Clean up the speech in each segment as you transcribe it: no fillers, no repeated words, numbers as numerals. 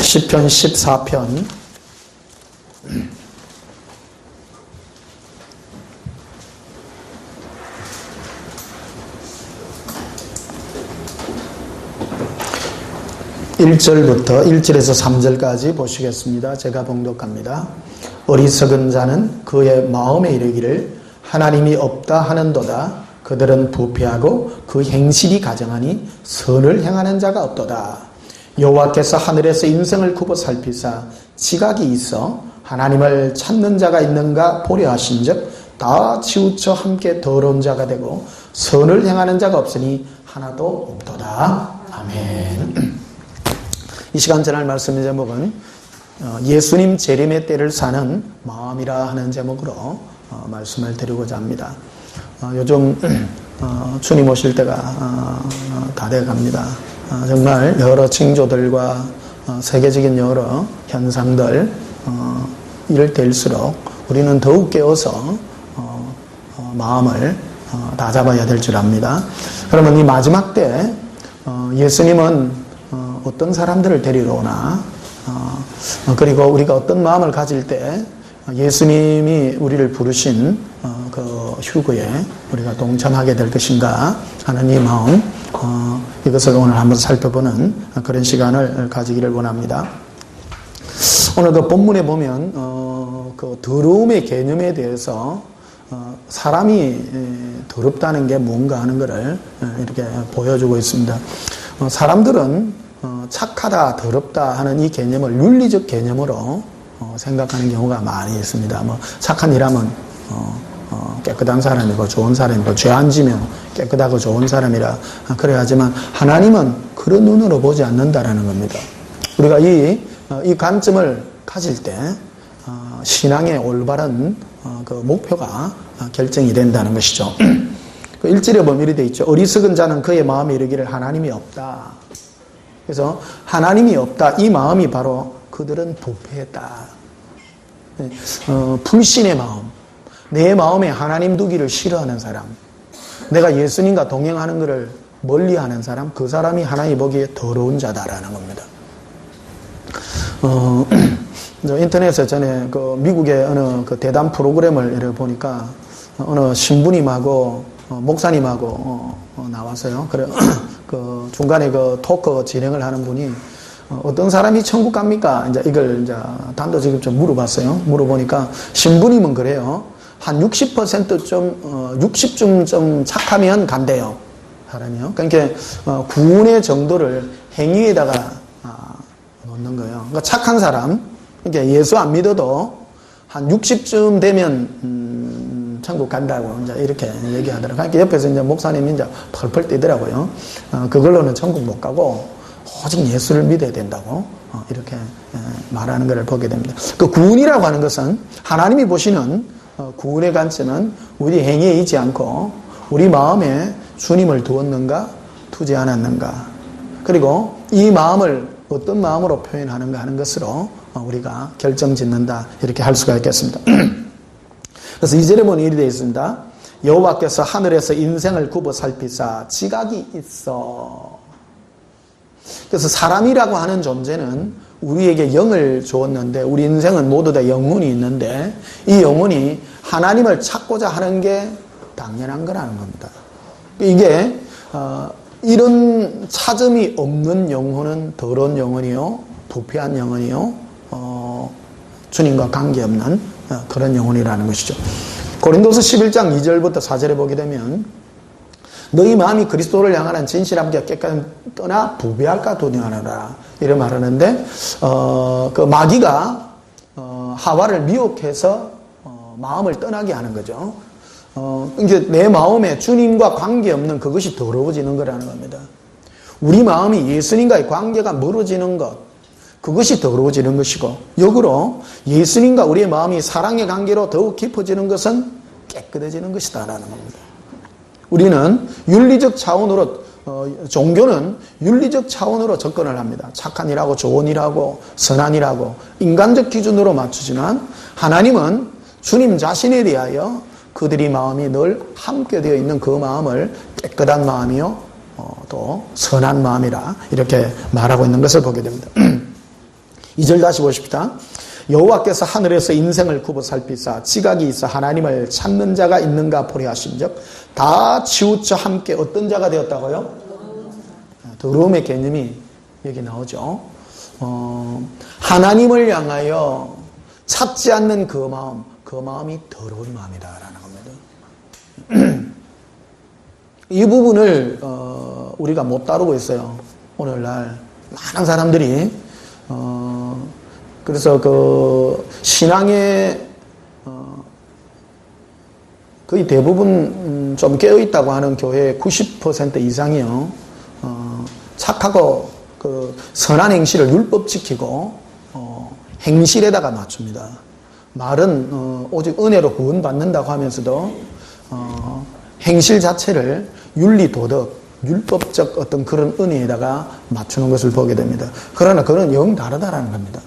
시편 14편 1절부터 1절에서 3절까지 보시겠습니다. 제가 봉독합니다. 어리석은 자는 그의 마음에 이르기를 하나님이 없다 하는도다. 그들은 부패하고 그 행실이 가정하니 선을 행하는 자가 없도다. 여호와께서 하늘에서 인생을 굽어 살피사 지각이 있어 하나님을 찾는 자가 있는가 보려 하신즉 다 치우쳐 함께 더러운 자가 되고 선을 행하는 자가 없으니 하나도 없도다. 아멘. 이 시간 전할 말씀의 제목은 예수님 재림의 때를 사는 마음이라 하는 제목으로 말씀을 드리고자 합니다. 요즘 주님 오실 때가 다 돼갑니다. 정말 여러 징조들과 세계적인 여러 현상들 이럴 때일수록 우리는 더욱 깨어서 마음을 다 잡아야 될 줄 압니다. 그러면 이 마지막 때 예수님은 어떤 사람들을 데리러 오나 그리고 우리가 어떤 마음을 가질 때 예수님이 우리를 부르신 그 휴거에 우리가 동참하게 될 것인가 하는 이 마음, 이것을 오늘 한번 살펴보는 그런 시간을 가지기를 원합니다. 오늘 그 본문에 보면 그 더러움의 개념에 대해서 사람이 더럽다는 게 뭔가 하는 것을 이렇게 보여주고 있습니다. 사람들은 착하다, 더럽다 하는 이 개념을 윤리적 개념으로 생각하는 경우가 많이 있습니다. 착한 일하면 깨끗한 사람이고 좋은 사람이고 죄 안 지면 깨끗하고 좋은 사람이라 그래야지만 하나님은 그런 눈으로 보지 않는다라는 겁니다. 우리가 이 관점을 가질 때 신앙의 올바른 그 목표가 결정이 된다는 것이죠. 그 1절에 보면 이렇게 되어 있죠. 어리석은 자는 그의 마음에 이르기를 하나님이 없다. 그래서 하나님이 없다. 이 마음이 바로 그들은 부패했다. 불신의 마음. 내 마음에 하나님 두기를 싫어하는 사람. 내가 예수님과 동행하는 것을 멀리하는 사람. 그 사람이 하나님 보기에 더러운 자다라는 겁니다. 인터넷에 전에 그 미국의 어느 그 대담 프로그램을 이렇게 보니까 어느 신부님하고 목사님하고 나왔어요. 그래 그 중간에 그 토크 진행을 하는 분이 어떤 사람이 천국 갑니까? 이제 이걸 이제 단도직입 좀 물어봤어요. 물어보니까 신부님은 그래요. 한 60%좀 60쯤 좀 착하면 간대요. 사람이요. 그러니까 구원의 정도를 행위에다가 놓는 거예요. 그러니까 착한 사람, 그러니까 예수 안 믿어도 한 60쯤 되면 천국 간다고 이제 이렇게 얘기하더라고요. 그러니까 옆에서 이제 목사님이 이제 펄펄 뛰더라고요. 그걸로는 천국 못 가고 오직 예수를 믿어야 된다고 이렇게 말하는 것을 보게 됩니다. 그 구원이라고 하는 것은 하나님이 보시는 구원의 관점은 우리 행위에 있지 않고 우리 마음에 주님을 두었는가 두지 않았는가, 그리고 이 마음을 어떤 마음으로 표현하는가 하는 것으로 우리가 결정짓는다, 이렇게 할 수가 있겠습니다. 그래서 2절에 보면 이렇게 되어 있습니다. 여호와께서 하늘에서 인생을 굽어 살피사 지각이 있어. 그래서 사람이라고 하는 존재는 우리에게 영을 주었는데, 우리 인생은 모두 다 영혼이 있는데 이 영혼이 하나님을 찾고자 하는 게 당연한 거라는 겁니다. 이게 이런 찾음이 없는 영혼은 더러운 영혼이요, 부패한 영혼이요, 주님과 관계없는 그런 영혼이라는 것이죠. 고린도서 11장 2절부터 4절에 보게 되면 너희 마음이 그리스도를 향하는 진실함과 깨끗함 떠나 부패할까 두려워하노라 이렇게 말하는데, 그 마귀가 하와를 미혹해서 마음을 떠나게 하는 거죠. 이제 내 마음에 주님과 관계없는 그것이 더러워지는 거라는 겁니다. 우리 마음이 예수님과의 관계가 멀어지는 것, 그것이 더러워지는 것이고, 역으로 예수님과 우리의 마음이 사랑의 관계로 더욱 깊어지는 것은 깨끗해지는 것이다라는 겁니다. 우리는 윤리적 차원으로, 종교는 윤리적 차원으로 접근을 합니다. 착한 일하고 좋은 일하고 선한 일하고 인간적 기준으로 맞추지만, 하나님은 주님 자신에 대하여 그들이 마음이 늘 함께 되어 있는 그 마음을 깨끗한 마음이요 또 선한 마음이라 이렇게 말하고 있는 것을 보게 됩니다. 2절 다시 보십시다. 여호와께서 하늘에서 인생을 굽어 살피사 지각이 있어 하나님을 찾는 자가 있는가 보려 하신즉 다 치우쳐 함께 어떤 자가 되었다고요? 더러움의 개념이 여기 나오죠. 하나님을 향하여 찾지 않는 그 마음이 더러운 마음이다라는 겁니다. 이 부분을 우리가 못 다루고 있어요. 오늘날 많은 사람들이 그래서 그 신앙의 거의 대부분 좀 깨어있다고 하는 교회의 90% 이상이요 착하고 그 선한 행실을 율법 지키고 행실에다가 맞춥니다. 말은 오직 은혜로 구원받는다고 하면서도 행실 자체를 윤리 도덕 율법적 어떤 그런 은혜에다가 맞추는 것을 보게 됩니다. 그러나 그건 영 다르다라는 겁니다.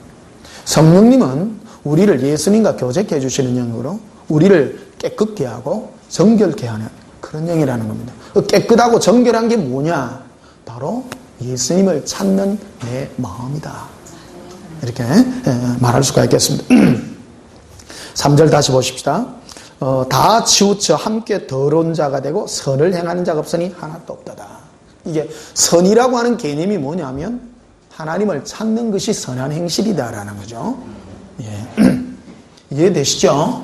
성령님은 우리를 예수님과 교제케 해주시는 영으로 우리를 깨끗게 하고 정결케 하는 그런 영이라는 겁니다. 깨끗하고 정결한 게 뭐냐? 바로 예수님을 찾는 내 마음이다. 이렇게 말할 수가 있겠습니다. 3절 다시 보십시다. 다 치우쳐 함께 더러운 자가 되고 선을 행하는 자가 없으니 하나도 없다다. 이게 선이라고 하는 개념이 뭐냐면 하나님을 찾는 것이 선한 행실이다라는 거죠. 예. 이해되시죠?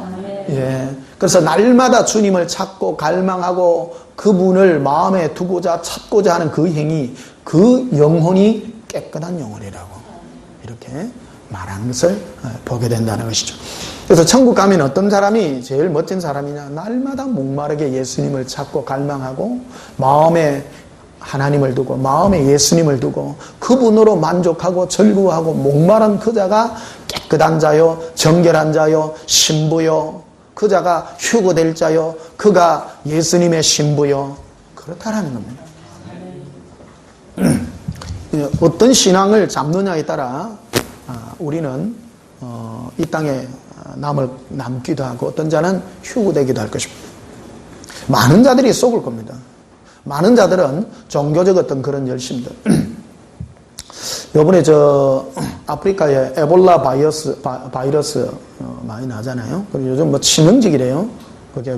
예. 그래서 날마다 주님을 찾고 갈망하고 그분을 마음에 두고자 찾고자 하는 그 행위, 그 영혼이 깨끗한 영혼이라고 이렇게 말하는 것을 보게 된다는 것이죠. 그래서 천국 가면 어떤 사람이 제일 멋진 사람이냐? 날마다 목마르게 예수님을 찾고 갈망하고 마음에 하나님을 두고 마음에 예수님을 두고 그분으로 만족하고 절구하고 목마른 그 자가 깨끗한 자요 정결한 자요 신부요 그 자가 휴거될 자요 그가 예수님의 신부요 그렇다라는 겁니다. 어떤 신앙을 잡느냐에 따라 우리는 이 땅에 남기도 하고 어떤 자는 휴거되기도 할 것입니다. 많은 자들이 속을 겁니다. 많은 자들은 종교적 어떤 그런 열심들. 요번에 아프리카에 에볼라 바이러스 많이 나잖아요. 그리고 요즘 뭐 치명적이래요. 그게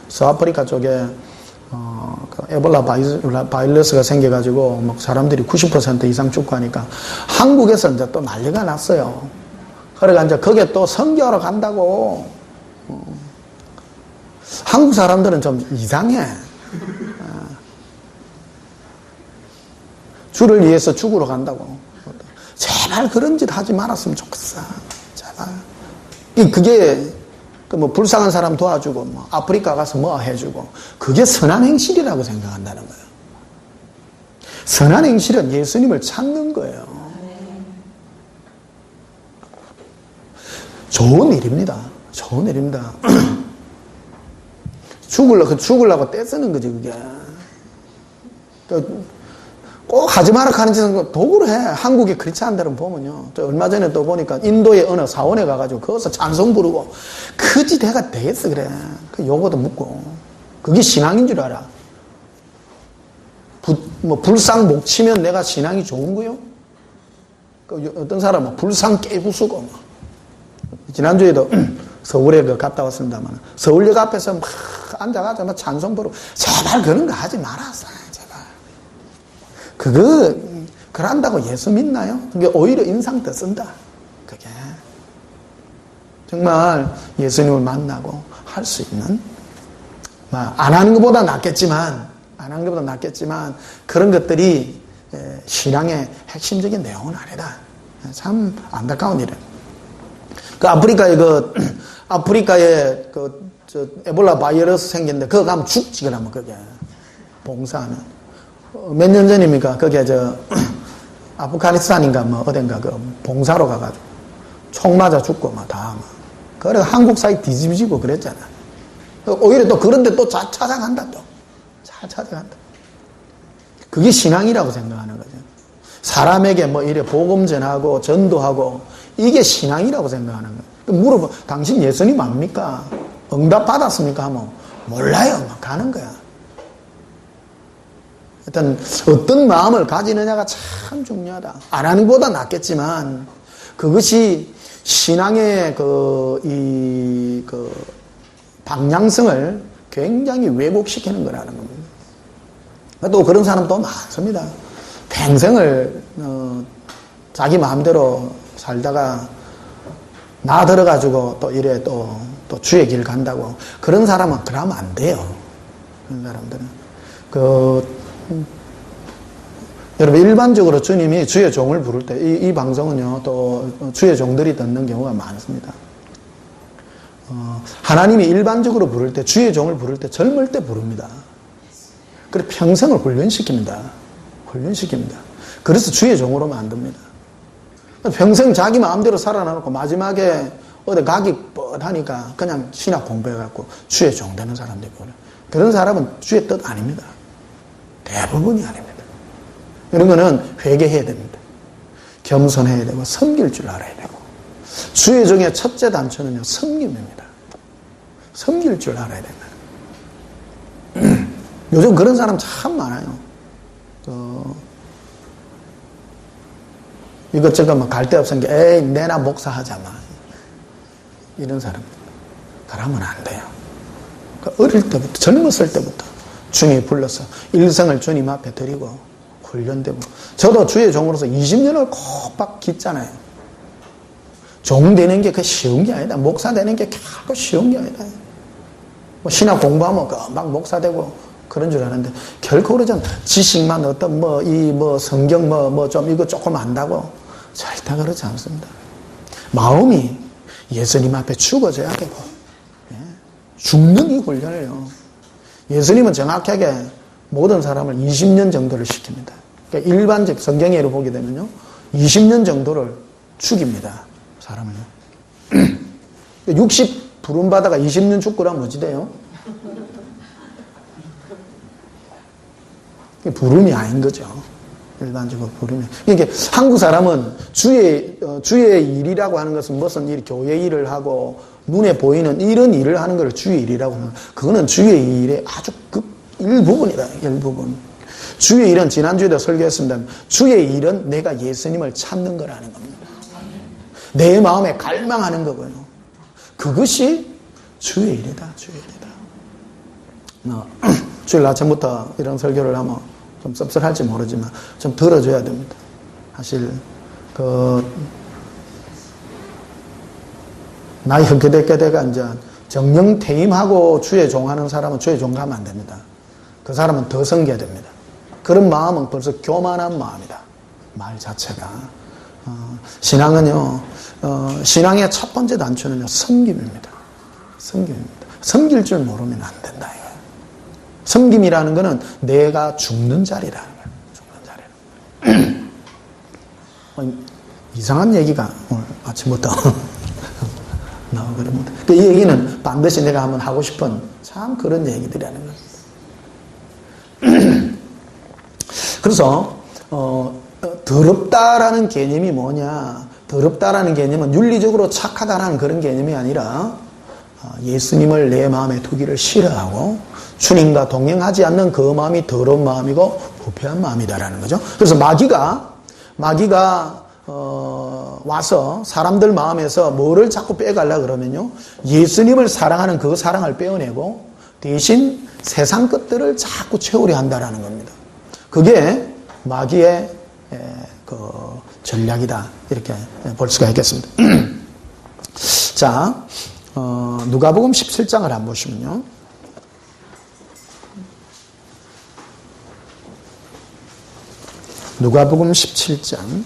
서아프리카 쪽에 에볼라 바이러스가 생겨가지고 막 사람들이 90% 이상 죽고 하니까 한국에서 이제 또 난리가 났어요. 그러니까 이제 거기에 또 선교하러 간다고. 한국 사람들은 좀 이상해. 주를 위해서 죽으러 간다고. 제발 그런 짓 하지 말았으면 좋겠어. 제발. 그게 뭐 불쌍한 사람 도와주고 뭐 아프리카 가서 뭐 해주고 그게 선한 행실이라고 생각한다는 거예요. 선한 행실은 예수님을 찾는 거예요. 좋은 일입니다. 좋은 일입니다. 죽으려고 떼쓰는 거지 그게. 꼭 하지 마라 하는 짓은 도구로 해. 한국에 그렇지 않은 데는 보면요. 얼마 전에 또 보니까 인도의 어느 사원에 가가지고 거기서 찬송 부르고 그 짓 해가 되겠어 그래. 그 요거도 묻고. 그게 신앙인 줄 알아. 불상 목 치면 내가 신앙이 좋은 거요? 어떤 사람은 불상 깨부수고 막. 지난주에도 서울에 갔다 왔습니다만 서울역 앞에서 막 앉아가지고 막 찬송 부르고 제발 그런 거 하지 마라. 그런다고 예수 믿나요? 그게 오히려 인상 더 쓴다. 그게. 정말 예수님을 만나고 할 수 있는, 안 하는 것보다 낫겠지만, 그런 것들이 신앙의 핵심적인 내용은 아니다. 참 안타까운 일이에요. 아프리카에 에볼라 바이러스 생겼는데, 그거 가면 죽지, 그러면 그게. 봉사하면. 몇 년 전입니까? 거기에 아프가니스탄인가 뭐 어딘가 봉사로 가가지고 총 맞아 죽고 막 다. 그래 한국 사회 뒤집어지고 그랬잖아. 오히려 또 그런데 또 찾아간다 또. 잘 찾아간다. 그게 신앙이라고 생각하는 거죠. 사람에게 뭐 이래 복음 전하고 전도하고 이게 신앙이라고 생각하는 거예요. 물어봐. 당신 예수님 압니까? 응답 받았습니까? 하면 몰라요. 막 가는 거야. 일단 어떤 마음을 가지느냐가 참 중요하다. 안 하는 것보다 낫겠지만 그것이 신앙의 방향성을 굉장히 왜곡시키는 거라는 겁니다. 또 그런 사람도 많습니다. 평생을 자기 마음대로 살다가 나 들어가지고 또 이래 또 주의 길 간다고. 그런 사람은 그러면 안 돼요. 그런 사람들은. 여러분, 일반적으로 주님이 주의 종을 부를 때, 이 방송은요, 또 주의 종들이 듣는 경우가 많습니다. 하나님이 일반적으로 부를 때, 주의 종을 부를 때 젊을 때 부릅니다. 그래, 평생을 훈련시킵니다. 그래서 주의 종으로 만듭니다. 평생 자기 마음대로 살아나놓고 마지막에 어디 가기 뻔하니까 그냥 신학 공부해갖고 주의 종 되는 사람들이 그래요. 그런 사람은 주의 뜻 아닙니다. 대부분이 아닙니다. 이런 거는 회개해야 됩니다. 겸손해야 되고 섬길 줄 알아야 되고. 주의 종의 첫째 단초는요, 섬김입니다. 섬길 줄 알아야 됩니다. 요즘 그런 사람 참 많아요. 이것저것 뭐 갈 데 없으니까 에이 내나 목사하자 마. 이런 사람 그러면 안 돼요. 어릴 때부터, 젊었을 때부터 주님이 불러서 일생을 주님 앞에 드리고 훈련되고. 저도 주의 종으로서 20년을 콕박 깃잖아요. 종 되는 게 그 쉬운 게 아니다. 목사 되는 게 결코 쉬운 게 아니다. 뭐 신학 공부하면 막 목사 되고 그런 줄 아는데 결코 그러잖아. 지식만 어떤 성경 좀 이거 조금 안다고 절대 그렇지 않습니다. 마음이 예수님 앞에 죽어져야 되고, 죽는 이 훈련을요. 예수님은 정확하게 모든 사람을 20년 정도를 시킵니다. 그러니까 일반적 성경예로 보게 되면요, 20년 정도를 죽입니다. 사람을요. 60 부름받아가 20년 죽고라면 뭐지 돼요? 부름이 아닌 거죠. 일반적으로 부름이. 그러니까 한국 사람은 주의 일이라고 하는 것은 무슨 일, 교회 일을 하고 눈에 보이는 이런 일을 하는 걸 주의 일이라고 하는, 그거는 주의 일의 아주 일부분이다. 일부분. 주의 일은 지난주에도 설교했습니다. 주의 일은 내가 예수님을 찾는 거라는 겁니다. 내 마음에 갈망하는 거고요. 그것이 주의 일이다. 주의 일이다. 주일 아침부터 이런 설교를 하면 좀 씁쓸할지 모르지만 좀 들어줘야 됩니다. 사실 나이 흑게대가 이제 정령 퇴임하고 주의 종하는 사람은 주의 종 가면 안 됩니다. 그 사람은 더 섬겨야 됩니다. 그런 마음은 벌써 교만한 마음이다. 말 자체가. 신앙은요, 신앙의 첫 번째 단초는요, 섬김입니다. 섬김입니다. 섬길 줄 모르면 안 된다. 섬김이라는 것은 내가 죽는 자리라는 거예요. 죽는 자리. 이상한 얘기가 오늘 아침부터 나오거든요. 이 얘기는 반드시 내가 한번 하고 싶은 참 그런 얘기들이라는 거예요. 그래서 더럽다라는 개념이 뭐냐? 더럽다라는 개념은 윤리적으로 착하다라는 그런 개념이 아니라 예수님을 내 마음에 두기를 싫어하고 주님과 동행하지 않는 그 마음이 더러운 마음이고 부패한 마음이다라는 거죠. 그래서 마귀가 와서 사람들 마음에서 뭐를 자꾸 빼가려고 그러면요, 예수님을 사랑하는 그 사랑을 빼어내고 대신 세상 것들을 자꾸 채우려 한다라는 겁니다. 그게 마귀의 전략이다, 이렇게 볼 수가 있겠습니다. 자, 누가복음 17장을 한번 보시면요. 누가복음 17장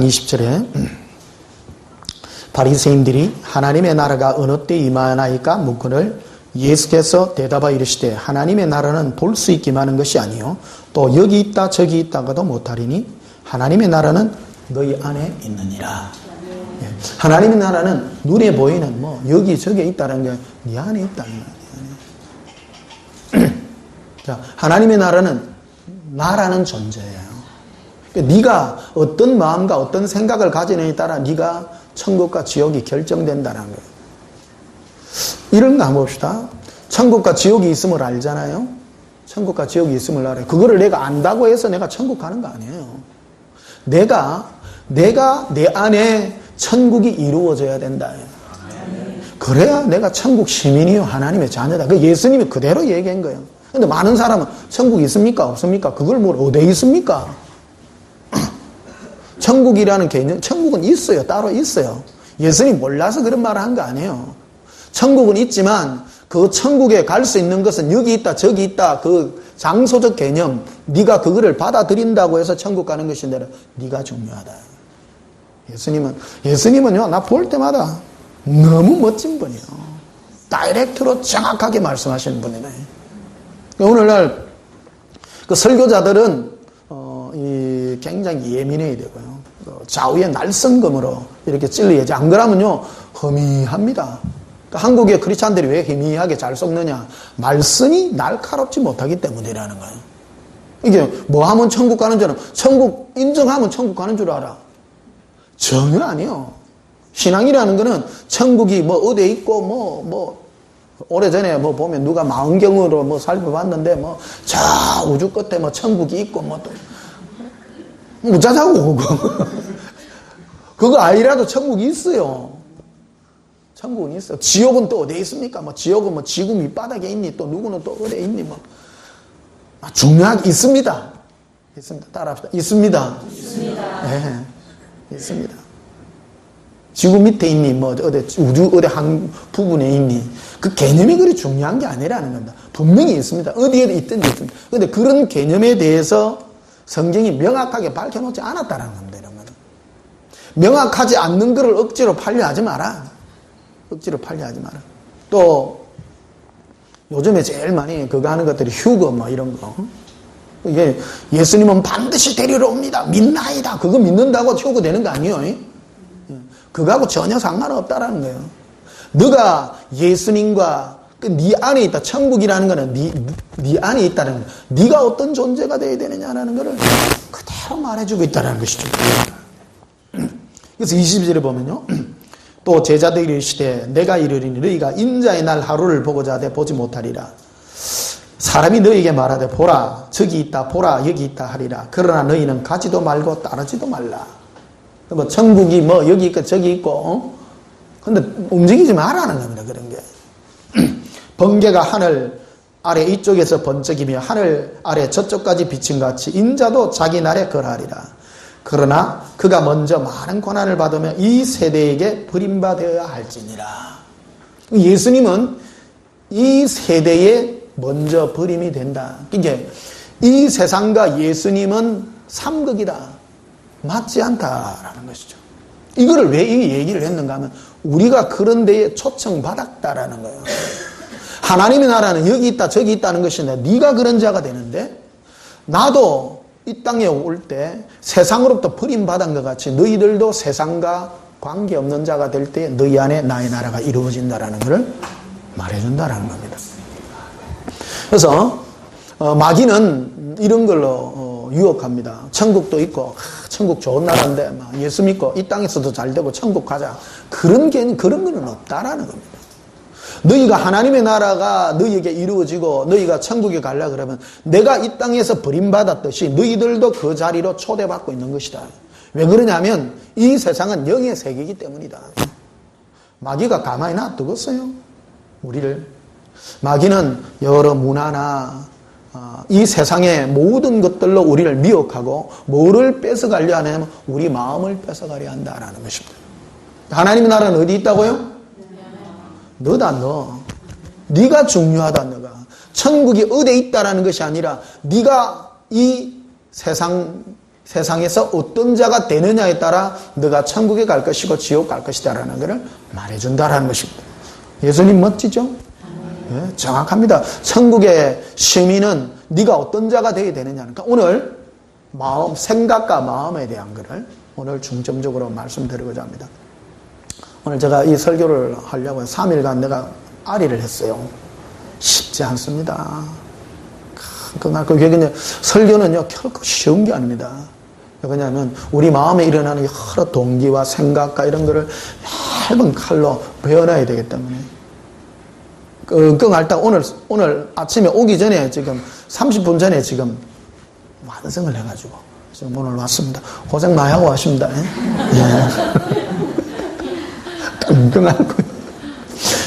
20절에 바리새인들이 하나님의 나라가 어느 때 임하나이까 묻거늘 예수께서 대답하여 이르시되 하나님의 나라는 볼 수 있기만 하는 것이 아니요 또 여기 있다 저기 있다가도 못하리니 하나님의 나라는 너희 안에 있느니라. 하나님의 나라는 눈에 보이는 여기 저기 있다는 게 네 안에 있다는 거예요. 자, 하나님의 나라는 나라는 존재예요. 네가 어떤 마음과 어떤 생각을 가지느냐에 따라 네가 천국과 지옥이 결정된다는 거예요. 이런 거 한번 봅시다. 천국과 지옥이 있음을 알잖아요. 천국과 지옥이 있음을 알아요. 그거를 내가 안다고 해서 내가 천국 가는 거 아니에요. 내가 내 안에 천국이 이루어져야 된다. 그래야 내가 천국 시민이요 하나님의 자녀다. 그 예수님이 그대로 얘기한 거예요. 근데 많은 사람은 천국 있습니까? 없습니까? 그걸 뭘 어디에 있습니까? 천국이라는 개념, 천국은 있어요. 따로 있어요. 예수님 몰라서 그런 말을 한 거 아니에요. 천국은 있지만 그 천국에 갈 수 있는 것은 여기 있다 저기 있다 그 장소적 개념, 네가 그거를 받아들인다고 해서 천국 가는 것인데 네가 중요하다. 예수님은요, 나 볼 때마다 너무 멋진 분이에요. 다이렉트로 정확하게 말씀하시는 분이네. 오늘날 그 설교자들은 굉장히 예민해야 되고요. 좌우의 날성검으로 이렇게 찔러야지. 안 그러면요, 허미합니다. 한국의 크리스찬들이 왜 희미하게 잘 속느냐? 말씀이 날카롭지 못하기 때문이라는 거예요. 이게 뭐 하면 천국 가는 줄 알아? 천국 인정하면 천국 가는 줄 알아? 전혀 아니요. 신앙이라는 거는 천국이 뭐 어디에 있고 오래전에 보면 누가 망원경으로 살펴봤는데 저 우주 끝에 천국이 있고 또 우짜자고 그거 아니라도 천국이 있어요. 천국은 있어. 지옥은 또 어디에 있습니까? 지옥은 지구 밑바닥에 있니? 또 누구는 또 어디에 있니? 중요하게 있습니다. 있습니다. 따라합시다. 있습니다. 네, 있습니다. 지구 밑에 있니? 우주 어디 한 부분에 있니? 그 개념이 그리 중요한 게 아니라는 겁니다. 분명히 있습니다. 어디에 있든지 있습니다. 그런데 그런 개념에 대해서 성경이 명확하게 밝혀놓지 않았다는 겁니다. 이런 거는. 명확하지 않는 것을 억지로 판례하지 마라. 억지로 판례하지 마라. 또 요즘에 제일 많이 그거 하는 것들이 휴거 이런 거. 이게 예수님은 반드시 데리러 옵니다. 믿나이다. 그거 믿는다고 휴거 되는 거 아니에요. 그거하고 전혀 상관없다라는 거예요. 너가 예수님과 네 안에 있다. 천국이라는 거는 네 안에 있다는 거예요. 네가 어떤 존재가 되어야 되느냐라는 거를 그대로 말해주고 있다는 것이죠. 그래서 22절에 보면요. 또 제자들이 이르시되 내가 이르리니 너희가 인자의 날 하루를 보고자 하되 보지 못하리라. 사람이 너희에게 말하되 보라 저기 있다 보라 여기 있다 하리라. 그러나 너희는 가지도 말고 따르지도 말라. 천국이 여기 있고 저기 있고 근데 움직이지 말라는 겁니다. 그런 게. 번개가 하늘 아래 이쪽에서 번쩍이며 하늘 아래 저쪽까지 비친 같이 인자도 자기 날에 그러하리라. 그러나 그가 먼저 많은 고난을 받으며 이 세대에게 버림받아야 할지니라. 예수님은 이 세대에 먼저 버림이 된다. 이게 이 세상과 예수님은 삼극이다. 맞지 않다라는 것이죠. 이거를 왜 이 얘기를 했는가 하면 우리가 그런 데에 초청받았다라는 거예요. 하나님의 나라는 여기 있다 저기 있다는 것인데 네가 그런 자가 되는데 나도 이 땅에 올 때 세상으로부터 버림받은 것 같이 너희들도 세상과 관계없는 자가 될 때 너희 안에 나의 나라가 이루어진다라는 것을 말해준다라는 겁니다. 그래서 마귀는 이런 걸로 유혹합니다. 천국도 있고 천국 좋은 나라인데 예수 믿고 이 땅에서도 잘 되고 천국 가자. 그런 거는 없다라는 겁니다. 너희가 하나님의 나라가 너희에게 이루어지고 너희가 천국에 가려 그러면 내가 이 땅에서 버림받았듯이 너희들도 그 자리로 초대받고 있는 것이다. 왜 그러냐면 이 세상은 영의 세계이기 때문이다. 마귀가 가만히 놔두겠어요? 우리를. 마귀는 여러 문화나 이 세상의 모든 것들로 우리를 미혹하고 뭐를 뺏어가려 하냐면 우리 마음을 뺏어가려 한다라는 것입니다. 하나님의 나라는 어디 있다고요? 너다 너. 네가 중요하다 너가. 천국이 어디에 있다라는 것이 아니라 네가 이 세상에서 어떤 자가 되느냐에 따라 너가 천국에 갈 것이고 지옥 갈 것이다라는 것을 말해준다라는 것입니다. 예수님 멋지죠? 네, 정확합니다. 천국의 시민은 네가 어떤 자가 되어야 되느냐. 그러니까 오늘 생각과 마음에 대한 것을 오늘 중점적으로 말씀드리고자 합니다. 오늘 제가 이 설교를 하려고 3일간 내가 아리를 했어요. 쉽지 않습니다. 그게 설교는요, 결코 쉬운 게 아닙니다. 왜냐하면 우리 마음에 일어나는 여러 동기와 생각과 이런 거를 얇은 칼로 베어놔야 되기 때문에. 끙끙 앓다 오늘 아침에 오기 전에 지금 30분 전에 지금 완성을 해가지고 지금 오늘 왔습니다. 고생 많이 하고 왔습니다. 예. 끙끙 앓고.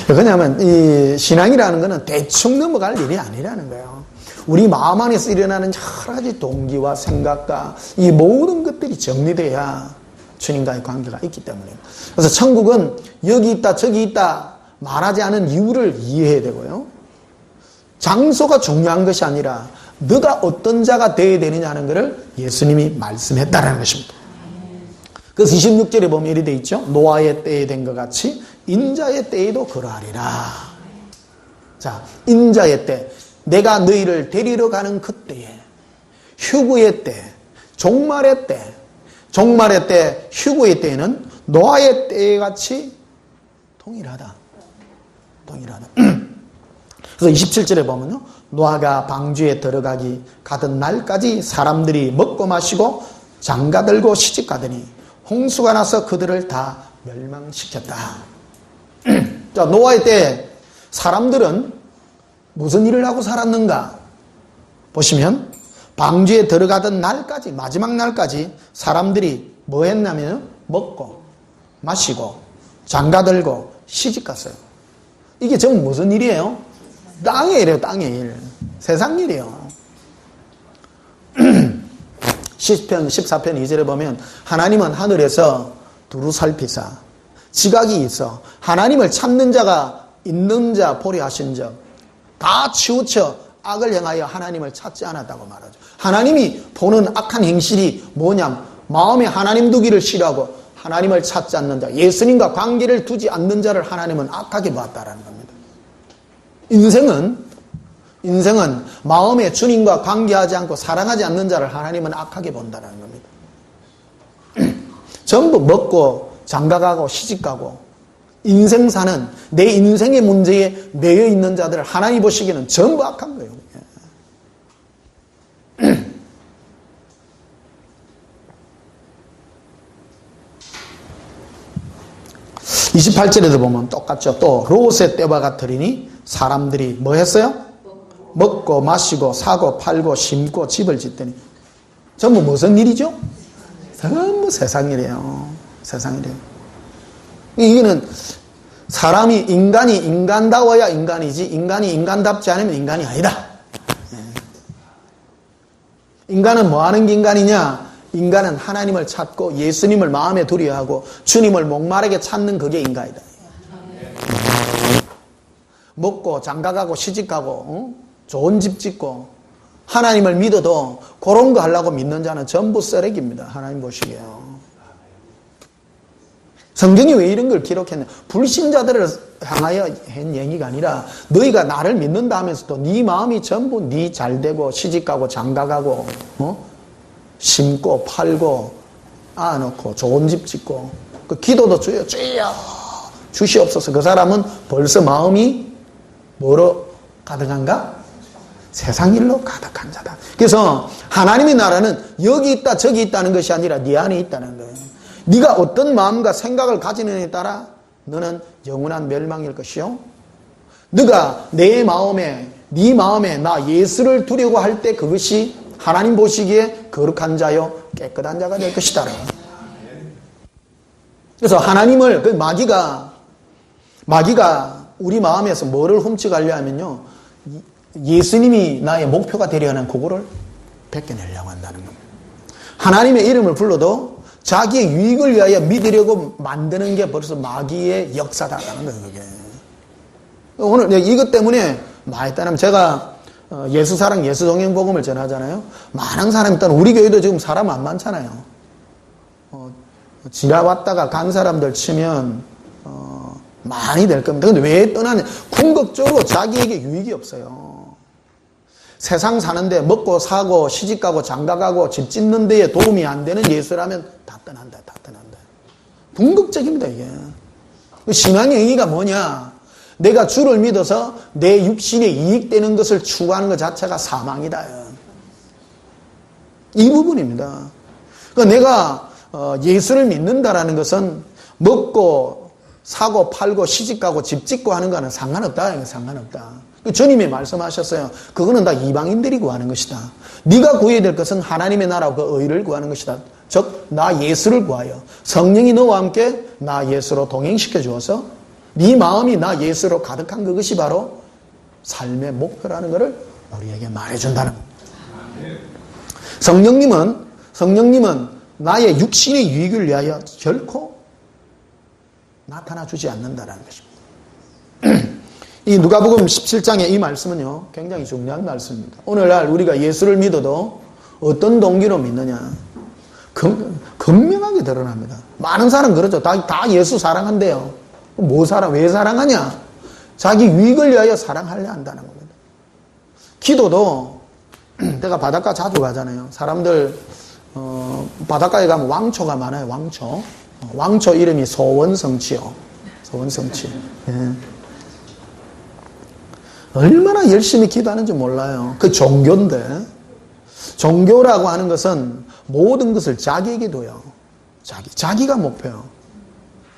왜냐하면 이 신앙이라는 것은 대충 넘어갈 일이 아니라는 거예요. 우리 마음 안에서 일어나는 여러 가지 동기와 생각과 이 모든 것들이 정리돼야 주님과의 관계가 있기 때문에. 그래서 천국은 여기 있다 저기 있다 말하지 않은 이유를 이해해야 되고요. 장소가 중요한 것이 아니라 너가 어떤 자가 되어야 되느냐는 것을 예수님이 말씀했다라는 것입니다. 그래서 26절에 보면 이렇게 되어 있죠. 노아의 때에 된 것 같이 인자의 때에도 그러하리라. 자, 인자의 때, 내가 너희를 데리러 가는 그때에, 휴거의 때, 종말의 때, 휴거의 때에는 노아의 때에 같이 동일하다. 그래서 27절에 보면요. 노아가 방주에 들어가기 가던 날까지 사람들이 먹고 마시고 장가들고 시집가더니 홍수가 나서 그들을 다 멸망시켰다. 자, 노아의 때 사람들은 무슨 일을 하고 살았는가? 보시면 방주에 들어가던 날까지, 마지막 날까지 사람들이 뭐 했냐면 먹고 마시고 장가들고 시집갔어요. 이게 전부 무슨 일이에요? 땅의 일이에요. 땅의 일. 세상 일이에요. 시편 14편 2절에 보면 하나님은 하늘에서 두루 살피사 지각이 있어 하나님을 찾는 자가 있는 자 보려 하신 적 다 치우쳐 악을 행하여 하나님을 찾지 않았다고 말하죠. 하나님이 보는 악한 행실이 뭐냐? 마음에 하나님 두기를 싫어하고 하나님을 찾지 않는 자, 예수님과 관계를 두지 않는 자를 하나님은 악하게 보았다라는 겁니다. 인생은 마음에 주님과 관계하지 않고 사랑하지 않는 자를 하나님은 악하게 본다는 겁니다. 전부 먹고 장가가고 시집가고 인생 사는 내 인생의 문제에 매여 있는 자들을 하나님 보시기에는 전부 악한 거예요. 28절에도 보면 똑같죠. 또 롯의 때와 같으리니 사람들이 뭐 했어요? 먹고 마시고 사고 팔고 심고 집을 짓더니 전부 무슨 일이죠? 전부 세상 일이에요. 세상 일이에요. 이거는 사람이 인간이 인간다워야 인간이지 인간이 인간답지 않으면 인간이 아니다. 인간은 뭐 하는 게 인간이냐? 인간은 하나님을 찾고 예수님을 마음에 두려 하고 주님을 목마르게 찾는 그게 인간이다. 먹고 장가가고 시집가고 좋은 집 짓고 하나님을 믿어도 그런 거 하려고 믿는 자는 전부 쓰레기입니다. 하나님 보시게요. 성경이 왜 이런 걸 기록했냐? 불신자들을 향하여 한 얘기가 아니라 너희가 나를 믿는다 하면서도 네 마음이 전부 네 잘되고 시집가고 장가가고 심고 팔고 안놓고 좋은 집 짓고 그 기도도 주여 주시옵소서. 그 사람은 벌써 마음이 뭐로 가득한가? 세상 일로 가득한 자다. 그래서 하나님의 나라는 여기 있다 저기 있다는 것이 아니라 네 안에 있다는 거예요. 네가 어떤 마음과 생각을 가지느냐에 따라 너는 영원한 멸망일 것이요. 네가 내 마음에 네 마음에 나 예수를 두려고 할 때 그것이 하나님 보시기에 거룩한 자요 깨끗한 자가 될 것이다. 그래서 하나님을 그 마귀가 우리 마음에서 뭐를 훔쳐가려 하면요 예수님이 나의 목표가 되려 하는 그거를 뺏겨내려고 한다는 겁니다. 하나님의 이름을 불러도 자기의 유익을 위하여 믿으려고 만드는 게 벌써 마귀의 역사다라는 거예요. 그게. 오늘 이것 때문에 많이 따르면 제가 예수사랑 예수동행복음을 전하잖아요. 많은 사람이 있다는 우리 교회도 지금 사람 안 많잖아요. 지나 왔다가 간 사람들 치면 많이 될 겁니다. 근데 왜 떠나냐? 궁극적으로 자기에게 유익이 없어요. 세상 사는데 먹고 사고 시집가고 장가가고 집 짓는 데에 도움이 안 되는 예수라면 다 떠난다. 궁극적입니다. 이게. 신앙의 의의가 뭐냐? 내가 주를 믿어서 내 육신에 이익되는 것을 추구하는 것 자체가 사망이다. 이 부분입니다. 그러니까 내가 예수를 믿는다라는 것은 먹고 사고 팔고 시집가고 집 짓고 하는 거는 상관없다. 상관없다. 주님이 말씀하셨어요. 그거는 다 이방인들이 구하는 것이다. 네가 구해야 될 것은 하나님의 나라와 그 의를 구하는 것이다. 즉 나 예수를 구하여 성령이 너와 함께 나 예수로 동행시켜 주어서 네 마음이 나 예수로 가득한 그것이 바로 삶의 목표라는 것을 우리에게 말해준다는 겁니다. 성령님은 나의 육신의 유익을 위하여 결코 나타나 주지 않는다는 것입니다. 이 누가복음 17장의 이 말씀은요, 굉장히 중요한 말씀입니다. 오늘날 우리가 예수를 믿어도 어떤 동기로 믿느냐, 분명하게 드러납니다. 많은 사람 그러죠. 다 예수 사랑한대요. 왜 사랑하냐? 자기 유익을 위하여 사랑하려 한다는 겁니다. 기도도, 내가 바닷가 자주 가잖아요. 사람들, 바닷가에 가면 왕초가 많아요. 왕초 이름이 소원성치요. 소원성치. 예. 얼마나 열심히 기도하는지 몰라요. 그 종교인데, 종교라고 하는 것은 모든 것을 자기에게 둬요. 자기가 목표요.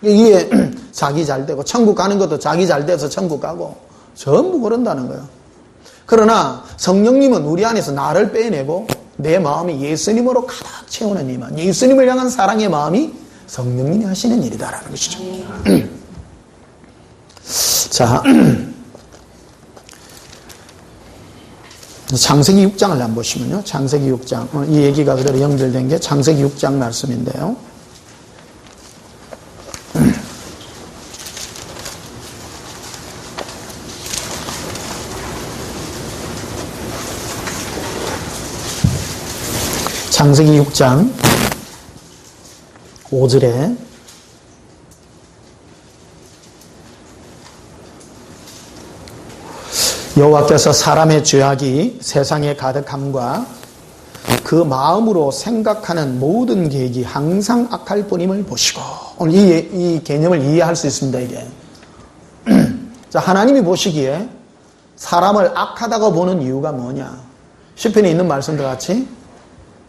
이게 자기 잘 되고, 천국 가는 것도 자기 잘 돼서 천국 가고, 전부 그런다는 거예요. 그러나 성령님은 우리 안에서 나를 빼내고, 내 마음이 예수님으로 가득 채우는 이만, 예수님을 향한 사랑의 마음이 성령님이 하시는 일이다라는 것이죠. 자, 창세기 6장을 한번 보시면요. 창세기 6장. 이 얘기가 그대로 연결된 게 창세기 6장 말씀인데요. 창세기 6장 5절에 여호와께서 사람의 죄악이 세상에 가득함과 그 마음으로 생각하는 모든 계획이 항상 악할 뿐임을 보시고, 오늘 이 개념을 이해할 수 있습니다. 이게 자, 하나님이 보시기에 사람을 악하다고 보는 이유가 뭐냐? 시편에 있는 말씀과 같이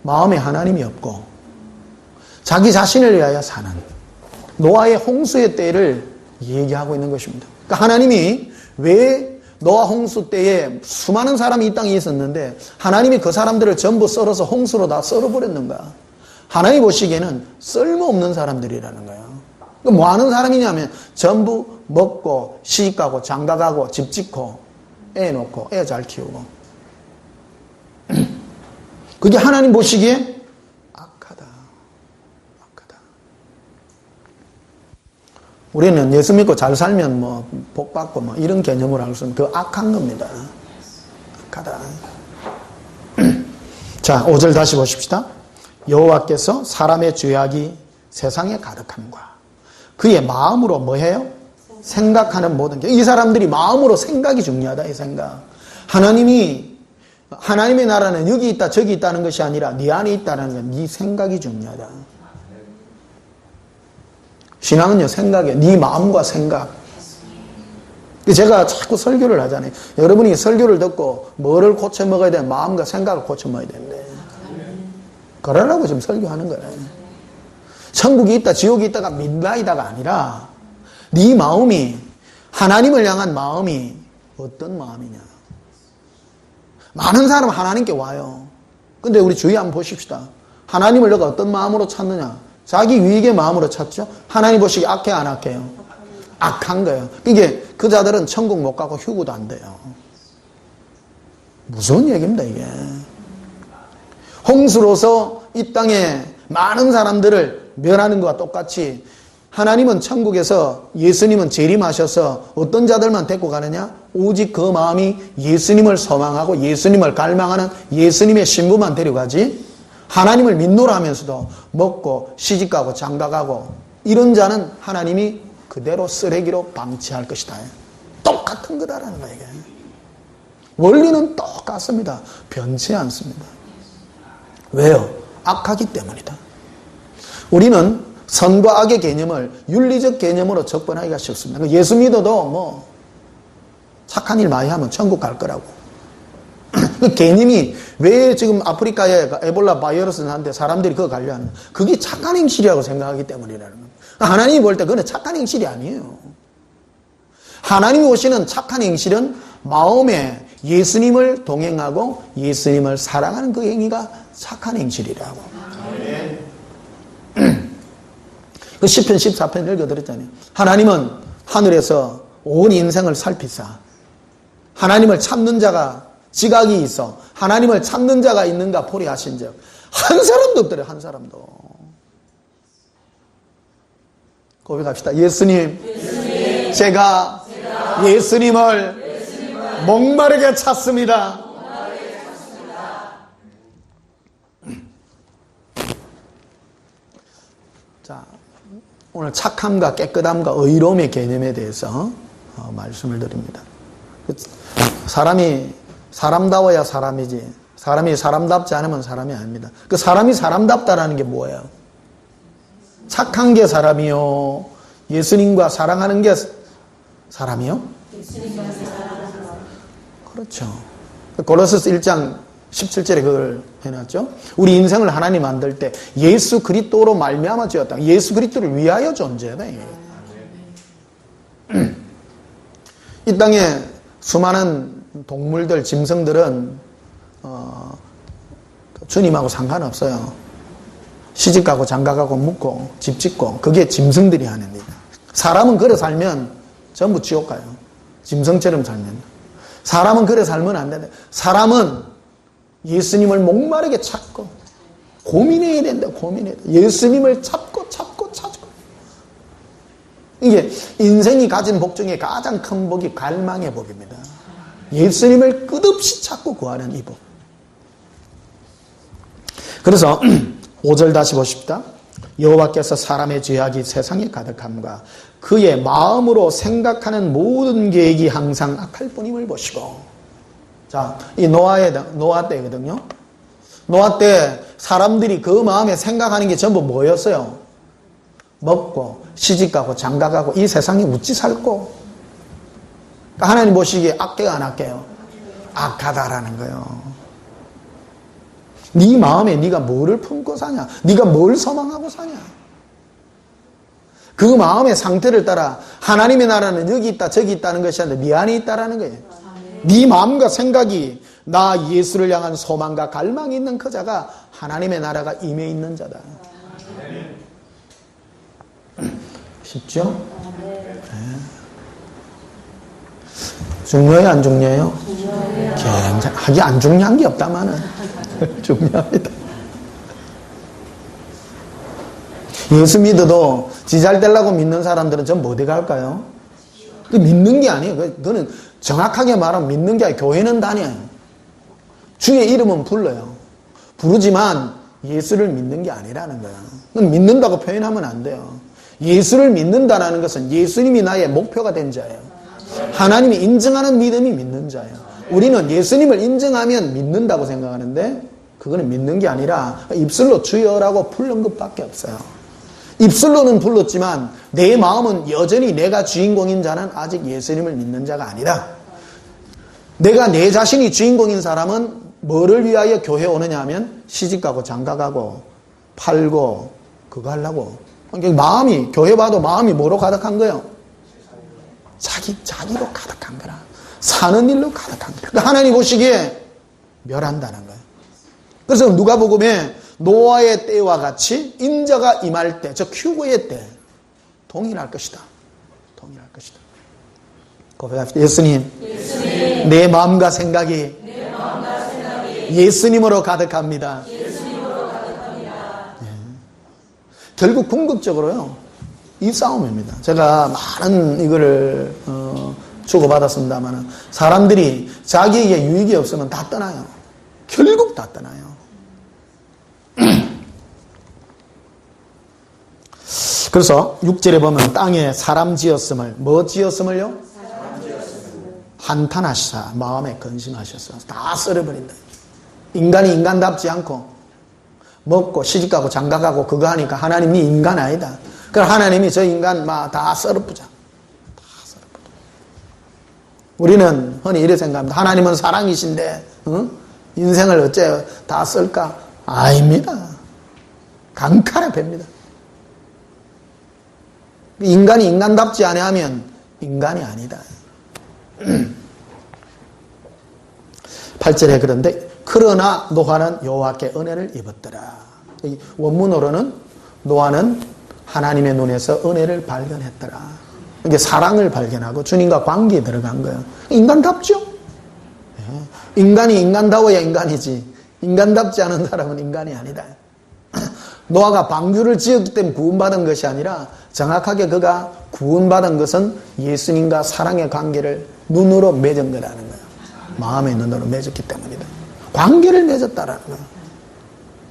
마음에 하나님이 없고 자기 자신을 위하여 사는 노아의 홍수의 때를 얘기하고 있는 것입니다. 그러니까 하나님이 왜 노아 홍수 때에 수많은 사람이 이 땅에 있었는데 하나님이 그 사람들을 전부 썰어서 홍수로 다 썰어버렸는가? 하나님 보시기에는 쓸모없는 사람들이라는 거예요. 뭐 하는 사람이냐면 전부 먹고 시집가고 장가가고 집 짓고 애 놓고 애 잘 키우고, 그게 하나님 보시기에 악하다. 우리는 예수 믿고 잘 살면 뭐 복 받고 뭐 이런 개념으로 할 수 있는 그 악한 겁니다. 악하다. 자, 5절 다시 보십시다. 여호와께서 사람의 죄악이 세상에 가득함과 그의 마음으로 뭐 해요? 생각하는 모든 게, 이 사람들이 마음으로 생각이 중요하다. 이 생각. 하나님의 나라는 여기 있다 저기 있다는 것이 아니라 네 안에 있다는 건 네 생각이 중요하다. 신앙은요, 생각이에요. 네 마음과 생각. 제가 자꾸 설교를 하잖아요. 여러분이 설교를 듣고 뭐를 고쳐 먹어야 되는, 마음과 생각을 고쳐 먹어야 되는데, 그러라고 지금 설교하는 거예요. 천국이 있다 지옥이 있다가 민다이다가 아니라 네 마음이, 하나님을 향한 마음이 어떤 마음이냐. 많은 사람 하나님께 와요. 근데 우리 주위 한번 보십시다. 하나님을 너가 어떤 마음으로 찾느냐? 자기 유익의 마음으로 찾죠? 하나님 보시기에 악해 안 악해요? 악한 거예요. 이게 그 자들은 천국 못 가고 휴구도 안 돼요. 무서운 얘기입니다 이게. 홍수로서 이 땅에 많은 사람들을 멸하는 것과 똑같이 하나님은 천국에서 예수님은 재림하셔서 어떤 자들만 데리고 가느냐? 오직 그 마음이 예수님을 소망하고 예수님을 갈망하는 예수님의 신부만 데려가지, 하나님을 믿노라 하면서도 먹고 시집가고 장가가고 이런 자는 하나님이 그대로 쓰레기로 방치할 것이다. 똑같은 거다라는 거예요. 이게. 원리는 똑같습니다. 변치 않습니다. 왜요? 악하기 때문이다. 우리는 선과 악의 개념을 윤리적 개념으로 접근하기가 쉽습니다. 예수 믿어도 뭐 착한 일 많이 하면 천국 갈 거라고. 그 개념이 왜 지금 아프리카에 에볼라 바이러스 나는데 사람들이 그거 관리하는 거야? 그게 착한 행실이라고 생각하기 때문이라는 거예요. 하나님이 볼 때 그건 착한 행실이 아니에요. 하나님이 오시는 착한 행실은 마음에 예수님을 동행하고 예수님을 사랑하는 그 행위가 착한 행실이라고. 그 시편 14편 읽어드렸잖아요. 하나님은 하늘에서 온 인생을 살피사 하나님을 찾는 자가 지각이 있어 하나님을 찾는 자가 있는가 보리 하신 적 한 사람도 없더래. 한 사람도. 고백합시다. 예수님. 제가 예수님을 목마르게 찾습니다. 자, 오늘 착함과 깨끗함과 의로움의 개념에 대해서 말씀을 드립니다. 사람이 사람다워야 사람이지 사람이 사람답지 않으면 사람이 아닙니다. 그 사람이 사람답다라는 게 뭐예요? 착한 게 사람이요, 예수님과 사랑하는 게 사람이요? 그렇죠. 고로새서 1장 17절에 그걸 해놨죠. 우리 인생을 하나님 만들 때 예수 그리스도로 말미암아 지었다. 예수 그리스도를 위하여 존재하다. 이 땅에 수많은 동물들, 짐승들은 주님하고 상관없어요. 시집가고 장가가고 묵고 집 짓고 그게 짐승들이 하는 일이에요. 사람은 그래 살면 전부 지옥 가요. 짐승처럼 살면. 사람은 그래 살면 안 된다. 사람은 예수님을 목마르게 찾고 고민해야 된다. 고민해야 된다. 예수님을 찾고 이게 인생이 가진 복 중에 가장 큰 복이 갈망의 복입니다. 예수님을 끝없이 찾고 구하는 이 복. 그래서 5절 다시 보십시다. 여호와께서 사람의 죄악이 세상에 가득함과 그의 마음으로 생각하는 모든 계획이 항상 악할 뿐임을 보시고. 자, 이 노아 때거든요. 노아 때 사람들이 그 마음에 생각하는 게 전부 뭐였어요? 먹고 시집가고 장가가고 이 세상에 웃지 살고. 그러니까 하나님 보시기에 악해요, 안 악해요? 악하다라는 거예요. 네 마음에 네가 뭐를 품고 사냐? 네가 뭘 소망하고 사냐? 그 마음의 상태를 따라 하나님의 나라는 여기 있다 저기 있다는 것이 아니라 네 안에 있다라는 거예요. 네 마음과 생각이 나 예수를 향한 소망과 갈망이 있는 그 자가 하나님의 나라가 임해 있는 자다. 쉽죠? 네. 중요해요, 안 중요해요? 굉장히 하기 안 중요한 게 없다마는 중요합니다. 예수 믿어도 지 잘 되려고 믿는 사람들은 전부 어디 갈까요? 그 믿는 게 아니에요. 그거는 정확하게 말하면 믿는 게 아니에요. 교회는 다녀요. 주의 이름은 불러요. 부르지만 예수를 믿는 게 아니라는 거예요. 그건 믿는다고 표현하면 안 돼요. 예수를 믿는다는 것은 예수님이 나의 목표가 된 자예요. 하나님이 인정하는 믿음이 믿는 자예요. 우리는 예수님을 인정하면 믿는다고 생각하는데 그거는 믿는 게 아니라 입술로 주여라고 부른 것밖에 없어요. 입술로는 불렀지만 내 마음은 여전히 내가 주인공인 자는 아직 예수님을 믿는 자가 아니다. 내가 내 자신이 주인공인 사람은 뭐를 위하여 교회에 오느냐 하면 시집가고 장가가고 팔고 그거 하려고. 마음이, 교회 봐도 마음이 뭐로 가득한 거예요? 자기로 가득한 거라. 사는 일로 가득한 거라. 그러니까 하나님 보시기에 멸한다는 거예요. 그래서 누가복음에 노아의 때와 같이 인자가 임할 때, 저 휴거의 때 동일할 것이다. 동일할 것이다. 고백합시다. 예수님, 내 마음과 생각이 예수님으로 가득합니다. 결국 궁극적으로요, 이 싸움입니다. 제가 많은 이거를 주고받았습니다만 사람들이 자기에게 유익이 없으면 다 떠나요. 결국 다 떠나요. 그래서 6절에 보면 땅에 사람 지었음을, 뭐 지었음을요? 한탄하시사 마음에 근심하셨어. 다 썰어버린다. 인간이 인간답지 않고 먹고 시집가고 장가가고 그거 하니까 하나님이 인간 아니다. 그럼 하나님이 저 인간 다 썰어부자. 다 썰어부자. 우리는 흔히 이렇게 생각합니다. 하나님은 사랑이신데 인생을 어째 다 쓸까? 아닙니다. 강칼에 뵙니다. 인간이 인간답지 아니하면 인간이 아니다. 8절에 그런데 그러나 노아는 여호와께 은혜를 입었더라. 원문으로는 노아는 하나님의 눈에서 은혜를 발견했더라. 이게 사랑을 발견하고 주님과 관계에 들어간 거예요. 인간답죠? 인간이 인간다워야 인간이지. 인간답지 않은 사람은 인간이 아니다. 노아가 방주를 지었기 때문에 구원받은 것이 아니라 정확하게 그가 구원받은 것은 예수님과 사랑의 관계를 눈으로 맺은 거라는 거예요. 마음의 눈으로 맺었기 때문이다. 관계를 맺었다라는 거예요.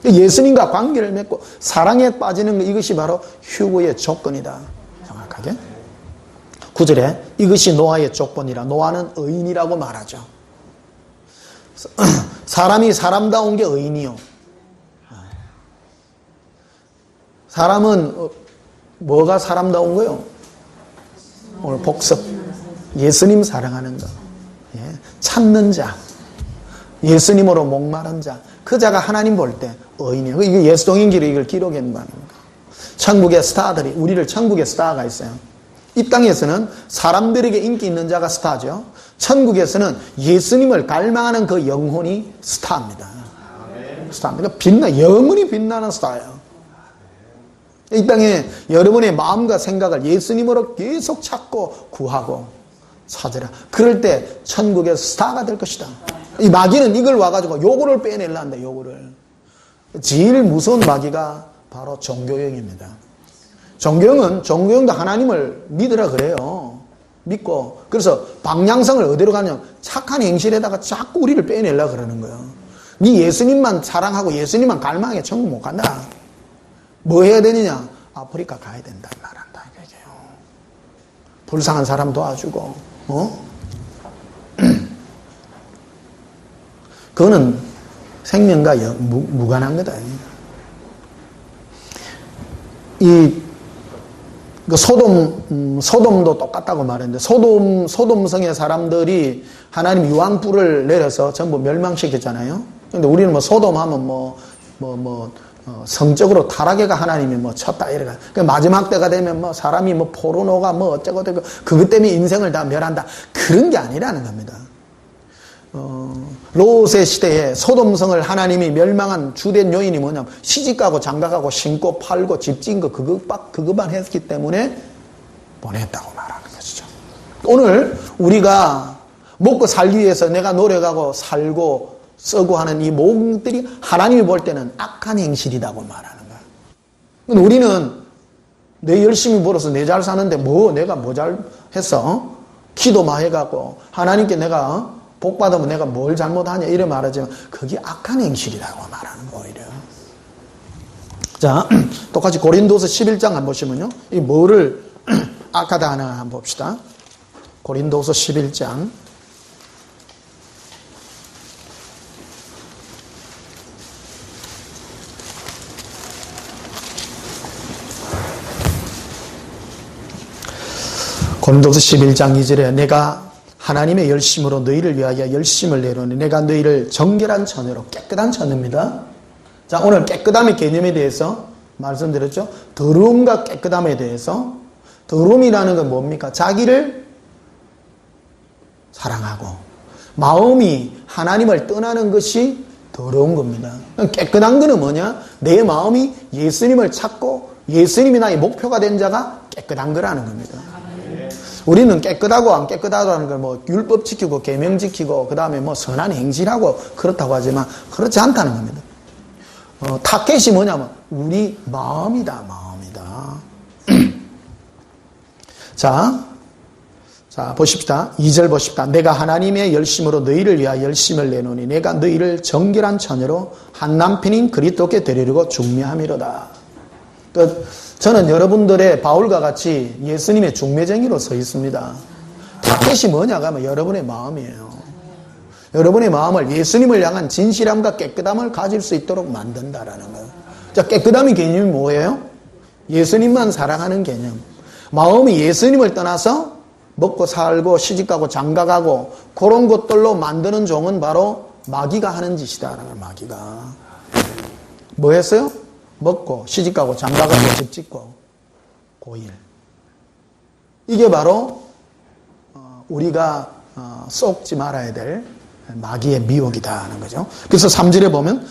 예수님과 관계를 맺고 사랑에 빠지는 것, 이것이 바로 휴거의 조건이다. 정확하게. 9절에 이것이 노아의 조건이라. 노아는 의인이라고 말하죠. 사람이 사람다운 게 의인이요. 사람은 뭐가 사람다운 거요? 오늘 복습. 예수님 사랑하는 것. 찾는 자. 예수님으로 목마른 자. 그 자가 하나님 볼 때 의인이에요. 이게 예수동인기로 이걸 기록한 바입니다. 천국의 스타들이, 우리를 천국의 스타가 있어요. 이 땅에서는 사람들에게 인기 있는 자가 스타죠. 천국에서는 예수님을 갈망하는 그 영혼이 스타입니다. 스타입니다. 영원히 빛나는 스타예요. 이 땅에 여러분의 마음과 생각을 예수님으로 계속 찾고 구하고 찾으라. 그럴 때 천국의 스타가 될 것이다. 이 마귀는 이걸 와가지고 요거를 빼내려 한다. 요거를. 제일 무서운 마귀가 바로 종교형입니다. 종교형도 하나님을 믿으라 그래요. 믿고. 그래서 방향성을 어디로 가냐면 착한 행실에다가 자꾸 우리를 빼내려고 그러는 거예요. 네 예수님만 사랑하고 예수님만 갈망해 천국 못 간다. 뭐 해야 되느냐? 아프리카 가야 된다. 말한다. 이거예요. 불쌍한 사람 도와주고, 그거는 생명과 무관한 거다. 소돔도 똑같다고 말했는데, 소돔성의 사람들이 하나님 유황불을 내려서 전부 멸망시켰잖아요. 근데 우리는 소돔 하면 성적으로 타락해가 하나님이 쳤다 이래가. 그러니까 마지막 때가 되면 사람이 포르노가 어쩌고 되고 그것 때문에 인생을 다 멸한다. 그런 게 아니라는 겁니다. 롯의 시대에 소돔성을 하나님이 멸망한 주된 요인이 뭐냐면 시집가고 장가가고 신고 팔고 집 지은 거 그것만 했기 때문에 보냈다고 말하는 것이죠. 오늘 우리가 먹고 살기 위해서 내가 노력하고 살고 쓰고 하는 이 모든 것들이 하나님이 볼 때는 악한 행실이라고 말하는 거야. 우리는 내 열심히 벌어서 내 잘 사는데 내가 뭐 잘했어? 기도만 해갖고 하나님께 내가 복 받으면 내가 뭘 잘못하냐 이래 말하지만 그게 악한 행실이라고 말하는 거예요. 오히려. 자, 똑같이 고린도서 11장 한번 보시면요. 이 뭐를 악하다 하나 한번 봅시다. 고린도서 11장. 고린도서 11장 2절에 내가 하나님의 열심으로 너희를 위하여 열심을 내노니 내가 너희를 정결한 처녀로 깨끗한 처녀입니다. 자, 오늘 깨끗함의 개념에 대해서 말씀드렸죠. 더러움과 깨끗함에 대해서. 더러움이라는 건 뭡니까? 자기를 사랑하고 마음이 하나님을 떠나는 것이 더러운 겁니다. 깨끗한 거는 뭐냐? 내 마음이 예수님을 찾고 예수님이 나의 목표가 된 자가 깨끗한 거라는 겁니다. 우리는 깨끗하고 안 깨끗하다는 걸 율법 지키고 계명 지키고 그 다음에 선한 행실하고 그렇다고 하지만 그렇지 않다는 겁니다. 타켓이 뭐냐면 우리 마음이다. 자 보십시다. 2절 보십시다. 내가 하나님의 열심으로 너희를 위하여 열심을 내노니 내가 너희를 정결한 처녀로 한 남편인 그리스도께 데리려고 중매함이로다. 저는 여러분들의 바울과 같이 예수님의 중매쟁이로 서 있습니다. 타겟이 뭐냐고 하면 여러분의 마음이에요. 여러분의 마음을 예수님을 향한 진실함과 깨끗함을 가질 수 있도록 만든다라는 거예요. 자, 깨끗함의 개념이 뭐예요? 예수님만 사랑하는 개념. 마음이 예수님을 떠나서 먹고 살고 시집가고 장가가고 그런 것들로 만드는 종은 바로 마귀가 하는 짓이다라는 거예요. 마귀가. 뭐 했어요? 먹고 시집가고 장가가고 집 짓고 고일. 이게 바로 우리가 쏙지 말아야 될 마귀의 미혹이다 하는 거죠. 그래서 3절에 보면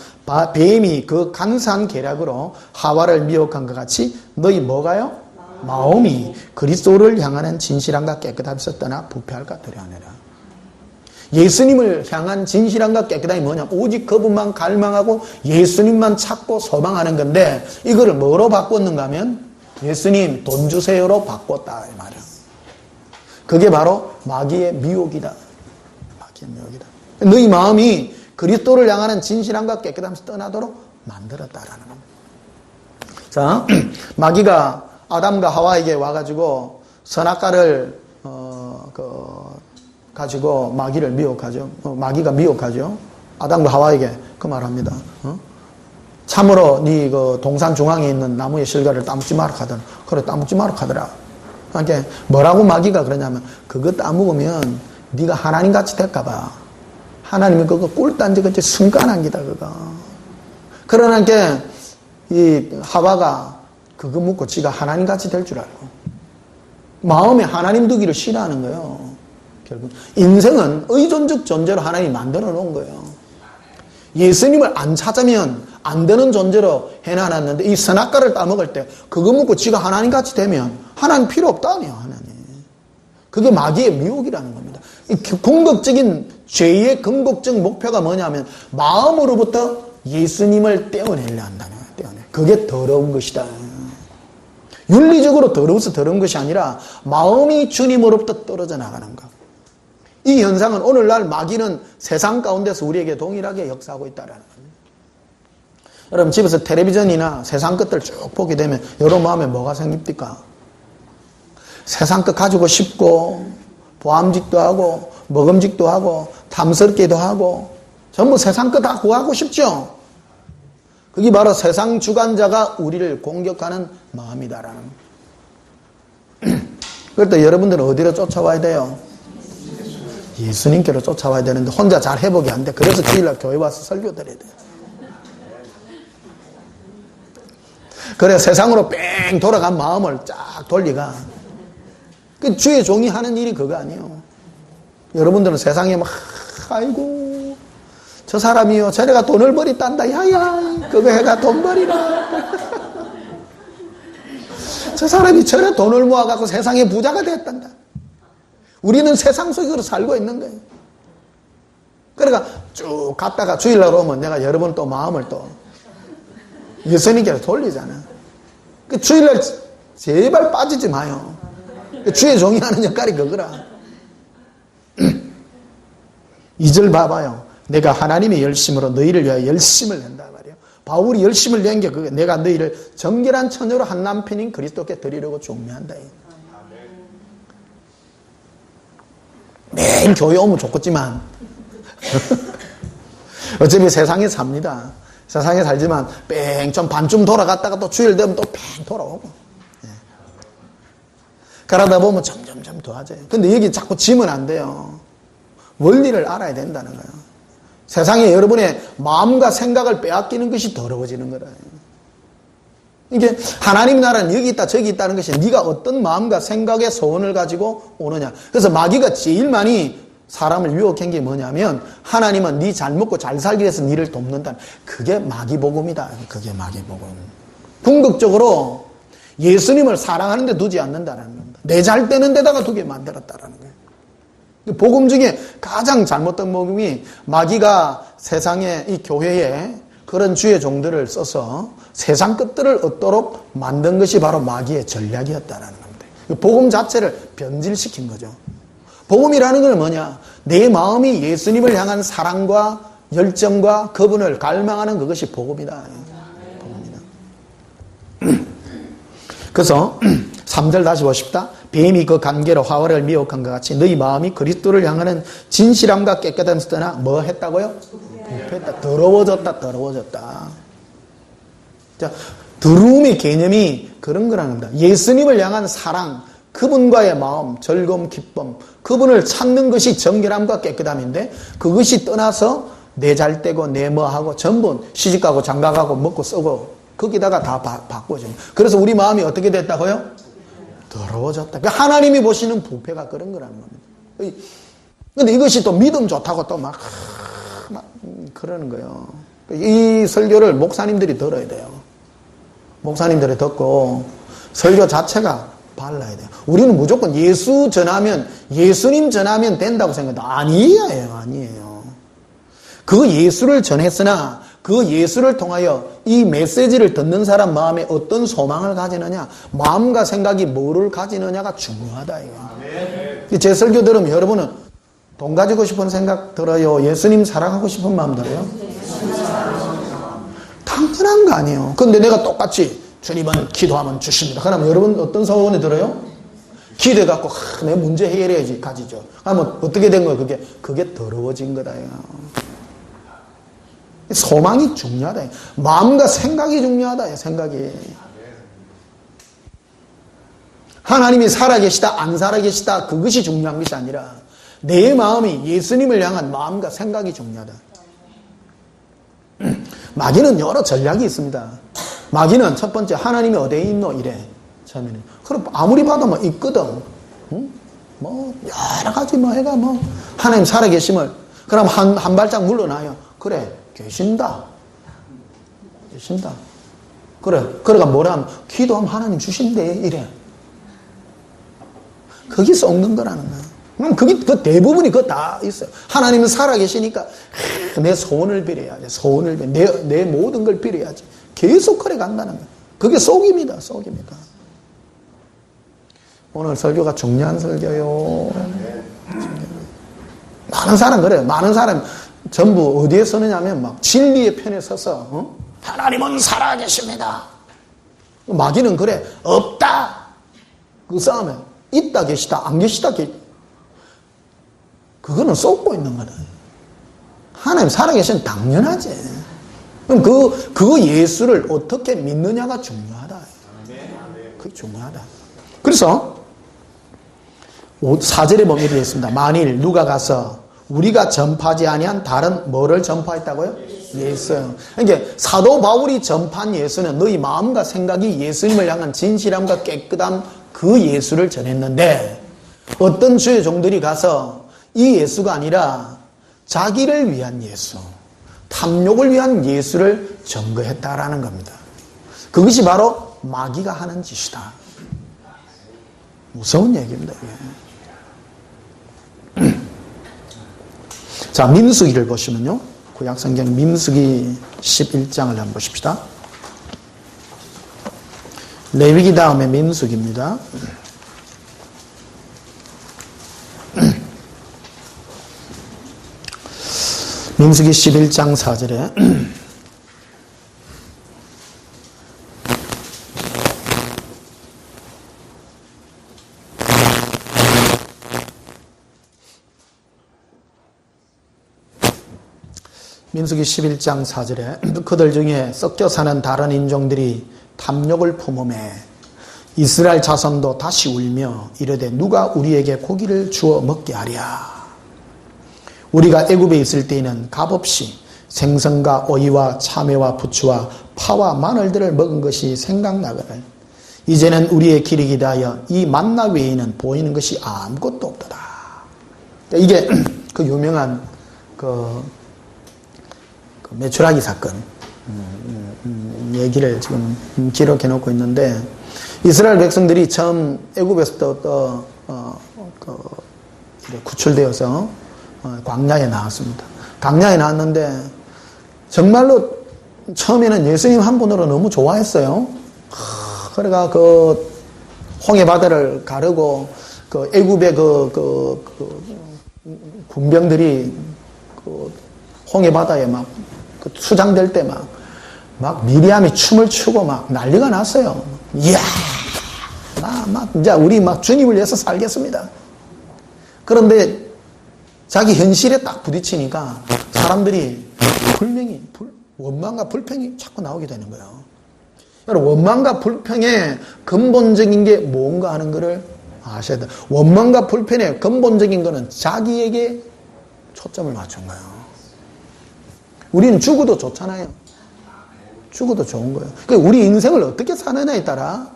뱀이 그 강산 계략으로 하와를 미혹한 것 같이 너희 뭐가요? 마음이 그리스도를 향하는 진실함과 깨끗함에서 떠나 부패할까 두려워하느라. 예수님을 향한 진실함과 깨끗함이 뭐냐? 오직 그분만 갈망하고 예수님만 찾고 소망하는 건데 이거를 뭐로 바꿨는가 하면 예수님 돈 주세요로 바꿨다 이 말이야. 그게 바로 마귀의 미혹이다. 마귀의 미혹이다. 너희 마음이 그리스도를 향하는 진실함과 깨끗함에서 떠나도록 만들었다라는 겁니다. 자, 마귀가 아담과 하와에게 와가지고 선악과를 가지고 마귀를 미혹하죠. 마귀가 미혹하죠. 아담과 하와에게 그 말합니다. 참으로 네 그 동산 중앙에 있는 나무의 실과를 따먹지 마라 하더라. 그래 따먹지 마라 하더라. 그러니까 뭐라고 마귀가 그러냐면 그거 따먹으면 네가 하나님 같이 될까봐. 하나님이 그거 꿀단지 그치 순간한 기다 그거. 그러니까 이 하와가 그거 묻고 지가 하나님 같이 될 줄 알고 마음에 하나님 두기를 싫어하는 거예요. 결국 인생은 의존적 존재로 하나님이 만들어 놓은 거예요. 예수님을 안 찾으면 안 되는 존재로 해놔놨는데 이 선악과를 따먹을 때 그거 묻고 지가 하나님 같이 되면 하나님 필요 없다네요. 하나님. 그게 마귀의 미혹이라는 겁니다. 이 궁극적인 죄의 궁극적 목표가 뭐냐면 마음으로부터 예수님을 떼어내려 한다는 거예요. 떼어내. 그게 더러운 것이다. 윤리적으로 더러워서 더러운 것이 아니라 마음이 주님으로부터 떨어져 나가는 것. 이 현상은 오늘날 마귀는 세상 가운데서 우리에게 동일하게 역사하고 있다는 겁니다. 여러분 집에서 텔레비전이나 세상 것들 쭉 보게 되면 여러분 마음에 뭐가 생깁니까? 세상 것 가지고 싶고 보암직도 하고 먹음직도 하고 탐스럽기도 하고 전부 세상 것 다 구하고 싶죠? 그게 바로 세상 주관자가 우리를 공격하는 마음이다라는 겁니다. 그럴 때 여러분들은 어디로 쫓아와야 돼요? 예수님께로 쫓아와야 되는데 혼자 잘 회복이 안 돼. 그래서 주일날 교회 와서 설교 드려야 돼. 그래 세상으로 뺑 돌아간 마음을 쫙 돌리가. 그 주의 종이 하는 일이 그거 아니에요. 여러분들은 세상에 막 아이고 저 사람이요 저래가 돈을 버리단다. 야야 그거 해가 돈 버리라. 저 사람이 저래 돈을 모아갖고 세상에 부자가 됐단다. 우리는 세상 속으로 살고 있는 거예요. 그러니까 쭉 갔다가 주일날 오면 내가 여러분 또 마음을 또 예수님께로 돌리잖아. 그 주일날 제발 빠지지 마요. 주의 종이 하는 역할이 그거라. 2절 봐봐요. 내가 하나님의 열심으로 너희를 위하여 열심을 낸다 말이에요. 바울이 열심을 낸 게 그게 내가 너희를 정결한 처녀로 한 남편인 그리스도께 드리려고 중매한다. 매일 교회 오면 좋겠지만 어차피 세상에 삽니다. 세상에 살지만 뺑 좀 반쯤 돌아갔다가 또 주일 되면 또 뺑 돌아오고 그러다 보면 점점 더하죠. 근데 여기 자꾸 지면 안 돼요. 원리를 알아야 된다는 거예요. 세상에 여러분의 마음과 생각을 빼앗기는 것이 더러워지는 거예요. 이게 하나님 나라는 여기 있다 저기 있다는 것이 네가 어떤 마음과 생각의 소원을 가지고 오느냐. 그래서 마귀가 제일 많이 사람을 유혹한 게 뭐냐면 하나님은 네 잘 먹고 잘 살기 위해서 네를 돕는다. 그게 마귀복음이다. 그게 마귀복음. 궁극적으로 예수님을 사랑하는 데 두지 않는다는 겁니다. 내 잘 되는 데다가 두게 만들었다라는 거예요. 복음 중에 가장 잘못된 복음이 마귀가 세상에 이 교회에 그런 주의 종들을 써서 세상 것들을 얻도록 만든 것이 바로 마귀의 전략이었다는 겁니다. 복음 자체를 변질시킨 거죠. 복음이라는 건 뭐냐? 내 마음이 예수님을 향한 사랑과 열정과 그분을 갈망하는 그것이 복음이다. 복음이다. 그래서 3절 다시 보십시다. 뱀이 그 관계로 하와를 미혹한 것 같이 너희 마음이 그리스도를 향하는 진실함과 깨끗함에서 떠나 뭐 했다고요? 부패했다. 더러워졌다. 자, 더러움의 개념이 그런 거라는 겁니다. 예수님을 향한 사랑, 그분과의 마음, 즐거움, 기쁨, 그분을 찾는 것이 정결함과 깨끗함인데 그것이 떠나서 내 잘 되고 내 뭐하고 전부 시집가고 장가가고 먹고 쓰고 거기다가 다 바꿔줍니다. 그래서 우리 마음이 어떻게 됐다고요? 더러워졌다. 하나님이 보시는 부패가 그런 거라는 겁니다. 근데 이것이 또 믿음 좋다고 또 막 그러는 거예요. 이 설교를 목사님들이 들어야 돼요. 목사님들이 듣고 설교 자체가 발라야 돼요. 우리는 무조건 예수 전하면, 예수님 전하면 된다고 생각해도 아니에요. 그 예수를 전했으나 그 예수를 통하여 이 메시지를 듣는 사람 마음에 어떤 소망을 가지느냐, 마음과 생각이 뭐를 가지느냐가 중요하다. 이거. 제 설교 들으면 여러분은 돈 가지고 싶은 생각 들어요? 예수님 사랑하고 싶은 마음 들어요? 당연한 거 아니에요. 근데 내가 똑같이 주님은 기도하면 주십니다. 그러면 여러분 어떤 소원이 들어요? 기도해갖고 내 문제 해결해야지 가지죠. 그러면 어떻게 된 거예요? 그게 더러워진 거다. 소망이 중요하다. 마음과 생각이 중요하다. 생각이. 하나님이 살아계시다 안 살아계시다 그것이 중요한 것이 아니라 내 마음이 예수님을 향한 마음과 생각이 중요하다. 마귀는 여러 전략이 있습니다. 마귀는 첫 번째 하나님이 어디에 있노 이래. 처음에는. 그럼 아무리 봐도 뭐 있거든. 응? 뭐 여러 가지 뭐 해가 뭐 하나님 살아계심을 그럼 한 발짝 물러나요. 그래 계신다. 그래 그래가 뭐라 하면 기도하면 하나님 주신대 이래. 거기서 엉는 거라는 거야. 그럼 그 대부분이 그거 다 있어요. 하나님은 살아계시니까 내 소원을 빌어야지. 소원을 빌어. 내 모든 걸 빌어야지. 계속 그래 간다는 거예요. 그게 속입니다. 오늘 설교가 중요한 설교요. 많은 사람 그래요. 많은 사람 전부 어디에 서느냐면 막 진리의 편에 서서 하나님은 살아계십니다. 마귀는 그래. 없다. 그 싸움에 있다 계시다 안 계시다 그거는 쏟고 있는 거다. 하나님 살아계시면 당연하지. 그럼 그 예수를 어떻게 믿느냐가 중요하다. 그게 중요하다. 그래서 4절에 보면 이렇게 있습니다. 만일 누가 가서 우리가 전파하지 아니한 다른 뭐를 전파했다고요? 예수. 그러니까 사도 바울이 전파한 예수는 너희 마음과 생각이 예수님을 향한 진실함과 깨끗함 그 예수를 전했는데 어떤 주의 종들이 가서 이 예수가 아니라 자기를 위한 예수, 탐욕을 위한 예수를 전거했다라는 겁니다. 그것이 바로 마귀가 하는 짓이다. 무서운 얘기입니다. 이게. 자, 민수기를 보시면요. 구약성경 민수기 11장을 한번 보십시다. 레위기 다음에 민수기입니다. 민수기 11장 4절에 민수기 11장 4절에 그들 중에 섞여 사는 다른 인종들이 탐욕을 품음에 이스라엘 자손도 다시 울며 이르되 누가 우리에게 고기를 주어 먹게 하랴. 우리가 애굽에 있을 때에는 값없이 생선과 오이와 참외와 부추와 파와 마늘들을 먹은 것이 생각나거늘 이제는 우리의 길이 기다하여 이 만나 외에는 보이는 것이 아무것도 없도다. 이게 그 유명한 그 메추라기 사건 얘기를 지금 기록해 놓고 있는데 이스라엘 백성들이 처음 애굽에서 구출되어서 광야에 나왔습니다. 광야에 나왔는데 정말로 처음에는 예수님 한 분으로 너무 좋아했어요. 그래가 그 홍해 바다를 가르고 그 애굽의 그 군병들이 그 홍해 바다에 막 수장될 때 막 미리암이 춤을 추고 막 난리가 났어요. 이야, 이제 우리 막 주님을 위해서 살겠습니다. 그런데 자기 현실에 딱 부딪히니까 사람들이 원망과 불평이 자꾸 나오게 되는 거예요. 여러분, 원망과 불평의 근본적인 게 뭔가 하는 것을 아셔야 돼요. 원망과 불평의 근본적인 거는 자기에게 초점을 맞춘 거예요. 우리는 죽어도 좋잖아요. 죽어도 좋은 거예요. 그러니까 우리 인생을 어떻게 사느냐에 따라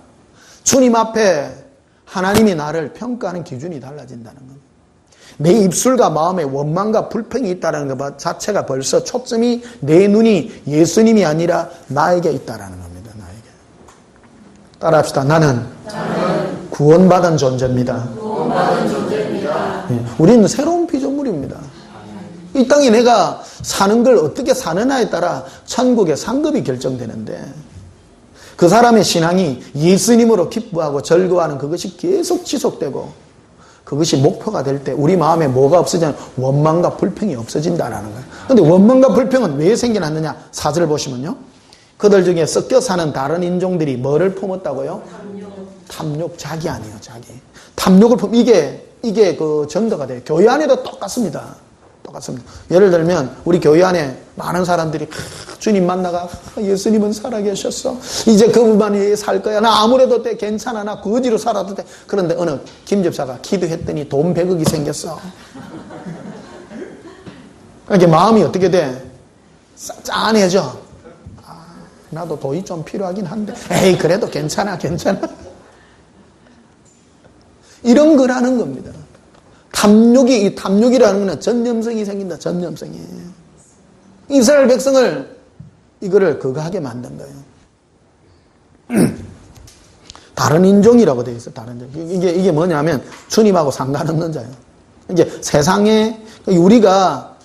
주님 앞에 하나님이 나를 평가하는 기준이 달라진다는 겁니다. 내 입술과 마음에 원망과 불평이 있다는 것 자체가 벌써 초점이 내 눈이 예수님이 아니라 나에게 있다는 겁니다. 나에게. 따라합시다. 나는 구원받은 존재입니다. 예, 우리는 새로운 피조물입니다. 이 땅에 내가 사는 걸 어떻게 사느냐에 따라 천국의 상급이 결정되는데 그 사람의 신앙이 예수님으로 기뻐하고 즐거워하는 그것이 계속 지속되고 그것이 목표가 될 때 우리 마음에 뭐가 없어지냐면 원망과 불평이 없어진다라는 거예요. 그런데 원망과 불평은 왜 생겨났느냐? 4절 보시면요. 그들 중에 섞여 사는 다른 인종들이 뭐를 품었다고요? 탐욕. 자기 아니에요. 자기. 탐욕을 이게 그 전도가 돼요. 교회 안에도 똑같습니다. 예를 들면 우리 교회 안에 많은 사람들이 주님 만나가 예수님은 살아계셨어. 이제 그분만이 살 거야. 나 아무래도 돼. 괜찮아. 나 거지로 살아도 돼. 그런데 어느 김 집사가 기도했더니 돈 100억이 생겼어. 그러니까 마음이 어떻게 돼? 짠해져. 나도 돈이 좀 필요하긴 한데 에이 그래도 괜찮아. 이런 거라는 겁니다. 이 탐욕이라는 것은 전념성이 생긴다. 전념성이. 이스라엘 백성을 이거를 그거 하게 만든 거예요. 다른 인종이라고 되어 있어요. 다른 인종. 이게 뭐냐면 주님하고 상관없는 자예요. 이제 세상에 우리가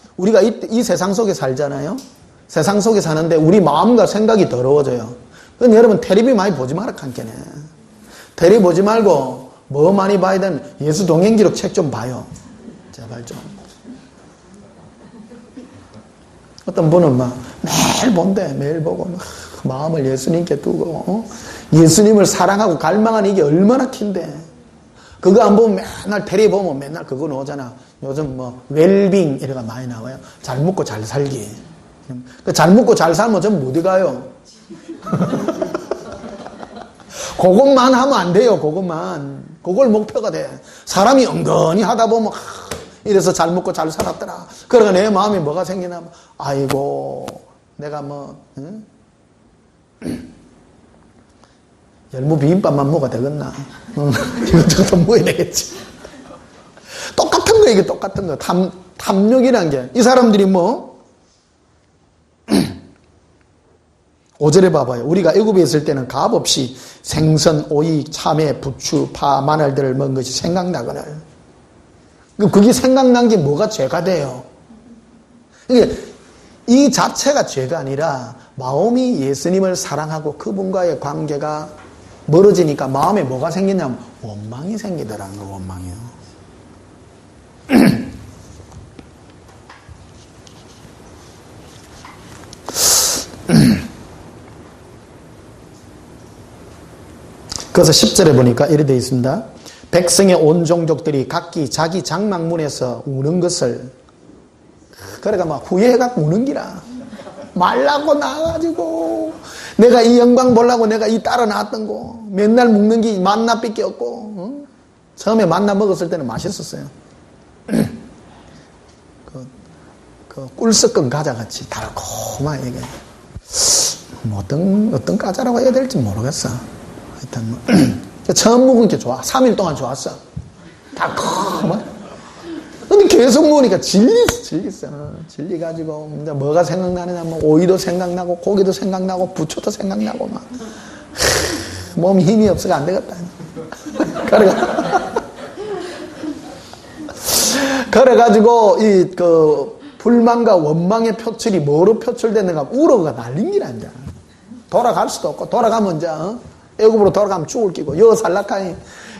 이 세상 속에 살잖아요. 세상 속에 사는데 우리 마음과 생각이 더러워져요. 그럼 여러분 텔레비 많이 보지 마라 칸께네. 텔레비 보지 말고 뭐 많이 봐야 되는 예수 동행기록 책 좀 봐요. 제발 좀. 어떤 분은 막 매일 본대. 매일 보고 막 마음을 예수님께 두고 예수님을 사랑하고 갈망하는 이게 얼마나 긴데. 그거 안 보면 맨날 텔레비 보면 맨날 그거 나오잖아. 요즘 뭐 웰빙 이래가 많이 나와요. 잘 먹고 잘 살기. 잘 먹고 잘 살면 전 어디 가요? 그것만 하면 안 돼요. 그걸 목표가 돼. 사람이 은근히 하다 보면 이래서 잘 먹고 잘 살았더라. 그러니까 내 마음에 뭐가 생기나 아이고 내가 열무 비빔밥만 먹어야 되겠나. 이것저것 먹어야 되겠지. 똑같은 거 이게 똑같은 거. 탐욕이란 게 이 사람들이 5절에 봐봐요. 우리가 애굽에 있을 때는 값 없이 생선, 오이, 참외, 부추, 파, 마늘들을 먹은 것이 생각나거늘. 그게 생각난 게 뭐가 죄가 돼요? 그러니까 이 자체가 죄가 아니라 마음이 예수님을 사랑하고 그분과의 관계가 멀어지니까 마음에 뭐가 생기냐면 원망이 생기더라는 거. 원망이요. 그래서 10절에 보니까 이렇게 되어 있습니다. 백성의 온 종족들이 각기 자기 장막문에서 우는 것을 그래가 막 후회해갖고 우는 기라. 말라고 나와가지고 내가 이 영광 보려고 내가 이 따라 나왔던 거 맨날 먹는 게 만나밖에 없고 처음에 만나 먹었을 때는 맛있었어요. 그 꿀 섞은 과자같이 달콤한 이게 어떤 과자라고 해야 될지 모르겠어. 하여튼 처음 먹은 게 좋아. 3일 동안 좋았어. 달콤한. 근데 계속 먹으니까 질리겠어. 질리가지고 이제 뭐가 생각나느냐 뭐 오이도 생각나고 고기도 생각나고 부추도 생각나고 막 몸 힘이 없어가 안 되겠다. 그래가지고 이 불만과 원망의 표출이 뭐로 표출되는가? 우로가 날린기라 이제. 돌아갈 수도 없고 돌아가면 이제 애굽으로 돌아가면 죽을 끼고 여 살락하니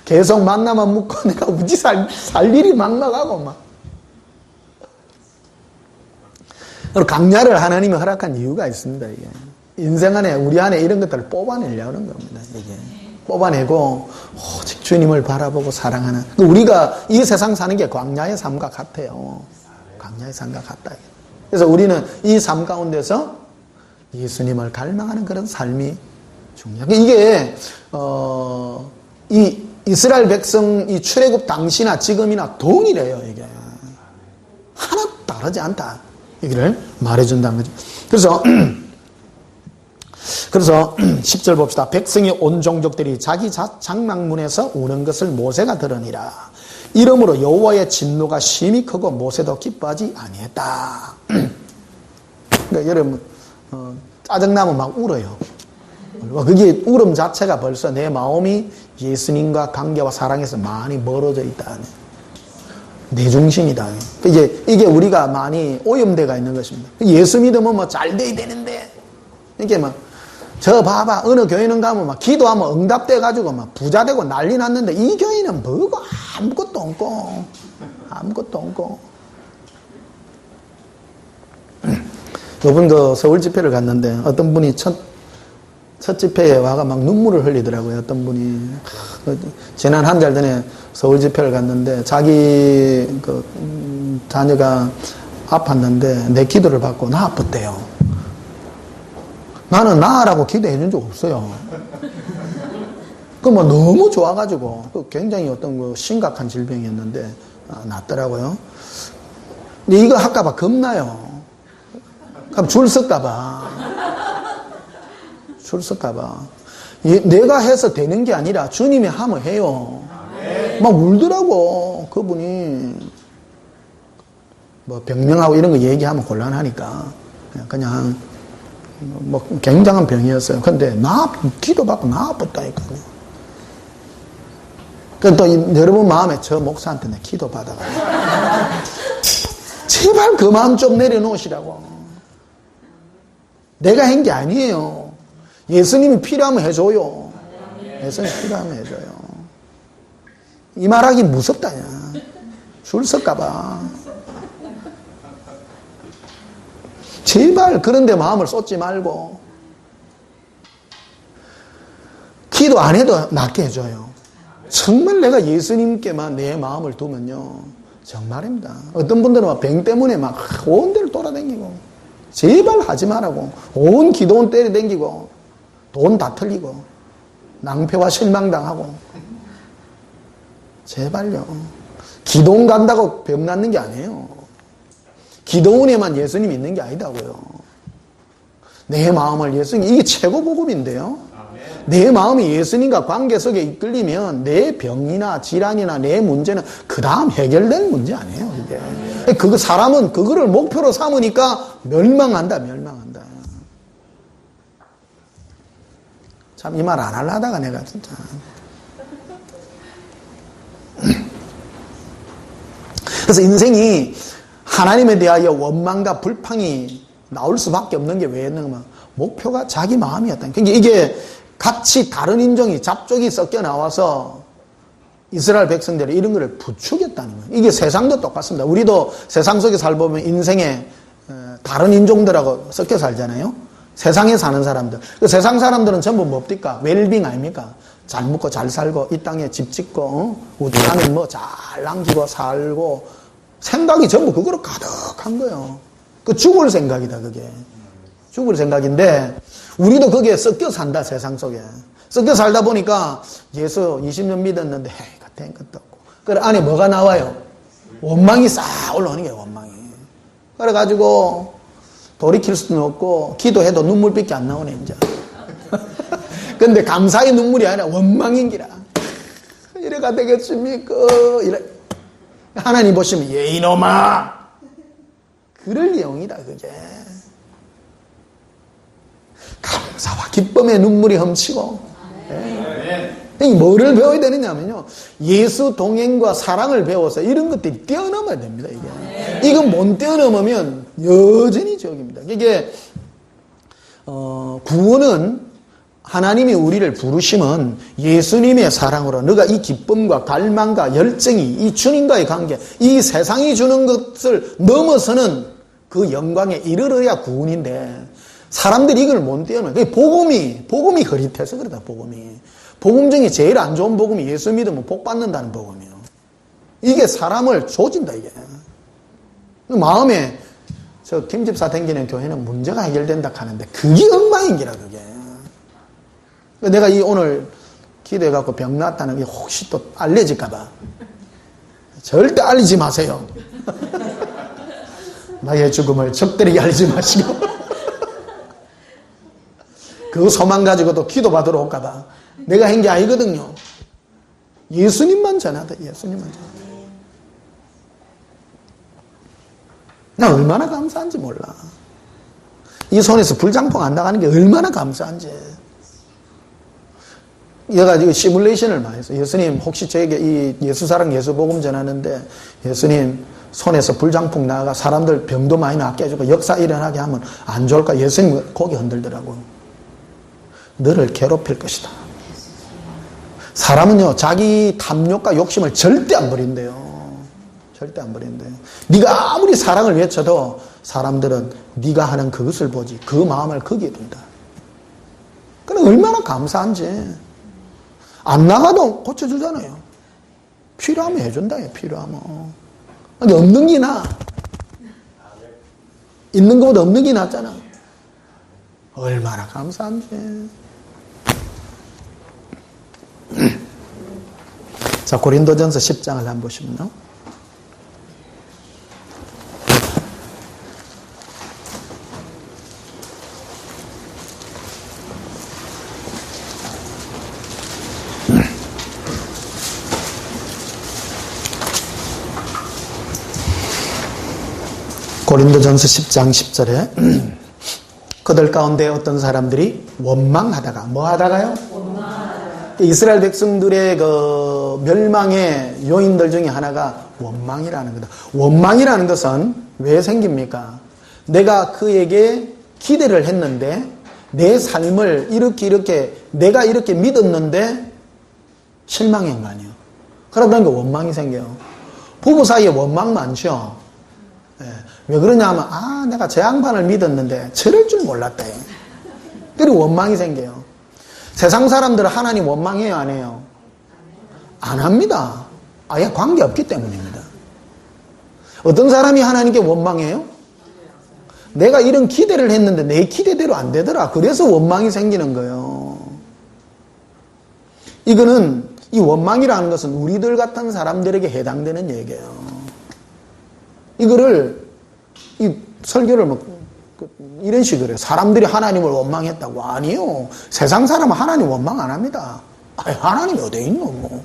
계속 만나만 묻고 내가 우지 살 일이 막막하고 막. 강야를 하나님이 허락한 이유가 있습니다. 이게 인생 안에 우리 안에 이런 것들을 뽑아내려는 겁니다. 이게 뽑아내고 오직 주님을 바라보고 사랑하는. 우리가 이 세상 사는 게 광야의 삶과 같아요. 광야의 삶과 같다. 그래서 우리는 이 삶 가운데서 예수님을 갈망하는 그런 삶이 중요해요. 이게 이 이스라엘 백성 이 출애굽 당시나 지금이나 동일해요. 이게 하나도 다르지 않다. 얘기를 말해준다는 거죠. 그래서 10절 봅시다. 백성이 온 종족들이 자기 장막문에서 우는 것을 모세가 들으니라. 이러므로 여호와의 진노가 심히 크고 모세도 기뻐하지 아니했다. 그러니까 여러분 짜증나면 막 울어요. 그게 울음 자체가 벌써 내 마음이 예수님과 관계와 사랑에서 많이 멀어져 있다. 내 중심이다. 이게 우리가 많이 오염되어 있는 것입니다. 예수 믿으면 뭐 잘 돼야 되는데 이게 막 저 봐봐 어느 교회는 가면 막 기도하면 응답돼 가지고 막 부자 되고 난리 났는데 이 교회는 뭐고 아무것도 없고 요번 그 서울 집회를 갔는데 어떤 분이 첫 집회에 와가 막 눈물을 흘리더라고요. 어떤 분이 지난 한 달 전에 서울 집회를 갔는데 자기 자녀가 아팠는데 내 기도를 받고 나았대요. 나는 나으라고 기도해 준 적 없어요. 뭐 너무 좋아가지고 굉장히 어떤 심각한 질병이었는데 낫더라고요. 근데 이거 할까봐 겁나요. 그럼 줄 설까봐. 내가 해서 되는 게 아니라 주님이 하면 해요. 막 울더라고. 그분이 뭐 병명하고 이런 거 얘기하면 곤란하니까 그냥 뭐 굉장한 병이었어요. 근데 기도받고 나았다니까요. 그러니까 또 여러분 마음에 저 목사한테 내 기도받아가지고 제발 그 마음 좀 내려놓으시라고. 내가 한 게 아니에요. 예수님이 필요하면 해줘요. 예수님이 필요하면 해줘요. 이 말하기 무섭다냐. 줄 설까봐. 제발 그런데 마음을 쏟지 말고 기도 안 해도 낫게 해줘요. 정말 내가 예수님께만 내 마음을 두면요 정말입니다. 어떤 분들은 막 병 때문에 막 온 데를 돌아다니고 제발 하지 말라고 온 기도원 때려다니고 돈 다 틀리고 낭패와 실망당하고 제발요. 기도원 간다고 병 낫는 게 아니에요. 기도원에만 예수님이 있는 게 아니다고요. 내 마음을 예수님, 이게 최고 복음인데요. 내 마음이 예수님과 관계 속에 이끌리면 내 병이나 질환이나 내 문제는 그 다음 해결될 문제 아니에요. 이게. 사람은 그거를 목표로 삼으니까 멸망한다. 참 이 말 안 하려다가 내가 진짜. 그래서 인생이 하나님에 대하여 원망과 불평이 나올 수밖에 없는 게 왜냐면 목표가 자기 마음이었다. 그러니까 이게 같이 다른 인종이 잡족이 섞여 나와서 이스라엘 백성들이 이런 거를 부추겼다는 거예요. 이게 세상도 똑같습니다. 우리도 세상 속에 살보면 인생에 다른 인종들하고 섞여 살잖아요. 세상에 사는 사람들. 그 세상 사람들은 전부 뭡니까? 웰빙 아닙니까? 잘 먹고 잘 살고 이 땅에 집 짓고 우주산에 뭐 잘 남기고 살고 생각이 전부 그거로 가득한 거예요. 그 죽을 생각이다, 그게. 죽을 생각인데, 우리도 거기에 섞여 산다, 세상 속에. 섞여 살다 보니까 예수 20년 믿었는데, 헤이, 같은 것도 없고. 그래, 안에 뭐가 나와요? 원망이 싹 올라오는 거예요, 원망이. 그래가지고, 돌이킬 수도 없고, 기도해도 눈물밖에 안 나오네, 이제. 근데 감사의 눈물이 아니라 원망인기라. 이래가 되겠습니까? 이래. 하나님 보시면 이놈아 그럴 내용이다 그게. 감사와 기쁨의 눈물이 넘치고. 네. 뭐를 배워야 되느냐면요 예수 동행과 사랑을 배워서 이런 것들이 뛰어넘어야 됩니다. 이건 못 뛰어넘으면 여전히 지옥입니다. 이게 구원은 하나님이 우리를 부르심은 예수님의 사랑으로 너가 이 기쁨과 갈망과 열정이 이 주님과의 관계 이 세상이 주는 것을 넘어서는 그 영광에 이르러야 구원인데 사람들이 이걸 못 뛰어넘어요. 복음이 흐릿해서 그러다. 복음 중에 제일 안 좋은 복음이 예수 믿으면 복 받는다는 복음이에요. 이게 사람을 조진다 이게. 마음에 저 김집사 댕기는 교회는 문제가 해결된다 하는데 그게 엉망인기라 그게. 내가 오늘 기도해갖고 병 났다는 게 혹시 또 알려질까봐 절대 알리지 마세요. 나의 죽음을 적들에게 알지 마시고 그 소망 가지고도 기도받으러 올까봐. 내가 한 게 아니거든요. 예수님만 전하다. 예수님만 전하다. 나 얼마나 감사한지 몰라. 이 손에서 불장풍 안 나가는 게 얼마나 감사한지. 얘가 지금 시뮬레이션을 많이 했어. 예수님 혹시 저에게 이 예수사랑 예수복음 전하는데 예수님 손에서 불장풍 나가 사람들 병도 많이 낫게 해주고 역사 일어나게 하면 안 좋을까? 예수님 고개 흔들더라고요. 너를 괴롭힐 것이다. 사람은요 자기 탐욕과 욕심을 절대 안 버린대요. 절대 안 버린대요. 네가 아무리 사랑을 외쳐도 사람들은 네가 하는 그것을 보지 그 마음을 거기에 둔다. 그럼 얼마나 감사한지. 안 나가도 고쳐주잖아요. 필요하면 해준다. 필요하면. 근데 없는 게 나아. 있는 것보다 없는 게 낫잖아. 얼마나 감사한지. 자, 고린도전서 10장을 한번 보시면요. 고린도전서 10장 10절에 그들 가운데 어떤 사람들이 원망하다가 뭐 하다가요? 원망하다가. 이스라엘 백성들의 그 멸망의 요인들 중에 하나가 원망이라는 거다. 원망이라는 것은 왜 생깁니까? 내가 그에게 기대를 했는데 내 삶을 이렇게 내가 이렇게 믿었는데 실망한 거 아니에요. 그러다 보니까 원망이 생겨요. 부부 사이에 원망 많죠? 예. 왜 그러냐면 내가 저 양반을 믿었는데 저럴 줄 몰랐다. 그리고 원망이 생겨요. 세상 사람들은 하나님 원망해요 안 해요? 안 합니다. 아예 관계없기 때문입니다. 어떤 사람이 하나님께 원망해요? 내가 이런 기대를 했는데 내 기대대로 안 되더라. 그래서 원망이 생기는 거예요. 이거는 이 원망이라는 것은 우리들 같은 사람들에게 해당되는 얘기예요. 이거를 이 설교를 이런 식으로 해요. 사람들이 하나님을 원망했다고. 아니요. 세상 사람은 하나님 원망 안 합니다. 하나님이 어디 있노? 뭐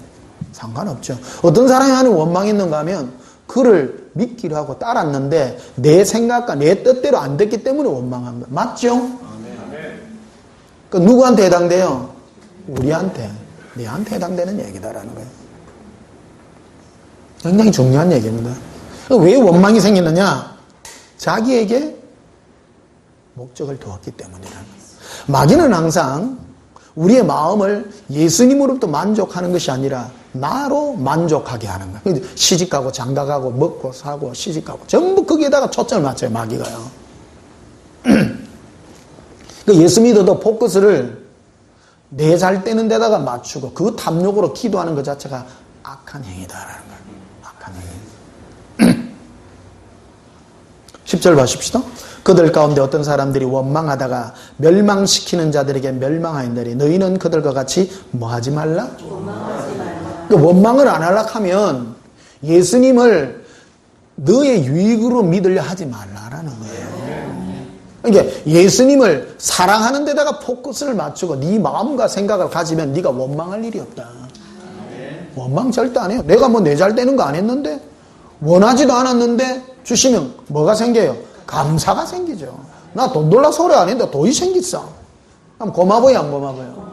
상관없죠. 어떤 사람이 하나님 원망했는가 하면 그를 믿기로 하고 따랐는데 내 생각과 내 뜻대로 안 됐기 때문에 원망한 거예요. 맞죠? 그 누구한테 해당돼요? 우리한테. 내한테 해당되는 얘기다라는 거예요. 굉장히 중요한 얘기입니다. 왜 원망이 생기느냐? 자기에게 목적을 두었기 때문이라는 거예요. 마귀는 항상 우리의 마음을 예수님으로부터 만족하는 것이 아니라 나로 만족하게 하는 거예요. 시집가고 장가가고 먹고 사고 시집가고 전부 거기에다가 초점을 맞춰요. 마귀가요. 예수 믿어도 포커스를 내 잘 되는 데다가 맞추고 그 탐욕으로 기도하는 것 자체가 악한 행위다라는 거예요. 악한 행위. 10절 봐십시다. 그들 가운데 어떤 사람들이 원망하다가 멸망시키는 자들에게 멸망하였느니 너희는 그들과 같이 뭐 하지 말라? 원망하지 말라. 그러니까 원망을 안 하려고 하면 예수님을 너의 유익으로 믿으려 하지 말라라는 거예요. 그러니까 예수님을 사랑하는 데다가 포커스를 맞추고 네 마음과 생각을 가지면 네가 원망할 일이 없다. 원망 절대 안 해요. 내가 뭐 내 잘 되는 거 안 했는데 원하지도 않았는데 주시면 뭐가 생겨요? 감사가 생기죠. 나 돈 돌라서 소리 안 했는데 돈이 생겼어. 그럼 고마워요 안 고마워요?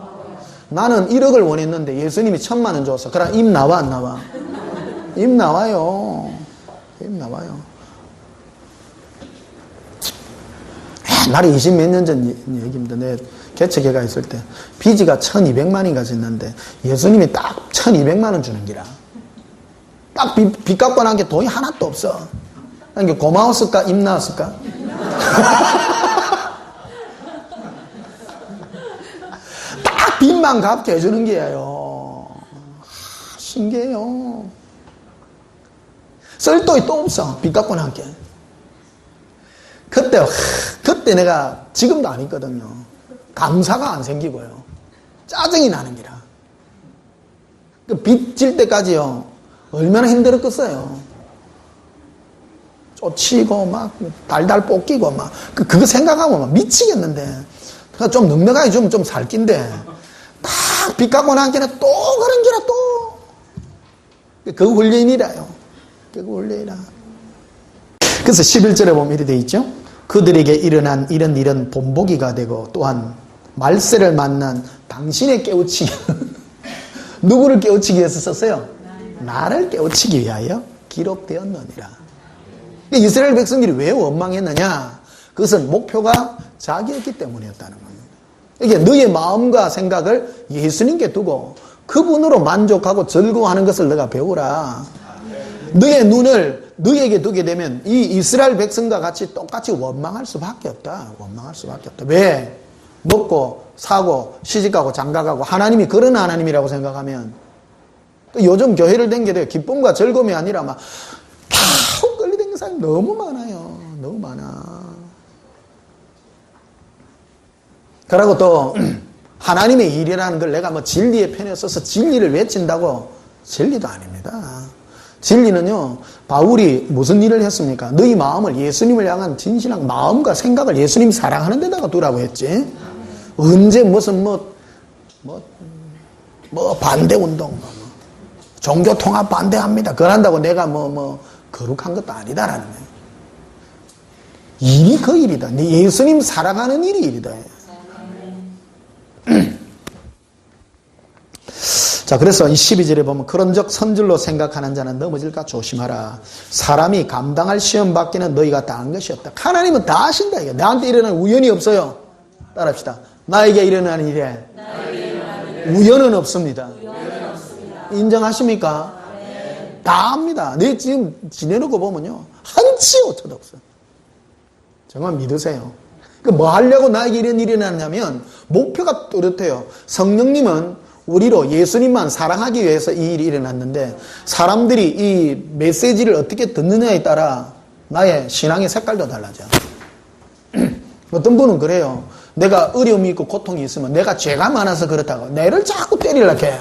나는 1억을 원했는데 예수님이 1000만 원 줬어. 그럼 입 나와 안 나와? 입 나와요. 입 나와요. 나를 20몇 년 전 얘기입니다. 내 개척회가 있을 때 빚이가 1200만인가 짓는데 예수님이 딱 1200만 원 주는 기라. 딱 빚 갚고 난 게 돈이 하나도 없어. 그러니까 고마웠을까? 입 나왔을까? 딱 빚만 갚게 해주는 게예요. 신기해요. 쓸 돈이 또 없어. 빚 갚고 난 게. 그때 내가 지금도 안 있거든요. 감사가 안 생기고요. 짜증이 나는 기라. 그 빚 질 때까지요. 얼마나 힘들었겠어요. 쫓치고 막 달달 볶이고 막 그거 생각하면 막 미치겠는데 그러니까 좀 넉넉하게 좀 살낀데 딱 빚 갚고 난 게는 또 그런 게라 또 그 훈련이라요. 그 훈련이라. 그래서 11절에 보면 이렇게 돼 있죠. 그들에게 일어난 이런 일은 본보기가 되고 또한 말세를 만난 당신의 깨우치기 누구를 깨우치기 위해서 썼어요? 나를 깨우치기 위하여 기록되었느니라. 이스라엘 백성들이 왜 원망했느냐? 그것은 목표가 자기였기 때문이었다는 겁니다. 이게 너의 마음과 생각을 예수님께 두고 그분으로 만족하고 즐거워하는 것을 너가 배우라. 너의 눈을 너에게 두게 되면 이 이스라엘 백성과 같이 똑같이 원망할 수밖에 없다. 원망할 수밖에 없다. 왜? 먹고 사고 시집가고 장가가고 하나님이 그런 하나님이라고 생각하면 요즘 교회를 댕겨도 기쁨과 즐거움이 아니라 막 다 끌리댕기는 사람이 너무 많아요. 너무 많아. 그리고 또 하나님의 일이라는 걸 내가 뭐 진리의 편에 서서 진리를 외친다고 진리도 아닙니다. 진리는요, 바울이 무슨 일을 했습니까? 너희 마음을 예수님을 향한 진실한 마음과 생각을 예수님이 사랑하는 데다가 두라고 했지. 언제 무슨 반대 운동, 종교 통합 반대합니다. 그런다고 내가 거룩한 것도 아니다라는 거예요. 일이 그 일이다. 네 예수님 사랑하는 일이 일이다. 자, 그래서 이 12절에 보면 그런즉 선줄로 생각하는 자는 넘어질까 조심하라. 사람이 감당할 시험 받기는 너희가 다 한 것이 없다. 하나님은 다 하신다. 이게 나한테 일어나는 우연이 없어요. 따라합시다. 나에게 일어나는 일에 우연은 없습니다. 인정하십니까? 다 합니다. 내 지금 지내놓고 보면요, 한치 오차도 없어요. 정말 믿으세요. 뭐 하려고 나에게 이런 일이 일어나냐면 목표가 뚜렷해요. 성령님은 우리로 예수님만 사랑하기 위해서 이 일이 일어났는데 사람들이 이 메시지를 어떻게 듣느냐에 따라 나의 신앙의 색깔도 달라져. 어떤 분은 그래요. 내가 어려움이 있고 고통이 있으면 내가 죄가 많아서 그렇다고 내를 자꾸 때리려고 해.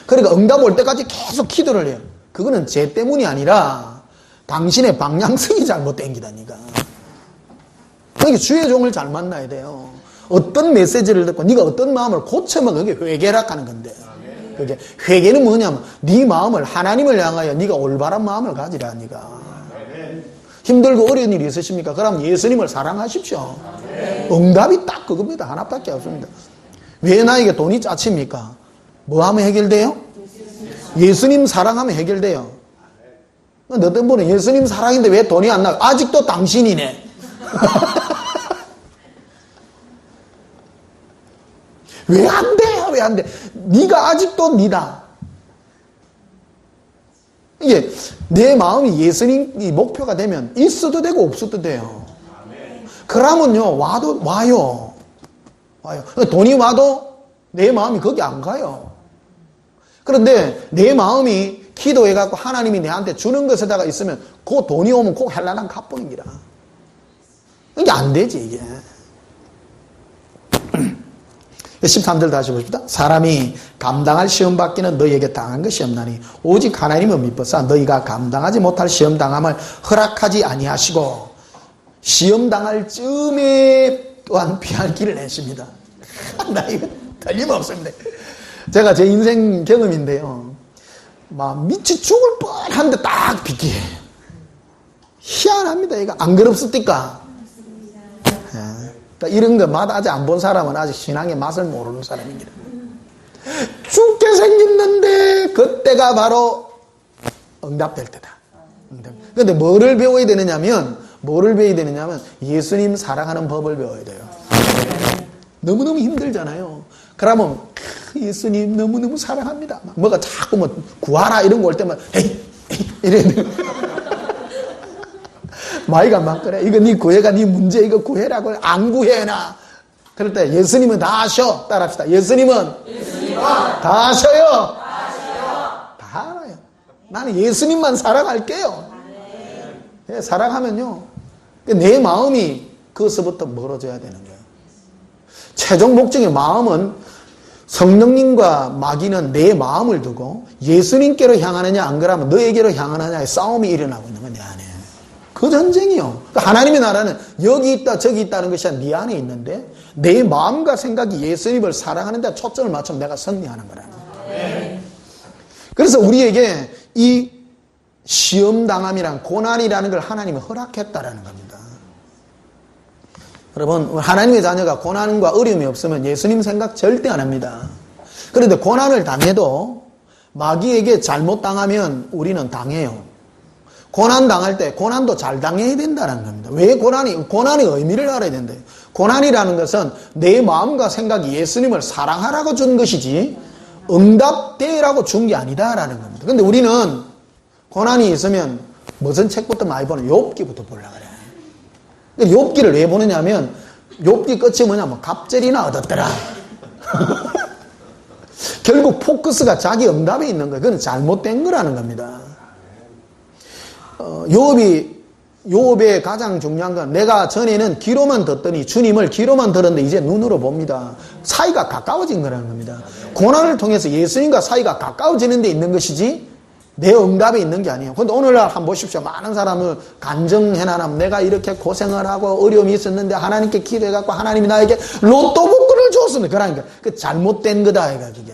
그러니까 응답 올 때까지 계속 기도를 해요. 그거는 죄 때문이 아니라 당신의 방향성이 잘못된 기다니까. 그러니까 주의 종을 잘 만나야 돼요. 어떤 메시지를 듣고 네가 어떤 마음을 고쳐면 그게 회개라 하는 건데. 그게 회개는 뭐냐면 네 마음을 하나님을 향하여 네가 올바른 마음을 가지라. 네가 힘들고 어려운 일이 있으십니까? 그럼 예수님을 사랑하십시오. 응답이 딱 그겁니다. 하나밖에 없습니다. 왜 나에게 돈이 짜칩니까? 뭐 하면 해결돼요? 예수님 사랑하면 해결돼요. 어떤 분은 예수님 사랑인데 왜 돈이 안 나요? 아직도 당신이네. 왜 안 돼? 왜 안 돼? 네가 아직도 니다. 이게 내 마음이 예수님이 목표가 되면 있어도 되고 없어도 돼요. 그러면요, 와요. 돈이 와도 내 마음이 거기 안 가요. 그런데 내 마음이 기도해갖고 하나님이 내한테 주는 것에다가 있으면 그 돈이 오면 꼭 헬라난 갚는 기라. 이게 안 되지, 이게. 13절 다시 보십시다. 사람이 감당할 시험 받기는 너희에게 당한 것이 없나니 오직 하나님은 미쁘사 너희가 감당하지 못할 시험 당함을 허락하지 아니하시고 시험 당할 쯤에 또한 피할 길을 내십니다. 나 이거 틀림없습니다. 제가 제 인생 경험인데요. 막 미치 죽을 뻔한데 딱 비키. 희한합니다. 이거 안 그렇습니까? 이런 거 맛 아직 안 본 사람은 아직 신앙의 맛을 모르는 사람입니다. 죽게 생겼는데 그때가 바로 응답될 때다. 그런데 뭐를 배워야 되느냐면 예수님 사랑하는 법을 배워야 돼요. 너무너무 힘들잖아요. 그러면 예수님 너무너무 사랑합니다. 뭐가 자꾸 뭐 구하라 이런 거 올 때만 에이 이래. 마이가 막 그래. 이거 네 구해가 네 문제 이거 구해라고 안 구해나. 그럴 때 예수님은 다 하셔. 따라합시다. 예수님은 다 하셔요. 다 알아요. 나는 예수님만 사랑할게요. 네, 사랑하면요. 내 마음이 그것부터 멀어져야 되는 거예요. 최종 목적의 마음은 성령님과 마귀는 내 마음을 두고 예수님께로 향하느냐 안 그러면 너에게로 향하느냐의 싸움이 일어나고 있는 거야, 내 안에. 그 전쟁이요. 하나님의 나라는 여기 있다 저기 있다는 것이 아니라 네 안에 있는데 내 마음과 생각이 예수님을 사랑하는 데 초점을 맞추면 내가 승리하는 거라는 거예요. 그래서 우리에게 이 시험당함이란 고난이라는 걸 하나님이 허락했다라는 겁니다. 여러분, 하나님의 자녀가 고난과 어려움이 없으면 예수님 생각 절대 안 합니다. 그런데 고난을 당해도 마귀에게 잘못 당하면 우리는 당해요. 고난 당할 때 고난도 잘 당해야 된다는 겁니다. 왜 고난의 의미를 알아야 된대요. 고난이라는 것은 내 마음과 생각이 예수님을 사랑하라고 준 것이지 응답되라고 준 게 아니다라는 겁니다. 그런데 우리는 고난이 있으면 무슨 책부터 많이 보는 욥기부터 보려고 그래. 욥기를 왜 보느냐면 욥기 끝이 뭐냐면 갑절이나 얻었더라. 결국 포커스가 자기 응답에 있는 거예요. 그건 잘못된 거라는 겁니다. 욥의 가장 중요한 건 내가 전에는 귀로만 듣더니 주님을 귀로만 들었는데 이제 눈으로 봅니다. 사이가 가까워진 거라는 겁니다. 고난을 통해서 예수님과 사이가 가까워지는 데 있는 것이지 내 응답에 있는 게 아니에요. 그런데 오늘날 한번 보십시오. 많은 사람을 간증해나면 내가 이렇게 고생을 하고 어려움이 있었는데 하나님께 기도해갖고 하나님이 나에게 로또 복권을 줬습니다. 그러니까 그 잘못된 거다. 그게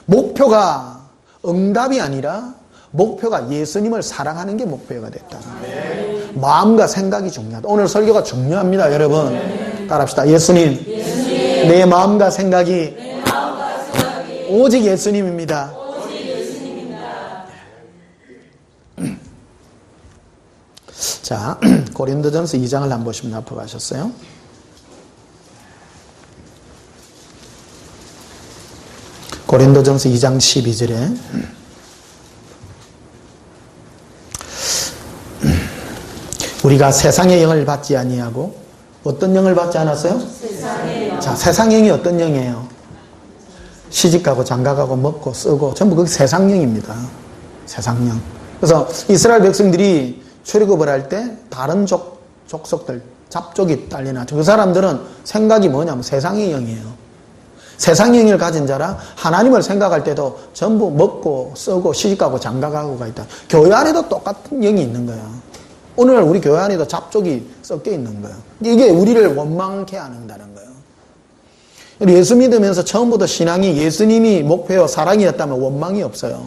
목표가 응답이 아니라 목표가 예수님을 사랑하는 게 목표가 됐다. 마음과 생각이 중요하다. 오늘 설교가 중요합니다. 여러분 따라합시다. 예수님, 내 마음과 생각이 오직 예수님입니다. 자, 고린도전서 2장을 한번 보시면 앞으로 가셨어요. 고린도전서 2장 12절에 우리가 세상의 영을 받지 아니하고 어떤 영을 받지 않았어요? 세상의 영. 자, 세상의 영이 어떤 영이에요? 시집가고 장가가고 먹고 쓰고 전부 그게 세상령입니다. 세상령. 그래서 이스라엘 백성들이 출애굽을 할 때 다른 족속들 잡족이 딸려나죠. 그 사람들은 생각이 뭐냐면 세상의 영이에요. 세상의 영을 가진 자라 하나님을 생각할 때도 전부 먹고 쓰고 시집가고 장가가고가 있다. 교회 안에도 똑같은 영이 있는 거야. 오늘날 우리 교회 안에도 잡족이 섞여 있는 거야. 이게 우리를 원망케 한다는 거예요. 예수 믿으면서 처음부터 신앙이 예수님이 목표요 사랑이었다면 원망이 없어요.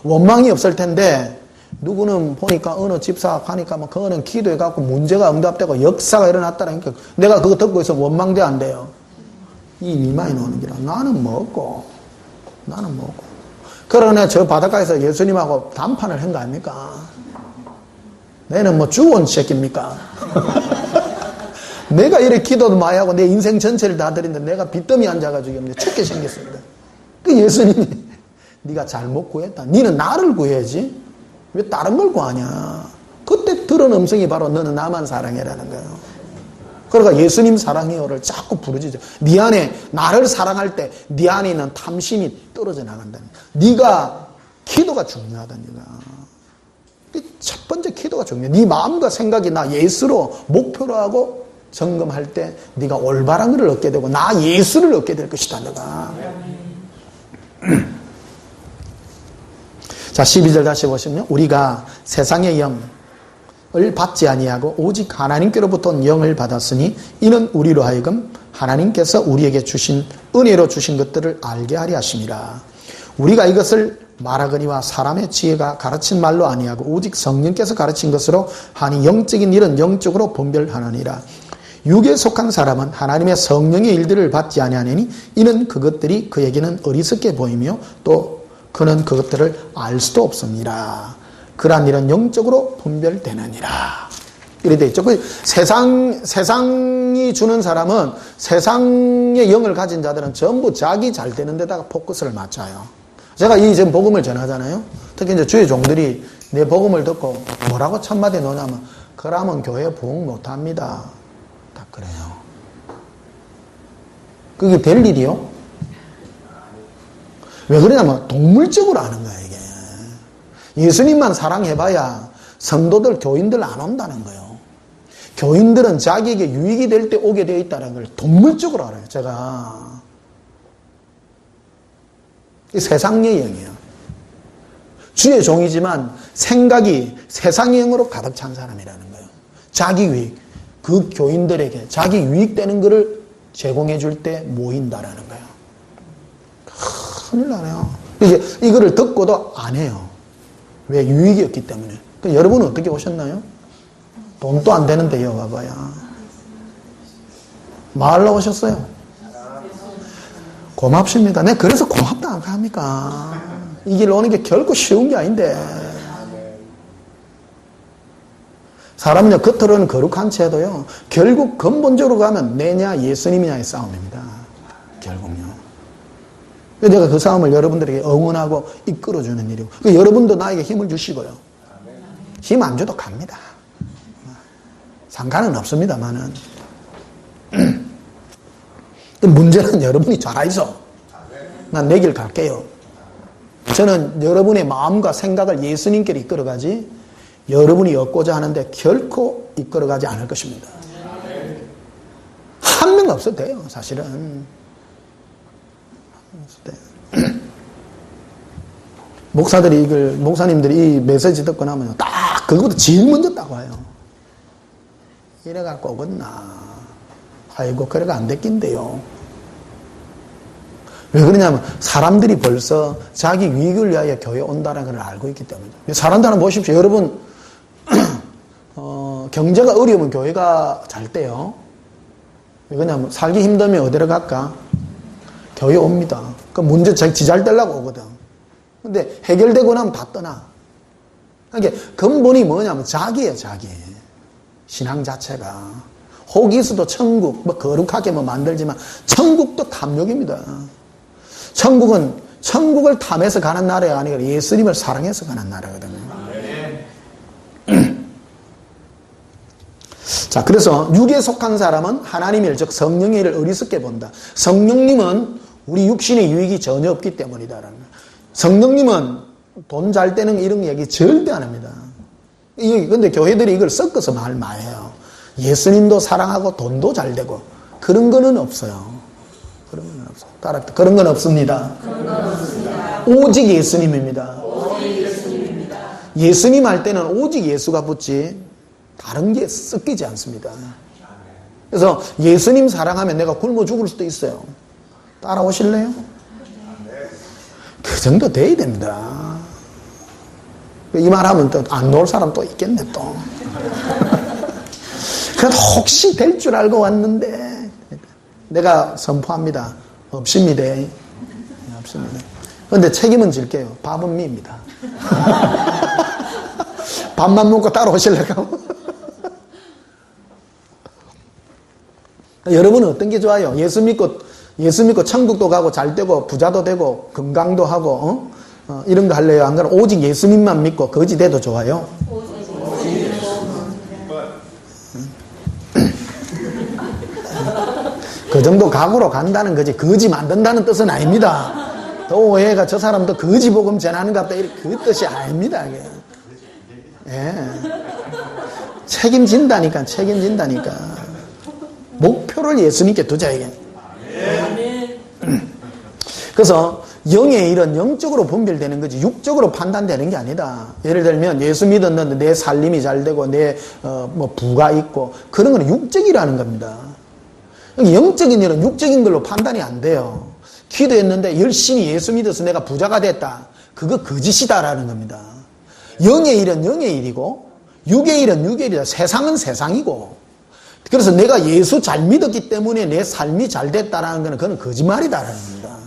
원망이 없을 텐데 누구는 보니까 어느 집사 가니까 뭐 그거는 기도해갖고 문제가 응답되고 역사가 일어났다니까 내가 그거 듣고 있으면 원망돼 안 돼요. 이 미만이 노는 기라 나는 먹고 그러나 저 바닷가에서 예수님하고談판을 한 거 아닙니까? 내는 뭐 주원 새끼입니까? 내가 이렇게 기도도 많이 하고 내 인생 전체를 다 드리는데 내가 빚더미 앉아가지고 죽게 생겼습니다. 그 예수님이 네가 잘못 구했다. 너는 나를 구해야지. 왜 다른 걸 구하냐. 그때 들은 음성이 바로 너는 나만 사랑해라는 거예요. 그러니까 예수님 사랑해요를 자꾸 부르짖어. 네 안에 나를 사랑할 때 네 안에 있는 탐심이 떨어져 나간다는 거야. 네가 기도가 중요하다. 첫 번째 기도가 중요해. 네 마음과 생각이 나 예수로 목표로 하고 점검할 때 네가 올바른 것을 얻게 되고 나 예수를 얻게 될 것이다. 내가. 자, 12절 다시 보시면 우리가 세상의 영을 받지 아니하고 오직 하나님께로부터 온 영을 받았으니 이는 우리로 하여금 하나님께서 우리에게 주신 은혜로 주신 것들을 알게 하려 하심이라. 우리가 이것을 말하거니와 사람의 지혜가 가르친 말로 아니하고 오직 성령께서 가르친 것으로 하니 영적인 일은 영적으로 분별하느니라. 육에 속한 사람은 하나님의 성령의 일들을 받지 아니하니 이는 그것들이 그에게는 어리석게 보이며 또 그는 그것들을 알 수도 없습니다. 그러한 일은 영적으로 분별되느니라. 이래 돼 있죠. 세상이 주는 사람은 세상의 영을 가진 자들은 전부 자기 잘 되는 데다가 포커스를 맞춰요. 제가 이 지금 복음을 전하잖아요. 특히 이제 주의 종들이 내 복음을 듣고 뭐라고 첫마디 놓냐면 그러면 교회 부흥 못합니다. 딱 그래요. 그게 될 일이요? 왜 그러냐면 동물적으로 아는 거야 이게. 예수님만 사랑해봐야 성도들 교인들 안 온다는 거예요. 교인들은 자기에게 유익이 될 때 오게 되어 있다는 걸 동물적으로 알아요. 제가 이 세상의 영이에요. 주의 종이지만 생각이 세상의 영으로 가득 찬 사람이라는 거예요. 자기 유익, 그 교인들에게 자기 유익되는 것을 제공해 줄 때 모인다라는 거예요. 큰일 나네요. 이거를 듣고도 안 해요. 왜? 유익이 없기 때문에. 여러분은 어떻게 오셨나요? 돈도 안 되는데 여가봐야. 말로 오셨어요? 고맙습니다. 네, 그래서 고맙다 안 합니까? 이 길 오는 게 결코 쉬운 게 아닌데. 사람은요, 겉으로는 거룩한 채도요, 결국 근본적으로 가면 내냐 예수님이냐의 싸움입니다. 결국요. 내가 그 싸움을 여러분들에게 응원하고 이끌어주는 일이고, 여러분도 나에게 힘을 주시고요. 힘 안 줘도 갑니다. 상관은 없습니다만은. 문제는 여러분이 잘 알죠? 난 내 길 갈게요. 저는 여러분의 마음과 생각을 예수님께로 이끌어가지 여러분이 얻고자 하는데 결코 이끌어가지 않을 것입니다. 한 명 없어도 돼요, 사실은. 목사님들이 이 메시지 듣고 나면 딱 그거보다 제일 먼저 딱 와요. 이래갖고 오겠나. 아이고, 그래가 안 됐긴데요. 왜 그러냐면 사람들이 벌써 자기 유익을 위하여 교회에 온다는 걸 알고 있기 때문이죠. 사람들은 보십시오. 여러분, 경제가 어려우면 교회가 잘 때요. 왜 그러냐면 살기 힘들면 어디로 갈까? 교회 옵니다. 그 문제 지 잘 되려고 오거든. 근데 해결되고 나면 다 떠나. 그러니까 근본이 뭐냐면 자기예요, 자기. 신앙 자체가. 호기수도 천국, 뭐 거룩하게 뭐 만들지만 천국도 탐욕입니다. 천국을 탐해서 가는 나라가 아니라 예수님을 사랑해서 가는 나라거든요. 자, 그래서 육에 속한 사람은 하나님의 일, 즉 성령의 일을 어리석게 본다. 성령님은 우리 육신의 유익이 전혀 없기 때문이다라는 거예요. 성령님은 돈 잘 되는 이런 얘기 절대 안 합니다. 근데 교회들이 이걸 섞어서 말해요. 예수님도 사랑하고 돈도 잘 되고 그런 거는 없어요. 그런 건 없어요. 따라 그런 건 없습니다. 오직 예수님입니다. 예수님 할 때는 오직 예수가 붙지 다른 게 섞이지 않습니다. 그래서 예수님 사랑하면 내가 굶어 죽을 수도 있어요. 따라오실래요? 그 정도 돼야 됩니다. 이 말하면 또 안 놓을 사람 또 있겠네 또. 그래도 혹시 될 줄 알고 왔는데 내가 선포합니다. 없습니다. 없습니다. 그런데 책임은 질게요. 밥은 미입니다. 밥만 먹고 따라오실래요? 여러분은 어떤 게 좋아요? 예수 믿고 천국도 가고 잘 되고 부자도 되고 건강도 하고 이런 거 할래요? 안 그러면 오직 예수님만 믿고 거지 돼도 좋아요? 그 정도 각오로 간다는 거지 거지 만든다는 뜻은 아닙니다. 또 오해가 저 사람도 거지 복음 전하는 것 같다 그 뜻이 아닙니다. 예. 책임진다니까. 목표를 예수님께 두자 이게. 그래서 영의 일은 영적으로 분별되는 거지 육적으로 판단되는 게 아니다. 예를 들면 예수 믿었는데 내 살림이 잘 되고 내 부가 있고 그런 건 육적이라는 겁니다. 영적인 일은 육적인 걸로 판단이 안 돼요. 기도했는데 열심히 예수 믿어서 내가 부자가 됐다. 그거 거짓이다라는 겁니다. 영의 일은 영의 일이고 육의 일은 육의 일이다. 세상은 세상이고 그래서 내가 예수 잘 믿었기 때문에 내 삶이 잘 됐다라는 거는 그건 거짓말이다라는 겁니다.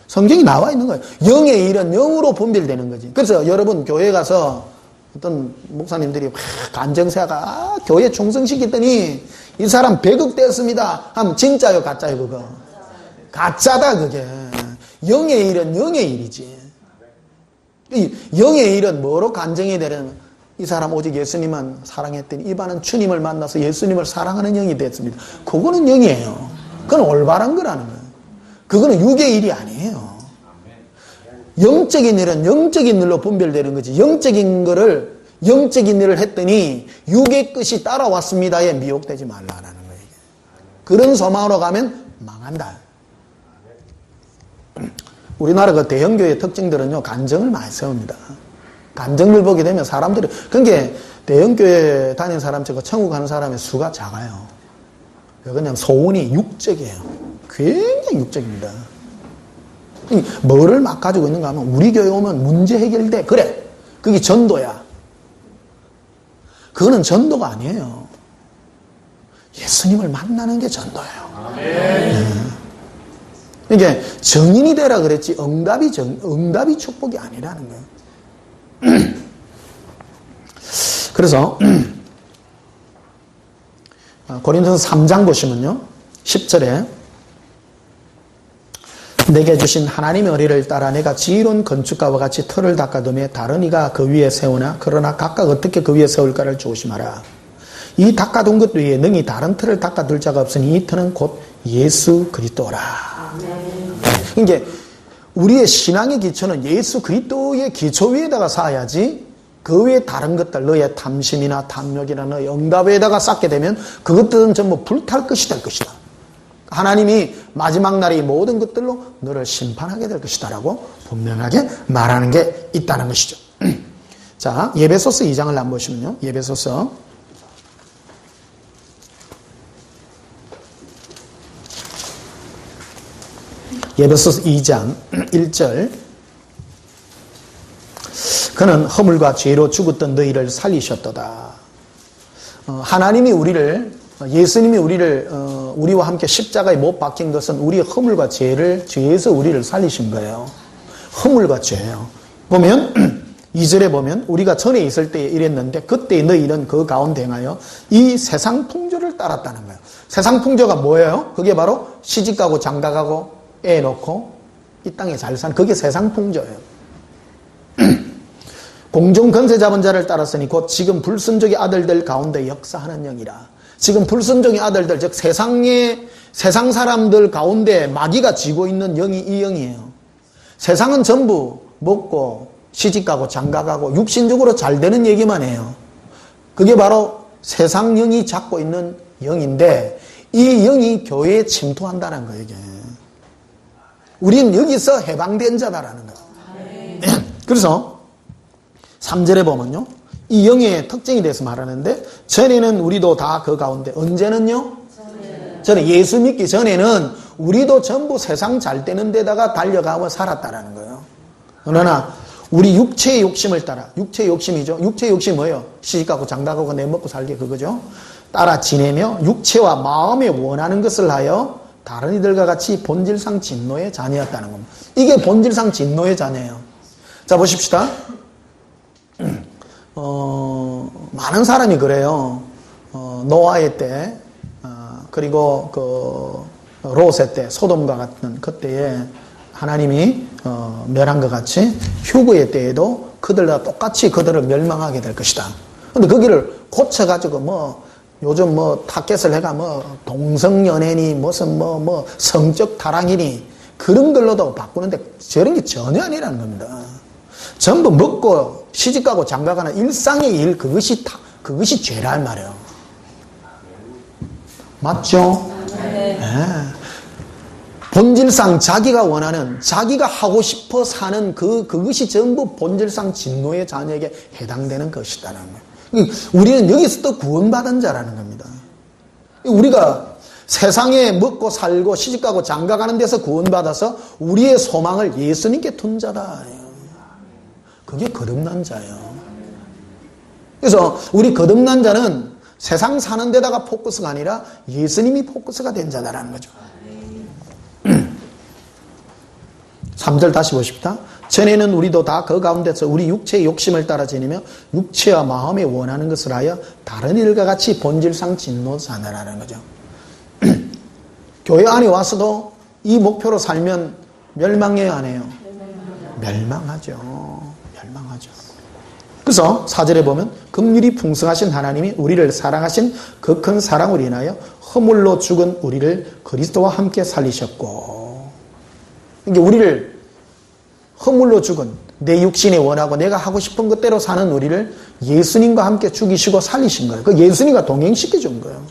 성경이 나와 있는 거예요. 영의 일은 영으로 분별되는 거지. 그래서 여러분 교회 가서 어떤 목사님들이 간정세가 교회 충성시켰더니 이 사람 100억 됐습니다 하면 진짜요 가짜요 그거? 가짜다 그게. 영의 일은 영의 일이지. 이 영의 일은 뭐로 간정이 되려면 이 사람 오직 예수님만 사랑했더니 이반은 주님을 만나서 예수님을 사랑하는 영이 됐습니다. 그거는 영이에요. 그건 올바른 거라는 거예요. 그거는 육의 일이 아니에요. 영적인 일은 영적인 일로 분별되는 거지. 영적인 일을 했더니 육의 끝이 따라왔습니다에 미혹되지 말라라는 거예요. 그런 소망으로 가면 망한다. 우리나라 그 대형교회 특징들은요, 간증을 많이 세웁니다. 간증을 보게 되면 사람들이, 그러니까 대형교회 다니는 사람, 저 천국 가는 사람의 수가 작아요. 그냥 소원이 육적이에요. 굉장히 육적입니다. 뭐를 막 가지고 있는가 하면, 우리 교회 오면 문제 해결돼. 그래. 그게 전도야. 그거는 전도가 아니에요. 예수님을 만나는 게 전도예요. 이게 정인이 되라 그랬지 응답이 축복이 아니라는 거예요. 그래서 고린도서 3장 보시면요, 10절에 내게 주신 하나님의 의리를 따라 내가 지혜로운 건축가와 같이 틀을 닦아두며 다른 이가 그 위에 세우나 그러나 각각 어떻게 그 위에 세울까를 조심하라. 이 닦아둔 것 위에 능히 다른 틀을 닦아둘 자가 없으니 이 틀은 곧 예수 그리스도라. 이게 우리의 신앙의 기초는 예수 그리스도의 기초 위에다가 쌓아야지, 그 외에 다른 것들, 너의 탐심이나 탐욕이나 너의 응답 위에다가 쌓게 되면 그것들은 전부 불탈 것이 될 것이다. 하나님이 마지막 날에 모든 것들로 너를 심판하게 될 것이다 라고 분명하게 말하는 게 있다는 것이죠. 자, 예배소서 2장을 한번 보시면요, 예배소서 예배소서 2장 1절, 그는 허물과 죄로 죽었던 너희를 살리셨도다. 하나님이 우리를, 예수님이 우리를 우리와 함께 십자가에 못 박힌 것은 우리의 허물과 죄에서 우리를 살리신 거예요. 허물과 죄예요. 보면 2절에 보면 우리가 전에 있을 때에 이랬는데 그때 너희는 그 가운데 행하여 이 세상 풍조를 따랐다는 거예요. 세상 풍조가 뭐예요? 그게 바로 시집가고 장가가고 애 놓고 이 땅에 잘 사는, 그게 세상 풍조예요. 공중 권세 잡은 자를 따랐으니 곧 지금 불순종의 아들들 가운데 역사하는 영이라. 지금 불순종의 아들들, 즉 세상 사람들 가운데 마귀가 쥐고 있는 영이 이 영이에요. 세상은 전부 먹고 시집가고 장가가고 육신적으로 잘 되는 얘기만 해요. 그게 바로 세상 영이 잡고 있는 영인데 이 영이 교회에 침투한다는 거예요. 이게 우린 여기서 해방된 자다라는 거예요. 그래서 3절에 보면요, 이 영의 특징에 대해서 말하는데, 전에는 우리도 다 그 가운데, 언제는요? 전에 예수 믿기 전에는 우리도 전부 세상 잘 되는 데다가 달려가고 살았다라는 거예요. 그러나 우리 육체의 욕심을 따라, 육체의 욕심이죠. 육체의 욕심이 뭐예요? 시집가고 장가가고 내 먹고 살게, 그거죠. 따라 지내며 육체와 마음에 원하는 것을 하여 다른 이들과 같이 본질상 진노의 자녀였다는 겁니다. 이게 본질상 진노의 자녀예요. 자, 보십시다. 많은 사람이 그래요. 노아의 때, 그리고 그 롯의 때, 소돔과 같은 그때에 하나님이 멸한 것 같이 휴거의 때에도 그들과 똑같이 그들을 멸망하게 될 것이다. 근데 거기를 고쳐가지고 요즘 타켓을 해가 동성연애니 무슨 성적 타락이니 그런 걸로도 바꾸는데 저런 게 전혀 아니라는 겁니다. 전부 먹고 시집가고 장가가는 일상의 일, 그것이 죄란 말이에요. 맞죠? 네. 본질상 자기가 원하는, 자기가 하고 싶어 사는 그것이 전부 본질상 진노의 자녀에게 해당되는 것이다라는 거예요. 우리는 여기서 또 구원받은 자라는 겁니다. 우리가 세상에 먹고 살고 시집가고 장가가는 데서 구원받아서 우리의 소망을 예수님께 둔 자다. 그게 거듭난 자예요. 그래서 우리 거듭난 자는 세상 사는 데다가 포커스가 아니라 예수님이 포커스가 된 자다라는 거죠. 3절 다시 보십시다. 전에는 우리도 다 그 가운데서 우리 육체의 욕심을 따라 지니며 육체와 마음에 원하는 것을 하여 다른 일과 같이 본질상 진노자라는 거죠. 교회 안에 와서도 이 목표로 살면 멸망해요, 안 해요? 멸망하죠. 멸망하죠. 그래서 4절에 보면 긍휼이 풍성하신 하나님이 우리를 사랑하신 그 큰 사랑으로 인하여 허물로 죽은 우리를 그리스도와 함께 살리셨고, 이게 우리를 허물로 죽은 내 육신에 원하고 내가 하고 싶은 것대로 사는 우리를 예수님과 함께 죽이시고 살리신 거예요. 그 예수님과 동행시켜 준 거예요.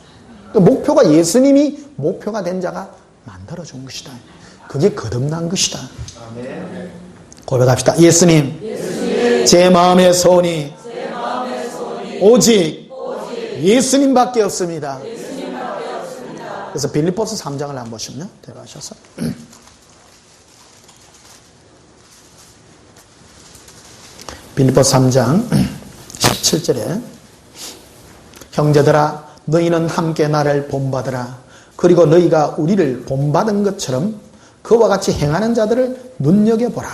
그 목표가 예수님이 목표가 된 자가 만들어 준 것이다. 그게 거듭난 것이다. 고백합시다. 예수님, 제 마음의 소원이 오직 예수님밖에 없습니다. 그래서 빌립보서 3장을 한번 보시면요. 들어가셔서. 빌립보서 3장 17절에 형제들아 너희는 함께 나를 본받으라. 그리고 너희가 우리를 본받은 것처럼 그와 같이 행하는 자들을 눈여겨보라.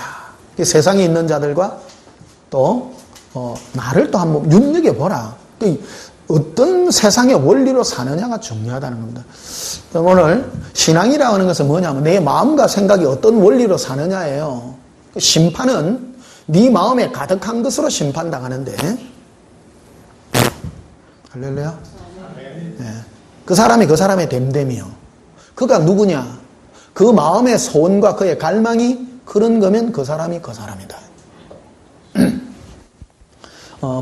세상에 있는 자들과 또 나를 또 한번 눈여겨보라. 어떤 세상의 원리로 사느냐가 중요하다는 겁니다. 오늘 신앙이라고 하는 것은 뭐냐면 내 마음과 생각이 어떤 원리로 사느냐예요. 심판은 네 마음에 가득한 것으로 심판당하는데 할렐루야. 네. 그 사람이 그 사람의 됨됨이요. 그가 누구냐? 그 마음의 소원과 그의 갈망이 그런 거면 그 사람이 그 사람이다.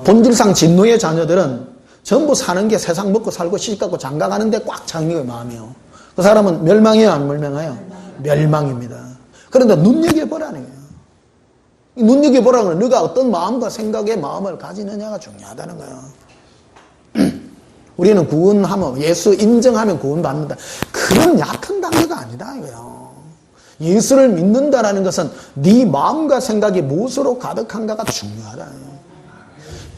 본질상 진노의 자녀들은 전부 사는 게 세상 먹고 살고 시집가고 장가가는데 꽉 차는 게 마음이요. 그 사람은 멸망이에요, 안 멸망해요? 멸망입니다. 그런데 눈여겨보라는 거예요. 눈여겨보라는 건 너가 어떤 마음과 생각의 마음을 가지느냐가 중요하다는 거예요. 우리는 구원하면 예수 인정하면 구원받는다. 그런 얕은 단계가 아니다 이거예요. 예수를 믿는다라는 것은 네 마음과 생각이 무엇으로 가득한가가 중요하다.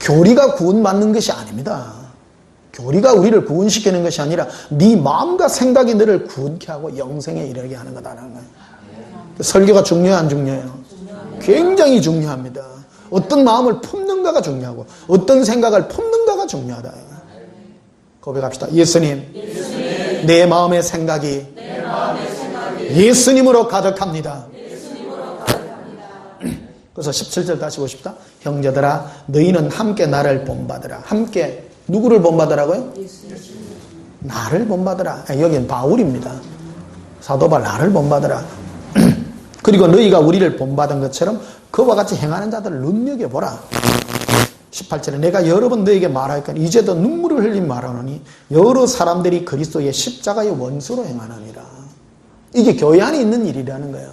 교리가 구원받는 것이 아닙니다. 교리가 우리를 구원시키는 것이 아니라 네 마음과 생각이 너를 구원케 하고 영생에 이르게 하는 거다라는 거예요. 설교가 중요해요, 안 중요해요? 굉장히 중요합니다. 어떤 마음을 품는가가 중요하고 어떤 생각을 품는가가 중요하다. 고백합시다. 예수님, 내 마음의 생각이 예수님으로 가득합니다. 그래서 17절 다시 보십시다. 형제들아 너희는 함께 나를 본받으라. 함께 누구를 본받으라고요? 나를 본받으라. 여기는 바울입니다. 사도 바울 나를 본받으라. 그리고 너희가 우리를 본받은 것처럼 그와 같이 행하는 자들을 눈여겨보라. 18절에 내가 여러 번 너에게 말하니까 이제도 눈물을 흘린 말하노니 여러 사람들이 그리스도의 십자가의 원수로 행하느니라. 이게 교회 안에 있는 일이라는 거예요.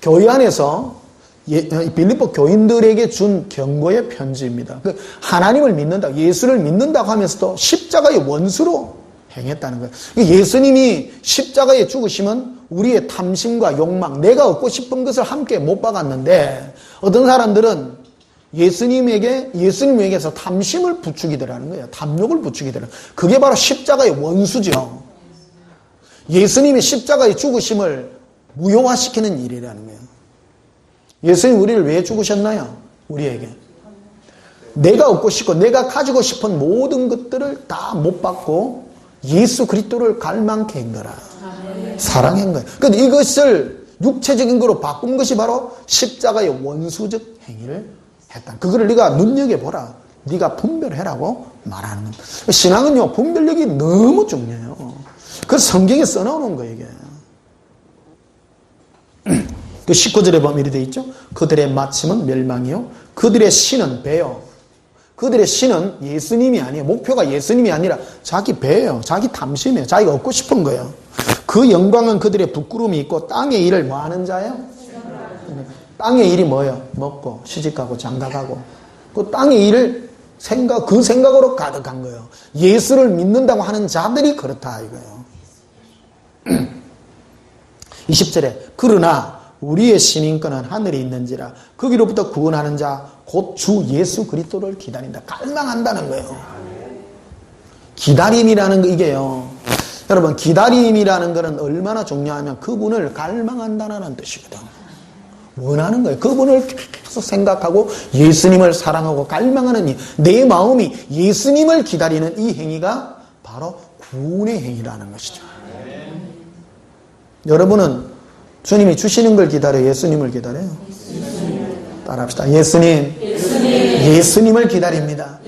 교회 안에서 빌립보 교인들에게 준 경고의 편지입니다. 하나님을 믿는다, 예수를 믿는다고 하면서도 십자가의 원수로 행했다는 거예요. 예수님이 십자가에 죽으시면 우리의 탐심과 욕망, 내가 얻고 싶은 것을 함께 못 박았는데 어떤 사람들은 예수님에게서 탐심을 부추기더라는 거예요. 탐욕을 부추기더라는 거예요. 그게 바로 십자가의 원수죠. 예수님이 십자가에 죽으심을 무효화시키는 일이라는 거예요. 예수님 우리를 왜 죽으셨나요? 우리에게. 내가 얻고 싶고 내가 가지고 싶은 모든 것들을 다 못 받고 예수 그리스도를 갈망케 한 거라. 사랑한 거예요. 그런데 이것을 육체적인 거로 바꾼 것이 바로 십자가의 원수적 행위를 했다. 그거를 네가 눈여겨보라. 네가 분별해라고 말하는 겁니다. 신앙은요, 분별력이 너무 중요해요. 그래서 성경에 써놓은 거예요, 이게. 그 19절에 보면 이렇게 되어 있죠. 그들의 마침은 멸망이요 그들의 신은 배요. 그들의 신은 예수님이 아니에요. 목표가 예수님이 아니라 자기 배예요. 자기 탐심이에요. 자기가 얻고 싶은 거예요. 그 영광은 그들의 부끄러움이 있고 땅의 일을 뭐 하는 자예요? 땅의 일이 뭐예요? 먹고 시집가고 장가가고 그 땅의 일을 그 생각으로 가득한 거예요. 예수를 믿는다고 하는 자들이 그렇다 이거예요. 20절에 그러나 우리의 시민권은 하늘에 있는지라 거기로부터 구원하는 자 곧 주 예수 그리스도를 기다린다. 갈망한다는 거예요. 기다림이라는 거 이게요. 여러분 기다림이라는 것은 얼마나 중요하냐면 그분을 갈망한다는 뜻이거든. 원하는 거예요. 그분을 계속 생각하고 예수님을 사랑하고 갈망하는 내 마음이 예수님을 기다리는 이 행위가 바로 구원의 행위라는 것이죠. 여러분은 주님이 주시는 걸 기다려요? 예수님을 기다려요? 따라합시다. 예수님을 기다립니다.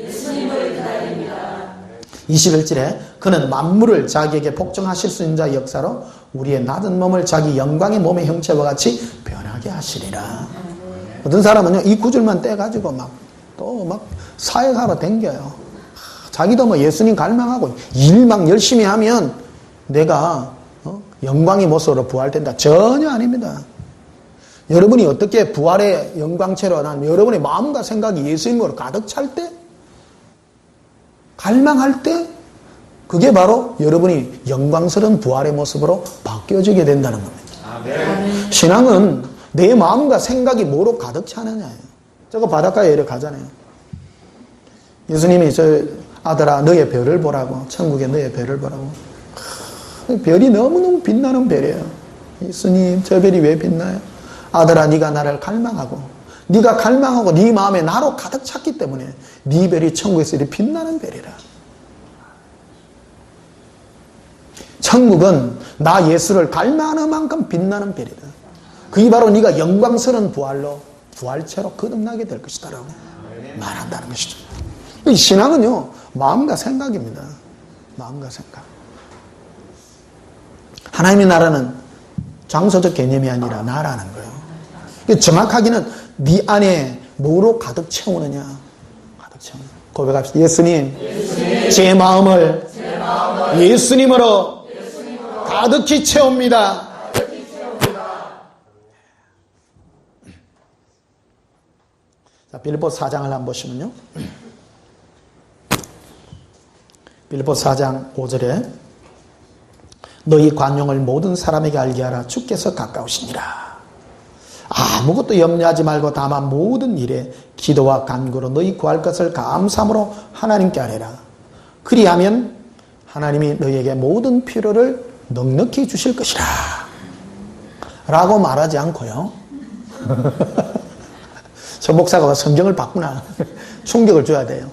21절에 그는 만물을 자기에게 복종하실 수 있는 자의 역사로 우리의 낮은 몸을 자기 영광의 몸의 형체와 같이 변하게 하시리라. 어떤 사람은요, 이 구절만 떼가지고 또 사역하러 댕겨요. 자기도 예수님 갈망하고 일 막 열심히 하면 내가 영광의 모습으로 부활된다. 전혀 아닙니다. 여러분이 어떻게 부활의 영광체로 하나님, 여러분의 마음과 생각이 예수님으로 가득 찰 때, 갈망할 때, 그게 바로 여러분이 영광스러운 부활의 모습으로 바뀌어지게 된다는 겁니다. 아멘. 신앙은 내 마음과 생각이 뭐로 가득 차느냐예요. 저거 바닷가에 이렇게 가잖아요. 예수님이 저 아들아 너의 별을 보라고, 천국에 너의 별을 보라고. 별이 너무너무 빛나는 별이에요. 예수님 저 별이 왜 빛나요? 아들아 네가 나를 갈망하고, 네가 갈망하고 네 마음에 나로 가득 찼기 때문에 네 별이 천국에서 이렇게 빛나는 별이라. 천국은 나 예수를 갈망하는 만큼 빛나는 별이다. 그게 바로 네가 영광스러운 부활로, 부활체로 거듭나게 될 것이다 라고 말한다는 것이죠. 이 신앙은요, 마음과 생각입니다. 마음과 생각. 하나님의 나라는 장소적 개념이 아니라 나라는 거예요. 정확하게는 네 안에 뭐로 가득 채우느냐. 가득 채우느냐. 고백합시다. 예수님, 제 마음을 예수님으로 가득히 채웁니다. 자, 빌립보서 4장을 한번 보시면요. 빌립보서 4장 5절에 너희 관용을 모든 사람에게 알게 하라. 주께서 가까우시니라. 아무것도 염려하지 말고 다만 모든 일에 기도와 간구로 너희 구할 것을 감사함으로 하나님께 아뢰라. 그리하면 하나님이 너희에게 모든 필요를 넉넉히 주실 것이라 라고 말하지 않고요. 저 목사가 성경을 봤구나. 충격을 줘야 돼요.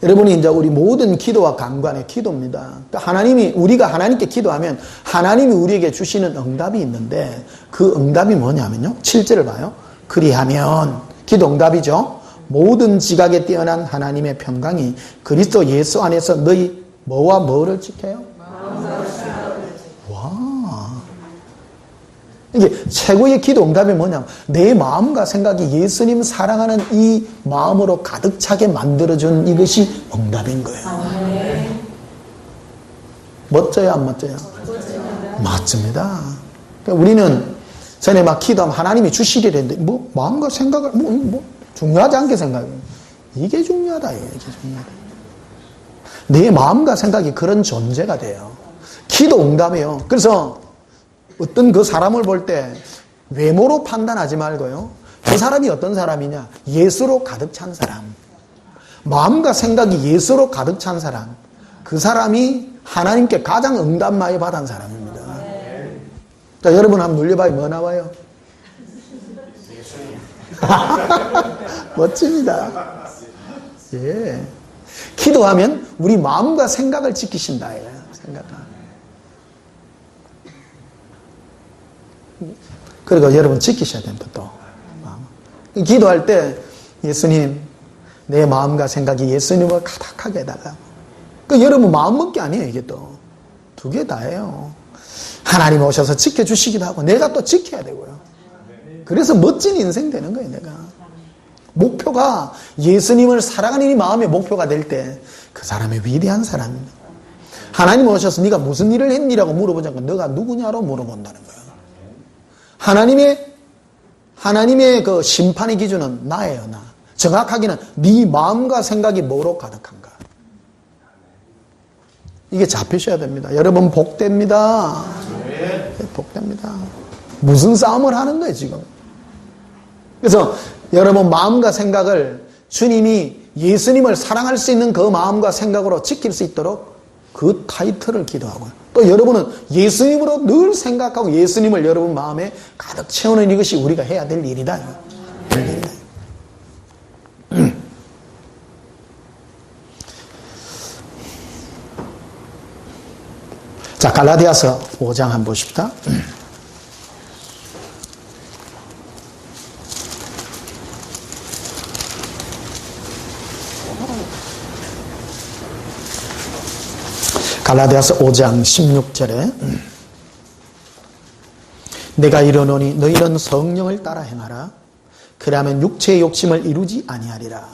여러분이 이제 우리 모든 기도와 간구 안에 기도입니다. 하나님이, 우리가 하나님께 기도하면 하나님이 우리에게 주시는 응답이 있는데 그 응답이 뭐냐면요. 7절을 봐요. 그리하면, 기도 응답이죠. 모든 지각에 뛰어난 하나님의 평강이 그리스도 예수 안에서 너희 뭐와 뭐를 지켜요? 와. 이게 최고의 기도 응답이 뭐냐면 내 마음과 생각이 예수님 사랑하는 이 마음으로 가득 차게 만들어준 이것이 응답인 거예요. 멋져요, 안 멋져요? 맞습니다. 그러니까 우리는 전에 막 기도하면 하나님이 주시리랬는데 뭐 마음과 생각을 뭐 중요하지 않게 생각해요. 이게 중요하다. 이게 중요하다. 내 마음과 생각이 그런 존재가 돼요. 기도 응답이에요. 그래서 어떤 그 사람을 볼 때 외모로 판단하지 말고요. 그 사람이 어떤 사람이냐? 예수로 가득 찬 사람. 마음과 생각이 예수로 가득 찬 사람. 그 사람이 하나님께 가장 응답 많이 받은 사람입니다. 자, 여러분 한번 눌려봐요. 뭐 나와요? 멋집니다. 예. 기도하면 우리 마음과 생각을 지키신다. 생각하. 그리고 여러분 지키셔야 됩니다. 또 기도할 때 예수님 내 마음과 생각이 예수님을 가득하게 해달라고. 그 여러분 마음먹기 아니에요. 이게 또 두 개 다예요. 하나님 오셔서 지켜주시기도 하고 내가 또 지켜야 되고요. 그래서 멋진 인생 되는 거예요. 내가 목표가 예수님을 사랑하는 이 마음의 목표가 될 때 그 사람이 위대한 사람입니다. 하나님 오셔서 네가 무슨 일을 했니라고 물어보지 않고 너가 누구냐로 물어본다는 거예요. 하나님의 그 심판의 기준은 나예요, 나. 정확하게는 네 마음과 생각이 뭐로 가득한가. 이게 잡히셔야 됩니다. 여러분 복됩니다. 복됩니다. 무슨 싸움을 하는 거예요, 지금. 그래서 여러분 마음과 생각을 주님이 예수님을 사랑할 수 있는 그 마음과 생각으로 지킬 수 있도록 그 타이틀을 기도하고요. 또 여러분은 예수님으로 늘 생각하고 예수님을 여러분 마음에 가득 채우는 이것이 우리가 해야 될 일이다. 자, 갈라디아서 5장 한번 보십시다. 갈라디아서 5장 16절에 내가 이르노니 너희는 성령을 따라 행하라. 그러면 육체의 욕심을 이루지 아니하리라.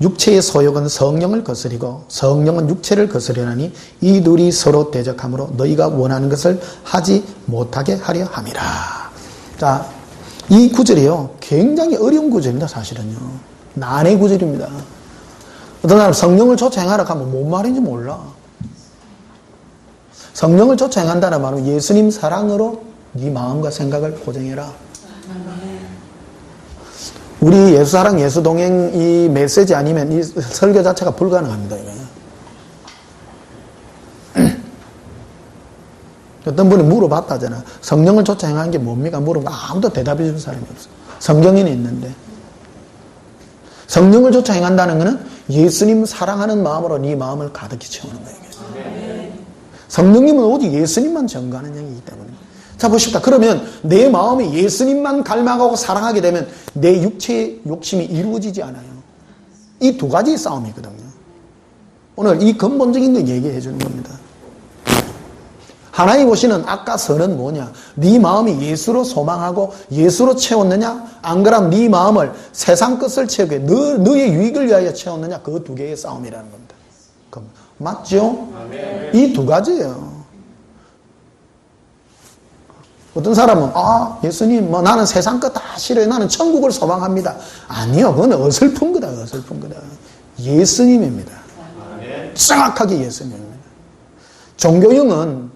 육체의 소욕은 성령을 거스리고 성령은 육체를 거스리나니 이 둘이 서로 대적하므로 너희가 원하는 것을 하지 못하게 하려 함이라. 자, 이 구절이요, 굉장히 어려운 구절입니다. 사실은요, 난해 구절입니다. 어떤 사람 성령을 쫓아 행하라 하면 뭔 말인지 몰라. 성령을 쫓아 행한다는 말은 예수님 사랑으로 네 마음과 생각을 고정해라. 우리 예수사랑 예수동행 이 메시지 아니면 이 설교 자체가 불가능합니다. 이거. 어떤 분이 물어봤다잖아. 성령을 쫓아 행하는 게 뭡니까? 물어보면 아무도 대답해 주는 사람이 없어. 성경에는 있는데. 성령을 쫓아 행한다는 것은 예수님 사랑하는 마음으로 네 마음을 가득히 채우는 거예요. 성령님은 오직 예수님만 전가하는 영이기 때문에. 자, 보십시다. 그러면 내 마음이 예수님만 갈망하고 사랑하게 되면 내 육체의 욕심이 이루어지지 않아요. 이 두 가지의 싸움이거든요. 오늘 이 근본적인 거 얘기해 주는 겁니다. 하나님 보시는 아까 선은 뭐냐? 네 마음이 예수로 소망하고 예수로 채웠느냐? 안 그러면 네 마음을 세상 것을 채우게 너의 유익을 위하여 채웠느냐? 그 두 개의 싸움이라는 겁니다. 맞죠? 이 두 가지예요. 어떤 사람은 예수님 나는 세상 것 다 싫어요. 나는 천국을 소망합니다. 아니요, 그건 어설픈 거다. 어설픈 거다. 예수님입니다. 정확하게 예수님입니다. 종교형은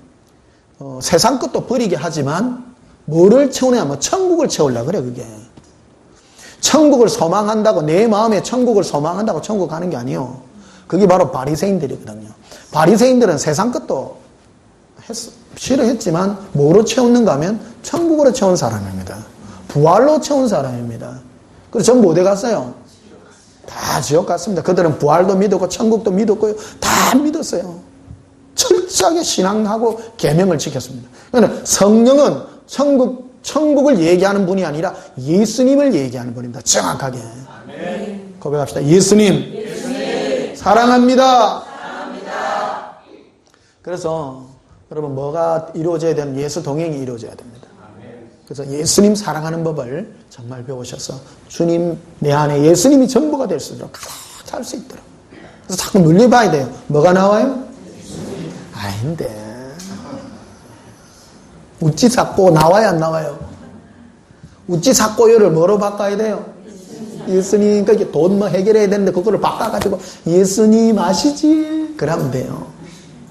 세상 것도 버리게 하지만 뭐를 채우냐면 천국을 채우려고 그래. 그게 천국을 소망한다고, 내 마음에 천국을 소망한다고 천국 가는 게 아니에요. 그게 바로 바리새인들이거든요. 바리새인들은 세상 것도 싫어했지만 뭐로 채웠는가 하면 천국으로 채운 사람입니다. 부활로 채운 사람입니다. 그래서 전부 어디 갔어요? 다 지옥 갔습니다. 그들은 부활도 믿었고 천국도 믿었고요. 다 믿었어요. 철저하게 신앙하고 계명을 지켰습니다. 그러니까 성령은 천국을 얘기하는 분이 아니라 예수님을 얘기하는 분입니다. 정확하게. 고백합시다. 예수님. 사랑합니다. 그래서 여러분, 뭐가 이루어져야 되는? 예수 동행이 이루어져야 됩니다. 그래서 예수님 사랑하는 법을 정말 배우셔서 주님 내 안에 예수님이 전부가 될 수 있도록 가득 찰 수 있도록. 그래서 자꾸 눌려봐야 돼요. 뭐가 나와요? 아닌데. 우찌 삭고 나와야 안 나와요? 우찌 삭고요를 뭐로 바꿔야 돼요? 예수님. 그러니까 돈 해결해야 되는데 그거를 바꿔가지고 예수님 아시지? 그러면 돼요.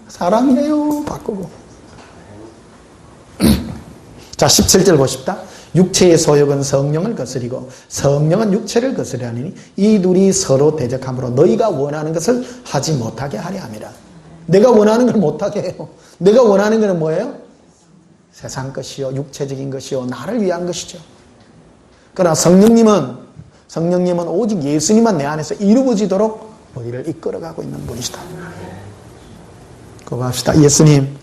사랑해요. 바꾸고. 자, 17절 보십시다. 육체의 소욕은 성령을 거스리고 성령은 육체를 거스리하니 이 둘이 서로 대적함으로 너희가 원하는 것을 하지 못하게 하려 함이라. 내가 원하는 걸 못하게 해요. 내가 원하는 것은 뭐예요? 세상 것이요, 육체적인 것이요, 나를 위한 것이죠. 그러나 성령님은 오직 예수님만 내 안에서 이루어지도록 우리를 이끌어가고 있는 분이시다. 고백합시다. 예수님,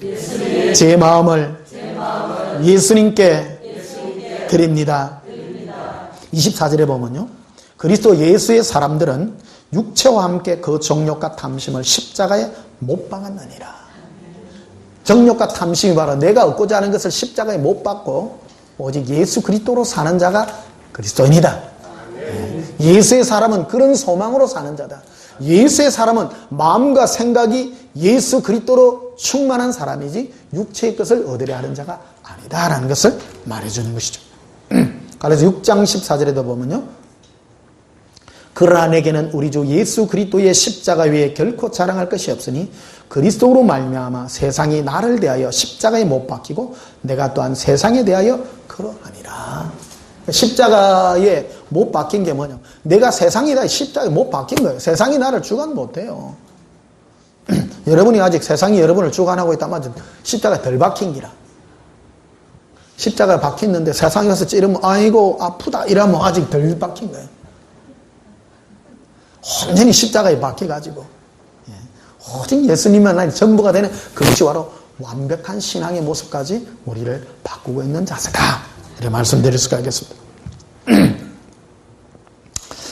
제 마음을 예수님께 드립니다. 24절에 보면요, 그리스도 예수의 사람들은 육체와 함께 그 정욕과 탐심을 십자가에 못 박았느니라. 정욕과 탐심이 바로 내가 얻고자 하는 것을 십자가에 못 박고 오직 예수 그리스도로 사는 자가 그리스도인이다. 예수의 사람은 그런 소망으로 사는 자다. 예수의 사람은 마음과 생각이 예수 그리스도로 충만한 사람이지 육체의 것을 얻으려 하는 자가 아니다라는 것을 말해주는 것이죠. 그래서 6장 14절에도 보면요, 그러나 내게는 우리 주 예수 그리스도의 십자가 위에 결코 자랑할 것이 없으니 그리스도로 말미암아 세상이 나를 대하여 십자가에 못 박히고 내가 또한 세상에 대하여 그러하니라. 십자가에 못 박힌 게 뭐냐? 내가 세상에 대하여 십자가에 못 박힌 거예요. 세상이 나를 주관 못해요. 여러분이 아직 세상이 여러분을 주관하고 있다면 십자가에 덜 박힌 기라. 십자가에 박혔는데 세상에 가서 찌르면 아이고 아프다 이러면 아직 덜 박힌 거예요. 완전히 십자가에 박혀가지고 오직 예수님만 전부가 되는 그것이 바로 완벽한 신앙의 모습까지 우리를 바꾸고 있는 자세다. 이렇게 말씀드릴 수가 있겠습니다.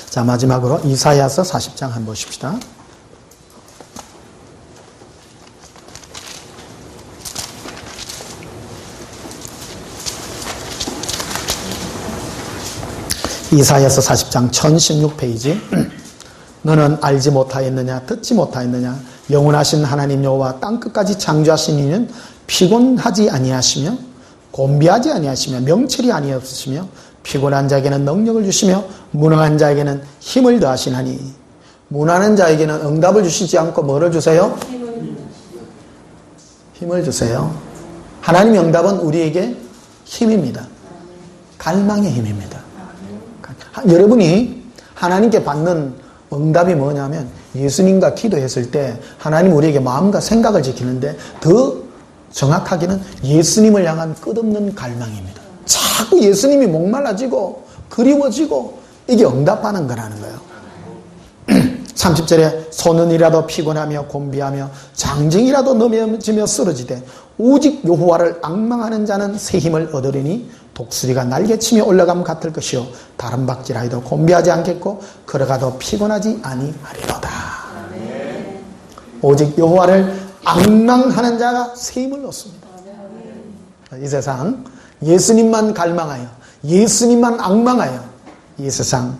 자, 마지막으로 이사야서 40장 한번 보십시다. 이사야서 40장 1016페이지 너는 알지 못하였느냐 듣지 못하였느냐 영원하신 하나님 여호와 땅끝까지 창조하신 이는 피곤하지 아니하시며 곤비하지 아니하시며 명철이 아니없으시며 피곤한 자에게는 능력을 주시며 무능한 자에게는 힘을 더하시나니 무능한 자에게는 응답을 주시지 않고 뭐를 주세요? 힘을 주세요. 하나님의 응답은 우리에게 힘입니다. 갈망의 힘입니다. 여러분이 하나님께 받는 응답이 뭐냐면 예수님과 기도했을 때 하나님 우리에게 마음과 생각을 지키는데 더 정확하게는 예수님을 향한 끝없는 갈망입니다. 자꾸 예수님이 목말라지고 그리워지고 이게 응답하는 거라는 거예요. 30절에 소년이라도 피곤하며 곤비하며 장정이라도 넘어지며 쓰러지되 오직 여호와를 앙망하는 자는 새 힘을 얻으리니 독수리가 날개치며 올라감 같을 것이요 다른 박질하여도 곤비하지 않겠고 걸어가도 피곤하지 아니하리로다. 오직 여호와를 앙망하는 자가 새 힘을 얻습니다. 이 세상 예수님만 갈망하여 예수님만 앙망하여 이 세상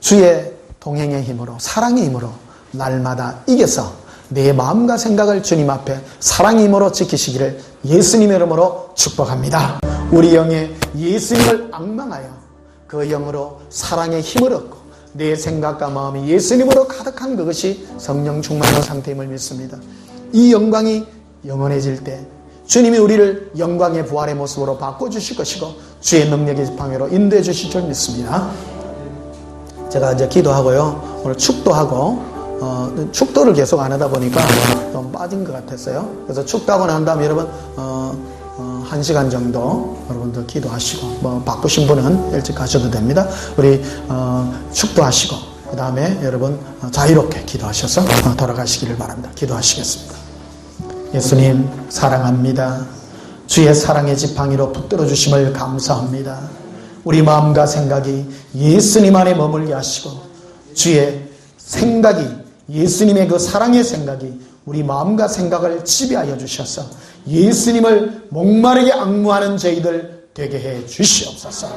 주의 동행의 힘으로 사랑의 힘으로 날마다 이겨서 내 마음과 생각을 주님 앞에 사랑의 힘으로 지키시기를 예수님의 이름으로 축복합니다. 우리 영에 예수님을 앙망하여 그 영으로 사랑의 힘을 얻고 내 생각과 마음이 예수님으로 가득한 그것이 성령 충만한 상태임을 믿습니다. 이 영광이 영원해질 때 주님이 우리를 영광의 부활의 모습으로 바꿔주실 것이고 주의 능력의 지팡이로 인도해 주실 줄 믿습니다. 제가 이제 기도하고요. 오늘 축도하고 축도를 계속 안 하다 보니까 좀 빠진 것 같았어요. 그래서 축도하고 난 다음에 여러분 1시간 정도 여러분들 기도하시고 뭐 바쁘신 분은 일찍 가셔도 됩니다. 우리 축도하시고 그 다음에 여러분 자유롭게 기도하셔서 돌아가시기를 바랍니다. 기도하시겠습니다. 예수님 사랑합니다. 주의 사랑의 지팡이로 붙들어 주심을 감사합니다. 우리 마음과 생각이 예수님 안에 머물게 하시고 주의 생각이 예수님의 그 사랑의 생각이 우리 마음과 생각을 지배하여 주셔서 예수님을 목마르게 앙무하는 저희들 되게 해 주시옵소서.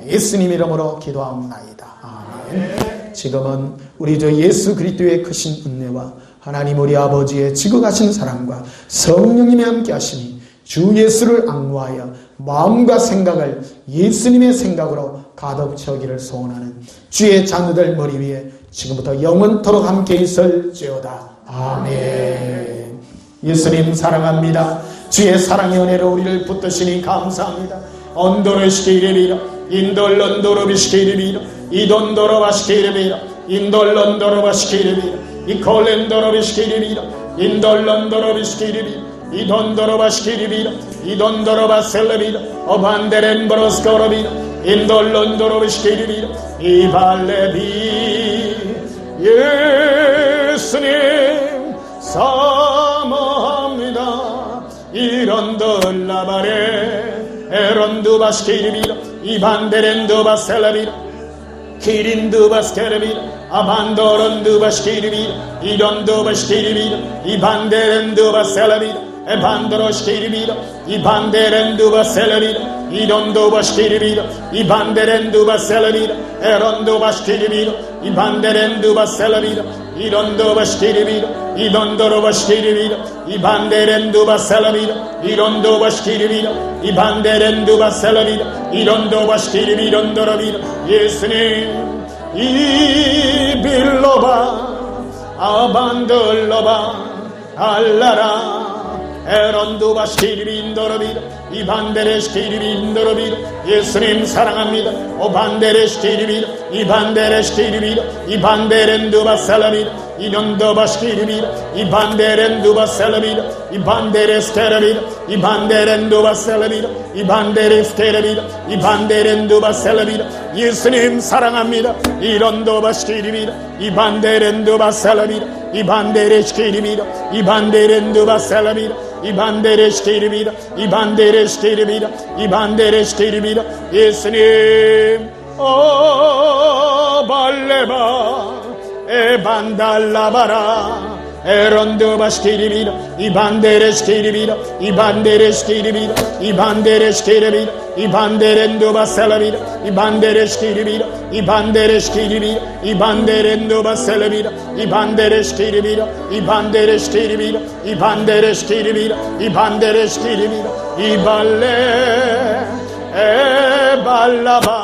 예수님 이름으로 기도하옵나이다. 아멘. 지금은 우리 주 예수 그리스도의 크신 은혜와 하나님 우리 아버지의 지극하신 사랑과 성령님이 함께 하시니 주 예수를 앙무하여 마음과 생각을 예수님의 생각으로 가득 채우기를 소원하는 주의 자녀들 머리 위에 지금부터 영원토록 함께 있을지어다. 아멘. 예수님 사랑합니다. 주의 사랑의 은혜로 우리를 붙드시니 감사합니다. 언도를 시키리라 인돌런도로 비시키리라 이돈도로 바시키리라 인돌런도로 바시키리라 이콜렌도로 비시키리라 인돌런도로 비시키리라 이돈도로 바시키리라 이돈도로 바셀레리라 어반데렌버로스코로비라 인돌런도로 비시키리라 이발레비 예수님 사모합니다. 이런돌라바레 에런두 바시키리라 이반데렌두 바셀레리라 키린두 바스케르비라 아반도런두 바시키리라 이런두 바시키리라 이반데렌두 바셀레리라 에반도로시키리라 이반데렌두 바셀레리라 이런두 바시키리라 이반데렌두 바셀레리라 에런두 바시키리라 이반데렌두 바셀레리라 이런두 바시키리라 이돈도로 바시키리라 이반데렌두 바셀레리라 이런두 바시키리라 이반데렌두 바셀레리라 이런두 바시키리라 이런도로비라 예수님 이빌로바 아반들로바 알라라 에런두 바시키리빈도로비라 이반데레시키리빈도로비라 예수님 사랑합니다. 오반데레시키리비라 이반데레시키리비라 이반데렌두 바셀라비라 이런두 바시키리비라 이반데렌두 바셀라비라 이반데레스케라비라 이반데렌두 바셀라비라 이반데레스케라비라 이반데렌두 바셀라비라 예수님 사랑합니다. 이런두 바시키리비라 이반데렌두 바셀라비라 이반데레시키리비라 이반데렌두 바셀라비라 이반데레시키리비라 이반데레시키리비라 이반데레시키리비라 예수님 발레바 에반달라바라 에런두 바시키리비라 이반데레시키리비라 이반데레시키리비라 이반데레시키리비라 i banderendo basalavira, i bandere schiribira, i bandere schiribira, i banderendo basalavira, i bandere schiribira, i bandere schiribira, i bandere schiribira, i bandere schiribira, i balle e ballava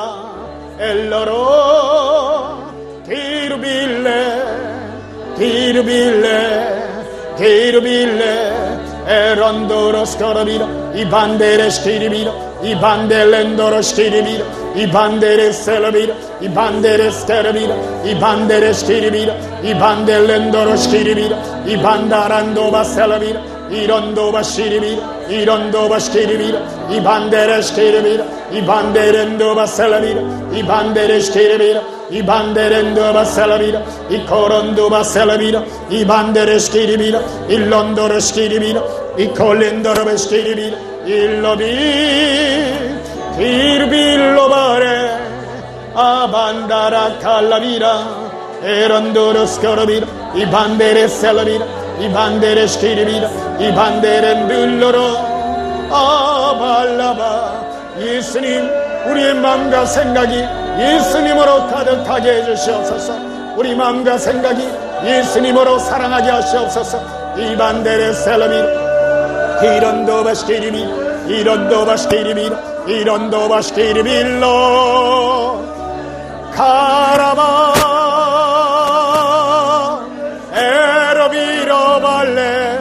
e loro tirubille, tirubille, tirubille e rondoro scorabira, i bandere schiribira, i bandelendoro schiribira, i bandere selavira, i bandere scarabira, i bandere schiribira, i bandelendoro schiribira, i bandarando basalavira, i rondo bashiribira, i rondo bashiribira, i bandere schiribira, i banderendo basalavira, i bandere schiribira, i banderendo basalavira, i corondo basalavira, i bandere schiribira, il londoro schiribira, i collendoro schiribira, il lobi, tirbillo bare, a bandara callavira, e rondoro scorabira, i bandere salavira, i bandere schiribira, i bandere ndul로로 아 발라봐. 예수님, 우리의 마음과 생각이 예수님으로 가득하게 해주시옵소서. 우리 마음과 생각이 예수님으로 사랑하게 하시옵소서. 이 반대를 셀러미로 이런도 바시키리미, 이런도 바시키리미, 이런도 바시키리밀로 가라바 에러비로 발레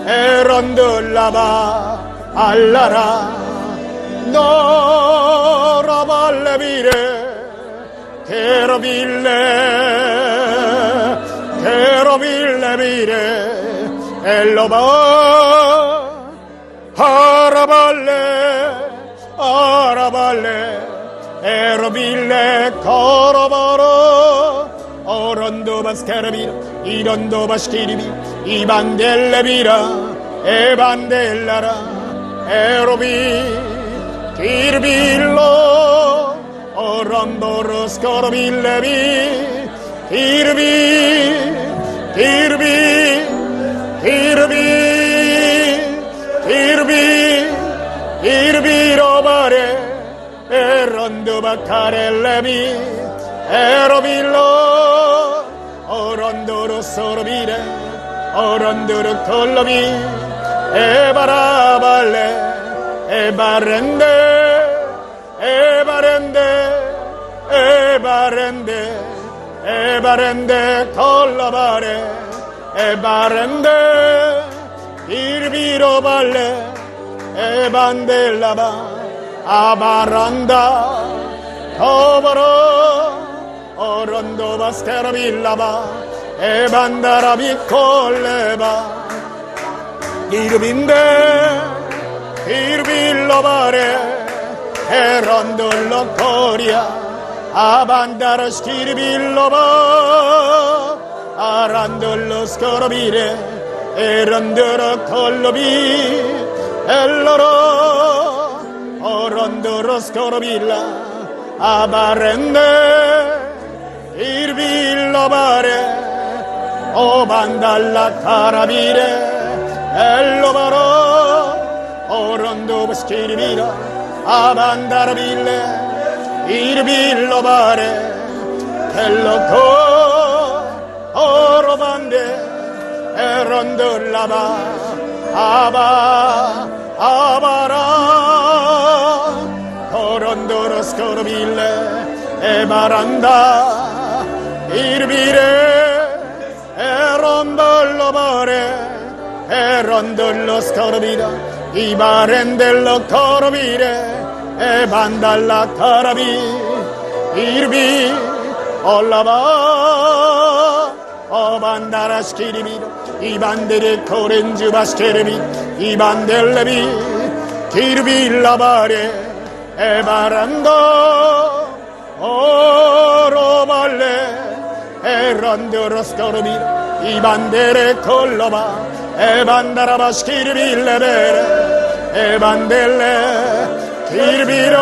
에런들라바 알라라 너라 발레비레 게러빌레 게러빌레비레 엘로바 아라발레 아라발레 에러빌레 걸어버려 어런도 바스케르비라 이런도 바스키리비 이반델레비라 에반델라라 에로비 기르빌로 어런도로 스코르빌레비 기르비 기르비 기르비 기르비 기르비로바레 에런도 바카렐레비 에로빌로 어런도로 소르비레 어런도로 콜로비 에바라발레 에바렌데 에바렌데 에바렌데 에바렌데 콜로바레 에바렌데 이르비로발레 에반델라바 아바란다 거버러 어런도 바스테라빌라바 에반다라비 콜레바 이르빈데 이르빌로바레 에런돌로 코리아 아반다라 스키르빌로바 아란돌로 스코르비레 에런드로 콜로비 엘로로 어런도로 스코르빌라 아바렌데 이르빌로바레 오반달라 카라비레 엘로바로 오론도 바스키리비라 아반다라빌레 이르빌로바레 텔로코 오로반데 에론돌라바 아바 아바라 오론도로스코르빌레 에바란다 이르비레 에론돌로바레 에런돌로 스코르비라 이바렌델로 코르비레 에반달라 카라비 이르비 올라바 어반다라 스키리비라 이반데레 코렌즈 바스케르비 이반델레비 기르빌라바레 에바란도 오로발레 에런도로 스코르비라 이반데레 콜로바 에반다라바 스키르빌레베레 에반델레 기르비로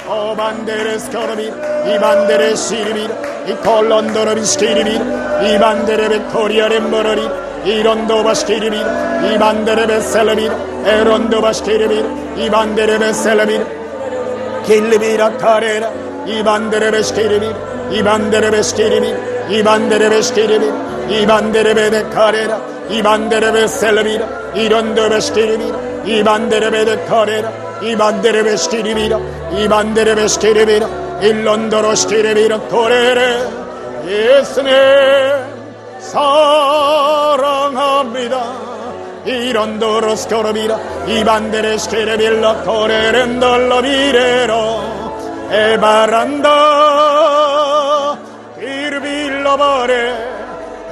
오반데레 스코르비라 이반데레 시르비라 이 콜론도로비 스키르비라 이반데레 베코리아레 머러리 irondo bashkiribir, ibandere beselebir, erondo bashkiribir, ibandere beselebir, killibira karera, ibandere beshkiribir, ibandere beshkiribir, ibandere beshkiribir, ibandere bede karera, ibandere beselebir, irondo bashkiribir, ibandere bede karera, ibandere beshkiribir, ibandere beshkiribir, illondoro shkiribir korere. 예수님 사랑합니다. 이런도로 스코르비라 이반데레 스케레빌라 코레렌돌로 비레로 에바란다 이르빌라 바레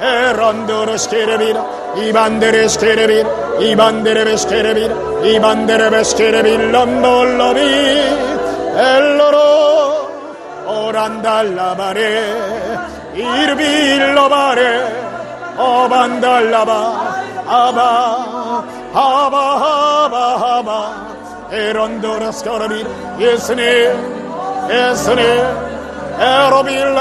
에런도로 스케레비라 이반데레 스케레비라 이반데레 스케레비라 이반데레 스케레빌라 놀로비 엘로로 오란달라 바레 이르빌라 바레 오반달라바 아바 아바 아바 아바 에런도라 스코르비 예수님 예수님 에로빌라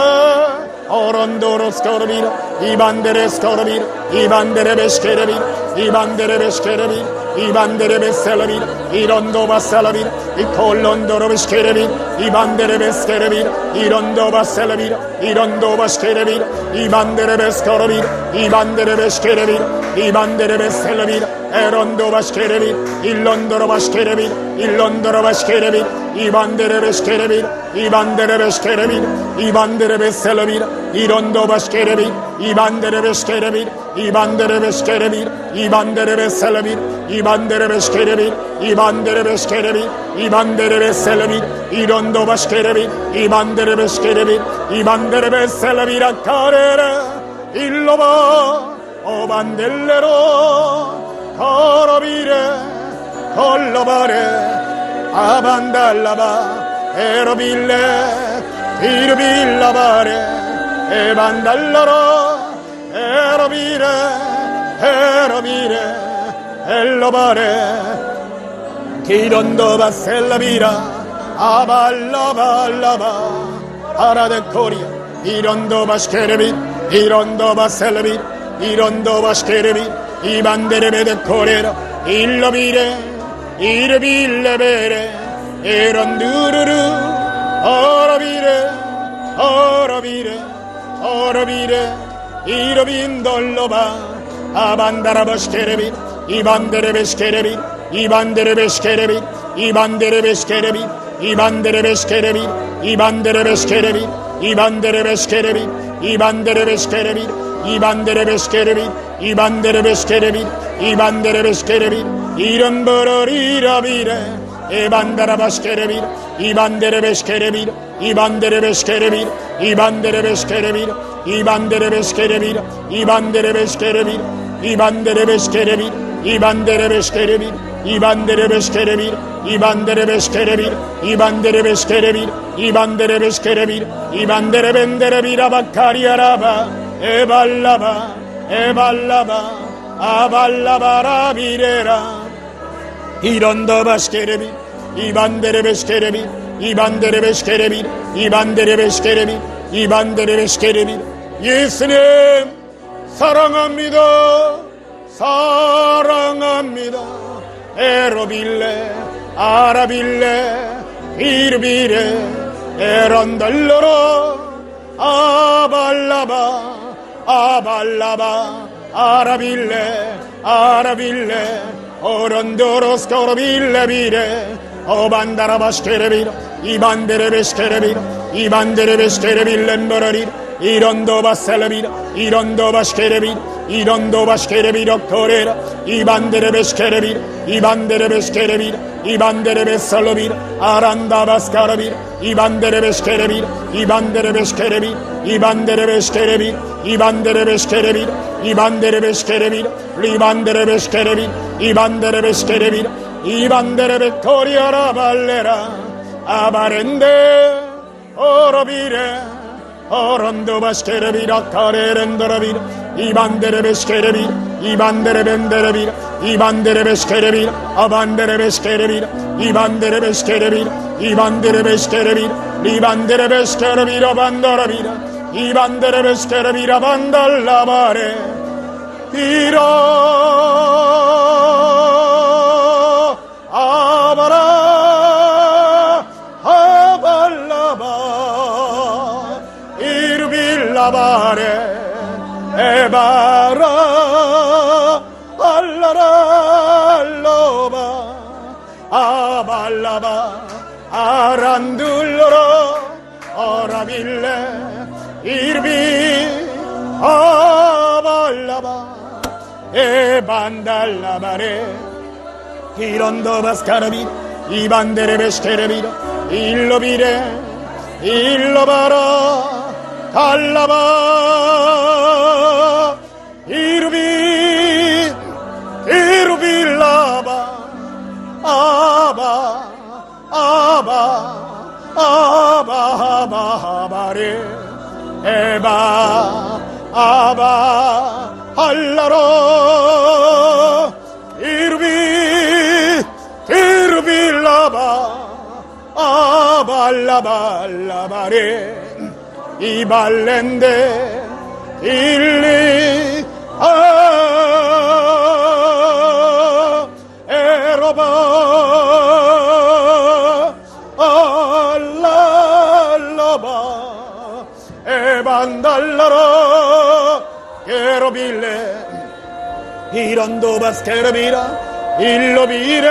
오런도로 스코르비 이반데레 스코르비 이반데레 베스케르비 이반데레 베스케르비 이반데레 베셀르비 이런도 바셀르비 이콜론도로 베스케르비 이반데레 베스케르비 이런도 바셀르비 이런도 바스케르비 이반데레 베스코르비 이반데레 베스케르비 이반데레 베셀르비 에런도 바스케르비 일론도로 바스케르비 일론도로 바스케르비 이반데레 베스케르비 이반데레 베스케르비 이반데레 베셀르비 이런도 바스케르비 이반데레 베스케르비 이반데레 베스케르비 이반데레 베셀르비 이반데레 베스케르비 이반데레 베스케르비 이반데레 베셀르비 이런도 바스케르비 이반데레 베스케르비 이반데레 베셀르비라 카레라 일로바 오반델레로 코로비레 콜로바레 아반달라바 에로빌레 이르빌라바레 에반달라로 에로비레 에로비레 엘로바레 기론도바 셀라비라 아발라발라바 아라데코리아 이론도바 스케레비 이론도바 셀라비 이론도바 스케레비 이반데레베데 코레라 일로비레 이르빌레베레 에론두루루 어러비레 어러비레 어러비레 이르빈돌로바 아반다라바스케레비 이반데레베스케레비 이반데레베스케레비 이반데레베스케레비 이반데레베스케레비 이반데레베스케레비 이반데레베스케레비 이반데레베스케레비 이반데레베스케레비 이반데레베스케레비 이반데레베스케레비 이름버러리라비레 에반다라바스케레비 이반데레베스케레비 이반데레베스케레비 이반데레베스케레비 이반데레베스케레비 이반데레베스케레비 이반데레베스케레비 이반데레베스케레비 이반데레베스케레비 이반데레베스케레비 이반데레베스케레비 이반데레베스케레비 이반데레벤데레비라바카리아라바 에발라바 에발라바 아발라바라비레라 이런더바스케레비 이반데레베스케레비 이반데레베스케레비 이반데레베스케레비 이반데레베스케레비 예수님 사랑합니다 사랑합니다 에로빌레 아라빌레 이르비레 에런달로로 아발라바 아발라바 아라빌레 아라빌레 오런도로스코로빌레비레 오반다라바스케레비라 이반데레베스케레비라 이반데레베스케레빌렘버러리라 이런도바셀레비라 이런도바스케레비라 이런도바스케레비라 코레라 이반데레베스케레비라 이반데레베스케레비라 이반데레베살로비라 아란다바스카라비라 이반데레베스케레비라 이반데레베스케레비라 이반데레베스케레비라 이반데레베스케레비라 이반데레베스케레비라 리반데레베스케레비라 이반데레베스케레비라 이반데레베코리아라 발레라 아바렌데 오로비레 오론도바스케레비라 카레렌도라비라 이반데레베스케레비라 이반데레벤데레비라 이반데레베스케레비라 아반데레베스케레비라 이반데레베스케레비라 이반데레베스케레비라 리반데레베스케레비라 반다라비라 이반데레베스케레비라 반달라바레 비라 아바라 아발라바 이르빌라바레 에바라 알라라 알로바 아발라바 아란둘러라 어라빌레 이르비 아발라바 에반달라바레 이런도바스카라비 이반데레베스케레비라 일로비레 일로바라 달라바 이루비 이루빌라바 아바 아바 아바바바레 에바 아바 할라로 이루비 이루빌라바 아발라발라바레 이발렌데 일리 에로바 알랄라바 에반달라라 게로빌레 이런도바스케르비라 일로비레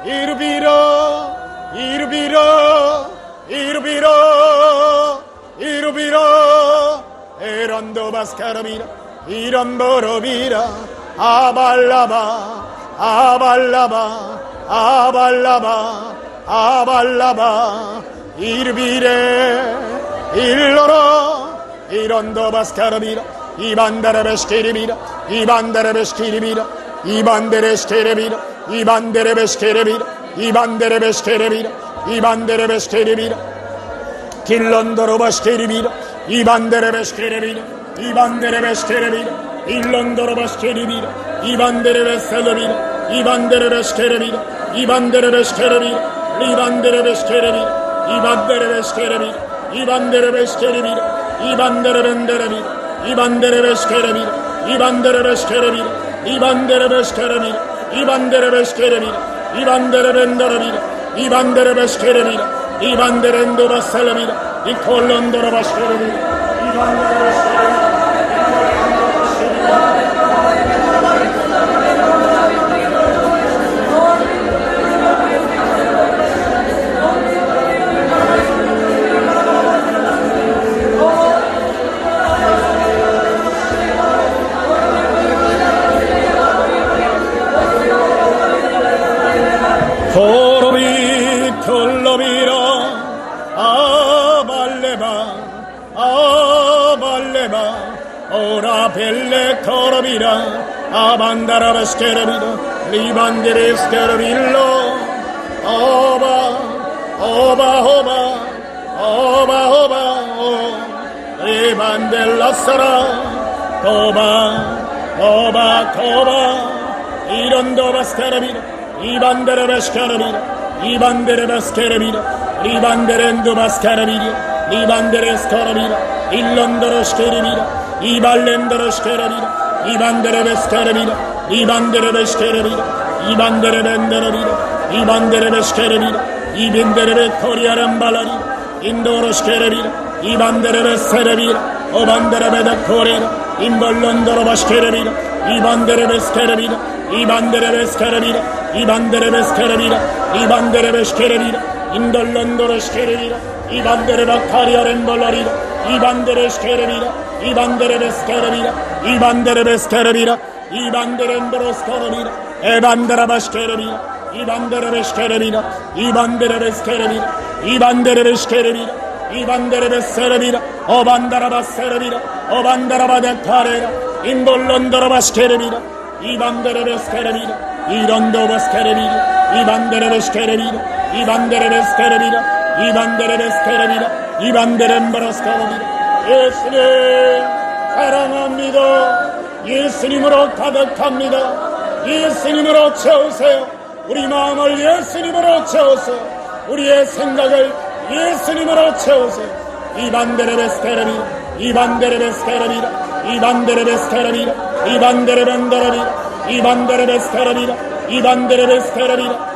이루비라 이루비라 이루비라 이루비라 에란도바스카라비라 이란보로비라 아발라바 아발라바 아발라바 아발라바 이르비레 일로라 이란도바스카라비라 이반다라베스케리비라 이반다라베스케리비라 이반데레스케레비라 이반데레베스케레비라 이반데레베스케레비라 이반데레베스케레비라 길런도로바스케리비라 이반데레베스케레비라 이반데레베스케레비라 일런도로바스케리비라 이반데레베스케레비라 이반데레베스케레비라 이반데레베스케레비라 이반데레베스케레비라 이반데레베스케레비라 이반데레베스케레비라 이반데레벤데레비라 이반데레베스케레비라 이반데레베스케레비라 이반데레베스케레비라 이반데레베스케레비라 이반데레벤데레비라 이반데레베스케레비라 이반데렌도바살레비라 이콜론도로바스케레비라 이반데레베스케레비라 호로비 톨로비라 아발레바 아발레바 오라벨레 토로비라 아반다라바스케르비라 리반데레스케르빌로 오바 오바 오바 오바 오바 오 리반델라사라 토바 토바 토바 이런도바스케르비라 이반데레베스케레비라 이반데레베스케레비라 리반데렌도바스케레비라 리반데레스케레비라 일론도로스케레비라 이발렌도로스케레비라 이반데레베스케레비라 이반데레베스케레비라 이반데레벤데레비라 이반데레베스케레비라 이빈데레베코리아람발라리 인도로스케레비라 이반데레베스케레비라 오반데레베다코리라 인볼론도로바스케레비라 이반데레베스케레비라 이반데레베스케레비라 이반데레베스케레비라 이반데레베스케레비라 인돌론도로스케레비라 이반데레바카리아렌볼라리라 이반데레스케레비라 이반데레베스케레비라 이반데레베스케레비라 이반데렌도로스케레비라 에반데라바스케레비라 이반데레베스케레비라 이반데레베스케레비라 이반데레베스케레비라 이반데레베스케레비라 오반다라바스케레비라 오반다라바데카레라 인돌론도로바스케레비라 이반데레베스케레비라 이런도바스케레비라 이반데레베스케레비라 이반데레베스케레비라 이반데레베스케레비라 이반데렘바라스케레비라 예수님 사랑합니다. 예수님으로 가득합니다. 예수님으로 채우세요. 우리 마음을 예수님으로 채우세요. 우리의 생각을 예수님으로 채우세요. 이반데레베스케레비라 이반데레베스케레비라 i bandere bescherebira, i bandere banderebira, i bandere bescherebira, i bandere bescherebira,